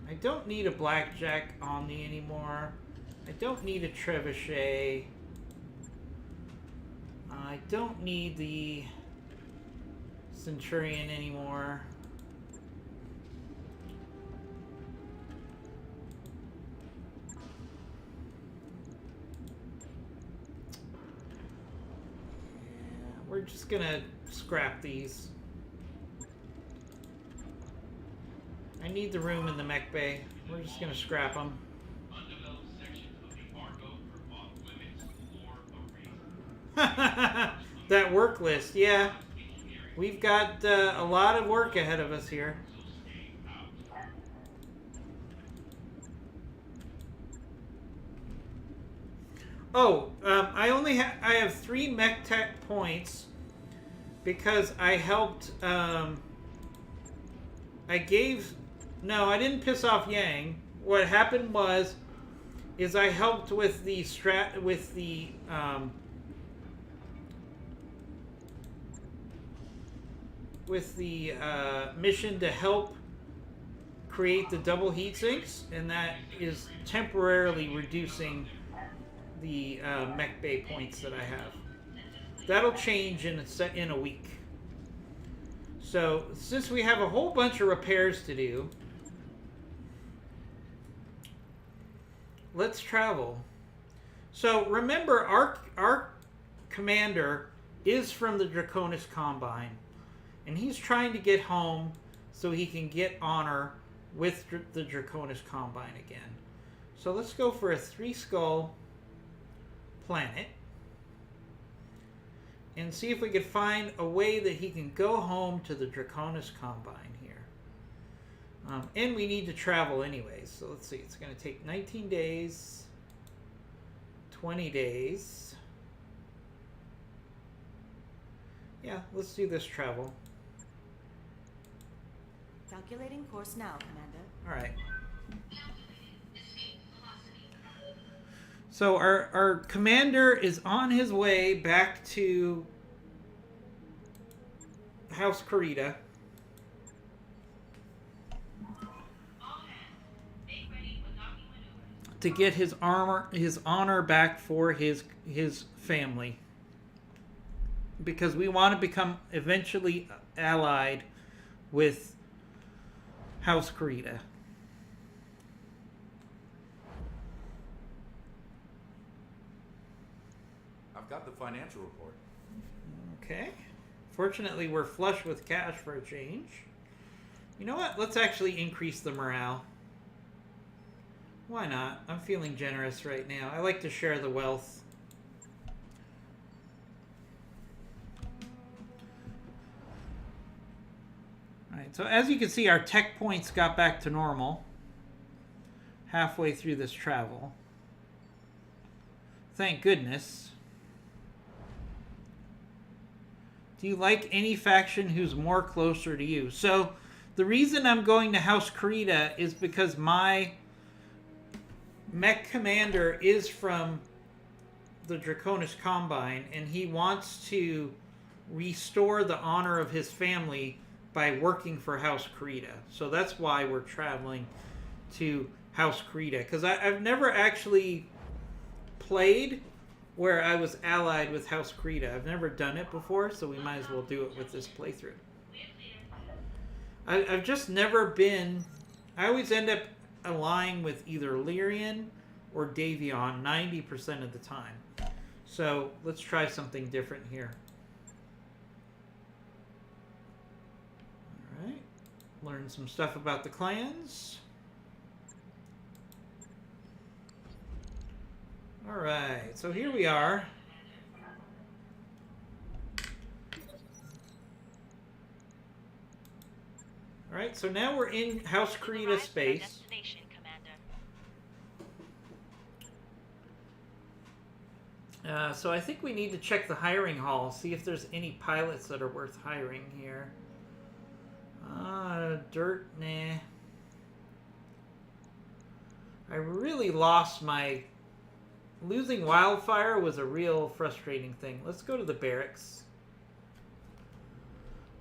I don't need a Blackjack Omni anymore. I don't need a Trebuchet. I don't need the Centurion anymore. We're just gonna scrap these. I need the room in the mech bay. We're just gonna scrap them. Undeveloped section of the Argo for off-limits or a reason. That work list, yeah. We've got a lot of work ahead of us here. Oh, I have 3 mech tech points because I helped. I didn't piss off Yang. What happened is I helped with the mission to help create the double heat sinks, and that is temporarily reducing the mech bay points that I have. That'll change in a week. So since we have a whole bunch of repairs to do, let's travel. So remember, our commander is from the Draconis Combine, and he's trying to get home so he can get honor with the Draconis Combine again. So let's go for a 3-skull planet and see if we could find a way that he can go home to the Draconis Combine here. And we need to travel anyways. So let's see. It's going to take 19 days, 20 days. Yeah, let's do this travel. Calculating course now, Commander. All right. So our commander is on his way back to House Kurita. To get his honor back for his family. Because we want to become eventually allied with House Kurita. I've got the financial report. Okay. Fortunately, we're flush with cash for a change. You know what? Let's actually increase the morale. Why not? I'm feeling generous right now. I like to share the wealth. Alright, so as you can see, our tech points got back to normal halfway through this travel. Thank goodness. Do you like any faction who's more closer to you? So, the reason I'm going to House Kurita is because my mech commander is from the Draconis Combine, and he wants to restore the honor of his family by working for House Kurita. So that's why we're traveling to House Kurita. Because I've never actually played where I was allied with House Krita. I've never done it before, so we might as well do it with this playthrough. I've just never been... I always end up allying with either Lyrian or Davion 90% of the time. So let's try something different here. Alright. Learn some stuff about the clans. Alright, so here we are. Alright, so now we're in House Krita space. Destination, Commander. So I think we need to check the hiring hall, see if there's any pilots that are worth hiring here. Dirt, nah. I really lost my... Losing Wildfire was a real frustrating thing. Let's go to the barracks.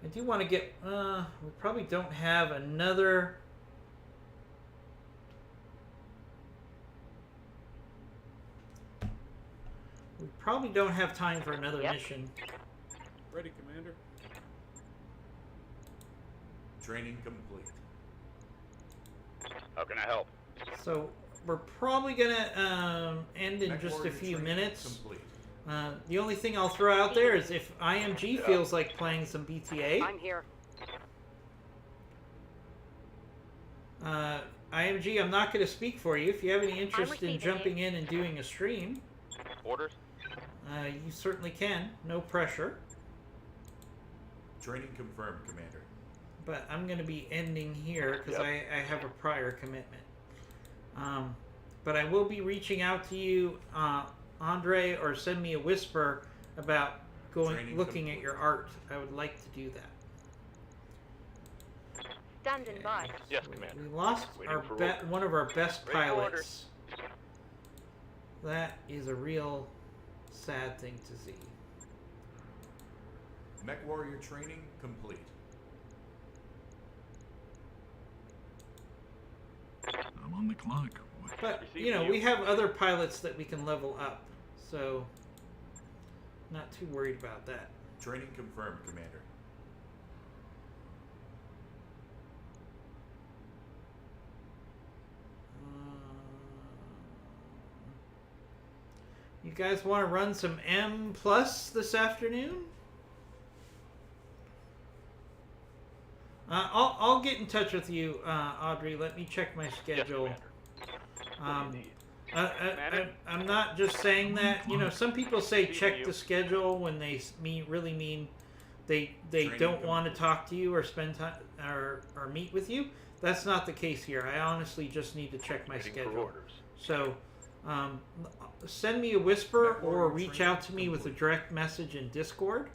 I do want to get... we probably don't have another... We probably don't have time for another mission. Ready, Commander. Training complete. How can I help? So we're probably gonna end in Mech just a warrior few training minutes. Complete. The only thing I'll throw out there is if IMG feels like playing some BTA. I'm here. IMG, I'm not going to speak for you. If you have any interest in receiving jumping in and doing a stream, Orders? you certainly can. No pressure. Training confirmed, Commander. But I'm going to be ending here because I have a prior commitment. But I will be reaching out to you, Andre, or send me a whisper about looking at your art. I would like to do that. Standing by. Yes, We Commander. lost Waiting for orders. one of our best Ready for pilots. That is a real sad thing to see. Mech warrior training complete. I'm on the clock. But, Receiving you. we have other pilots that we can level up, so not too worried about that. Training confirmed, Commander. You guys want to run some M plus this afternoon? I'll get in touch with you, Audrey. Let me check my Yes, Schedule. Commander. What do you need? I'm not just saying that. Some people say See check you. the schedule when they really mean they Training don't want to complete. talk to you or spend time or meet with you. That's not the case here. I honestly just need to check my Waiting for schedule. orders. So, send me a whisper Mech or warrior reach training out to me with a complete. direct message in Discord.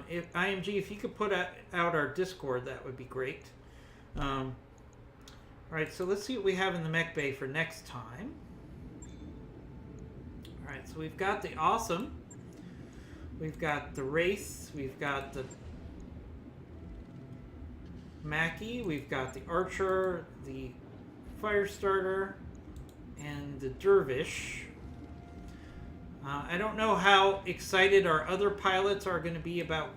If IMG, if you could put out our Discord, that would be great. All right, so let's see what we have in the mech bay for next time. All right, so we've got the Awesome, we've got the Wraith, we've got the Mackie, we've got the Archer, the Firestarter, and the Dervish. I don't know how excited our other pilots are going to be about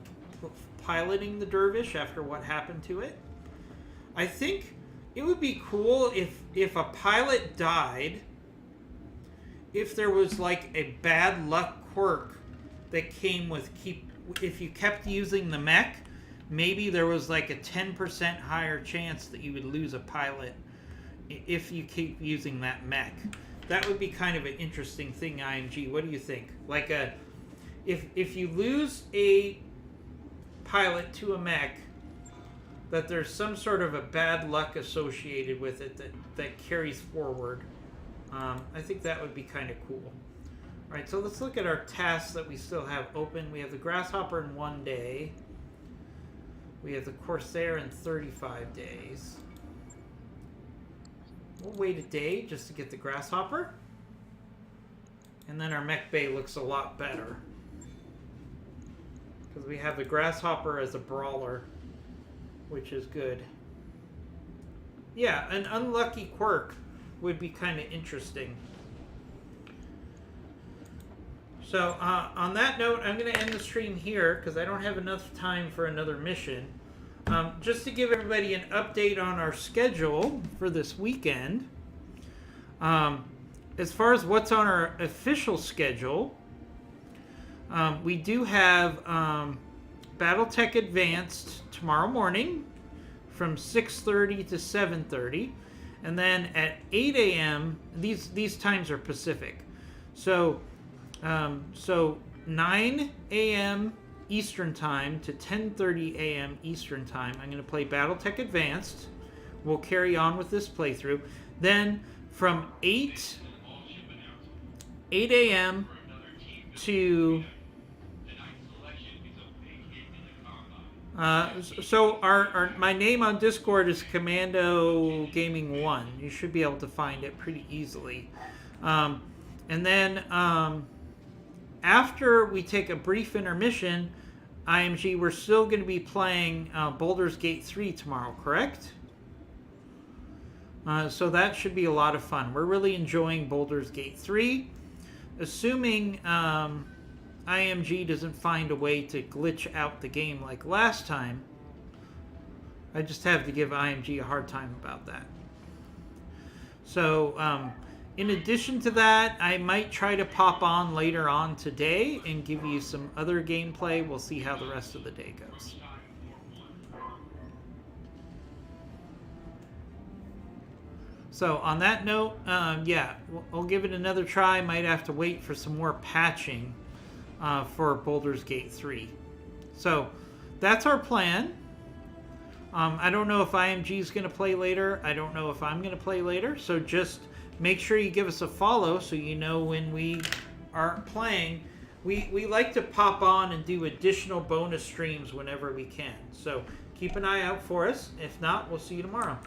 piloting the Dervish after what happened to it. I think it would be cool if a pilot died, if there was like a bad luck quirk that came with if you kept using the mech, maybe there was like a 10% higher chance that you would lose a pilot if you keep using that mech. That would be kind of an interesting thing, IMG. What do you think? Like if you lose a pilot to a mech, that there's some sort of a bad luck associated with it that carries forward. I think that would be kind of cool. All right, so let's look at our tasks that we still have open. We have the Grasshopper in 1 day. We have the Corsair in 35 days. We'll wait a day just to get the Grasshopper. And then our mech bay looks a lot better. Because we have the Grasshopper as a brawler, which is good. Yeah, an unlucky quirk would be kind of interesting. So on that note, I'm going to end the stream here because I don't have enough time for another mission. Just to give everybody an update on our schedule for this weekend. As far as what's on our official schedule, we do have BattleTech Advanced tomorrow morning from 6:30 to 7:30. And then at 8 a.m., these times are Pacific. So 9 a.m. Eastern Time to 10:30 a.m. Eastern Time, I'm going to play BattleTech Advanced. We'll carry on with this playthrough. Then from 8 a.m. to... so my name on Discord is Commando Gaming 1. You should be able to find it pretty easily. And then after we take a brief intermission, IMG, we're still going to be playing Baldur's Gate 3 tomorrow, correct? So that should be a lot of fun. We're really enjoying Baldur's Gate 3. Assuming IMG doesn't find a way to glitch out the game like last time, I just have to give IMG a hard time about that. So, in addition to that, I might try to pop on later on today and give you some other gameplay. We'll see how the rest of the day goes. So on that note, yeah, we'll give it another try. Might have to wait for some more patching for Baldur's Gate 3. So that's our plan. I don't know if IMG is going to play later. I don't know if I'm going to play later. So just make sure you give us a follow so you know when we are playing. We like to pop on and do additional bonus streams whenever we can. So keep an eye out for us. If not, we'll see you tomorrow.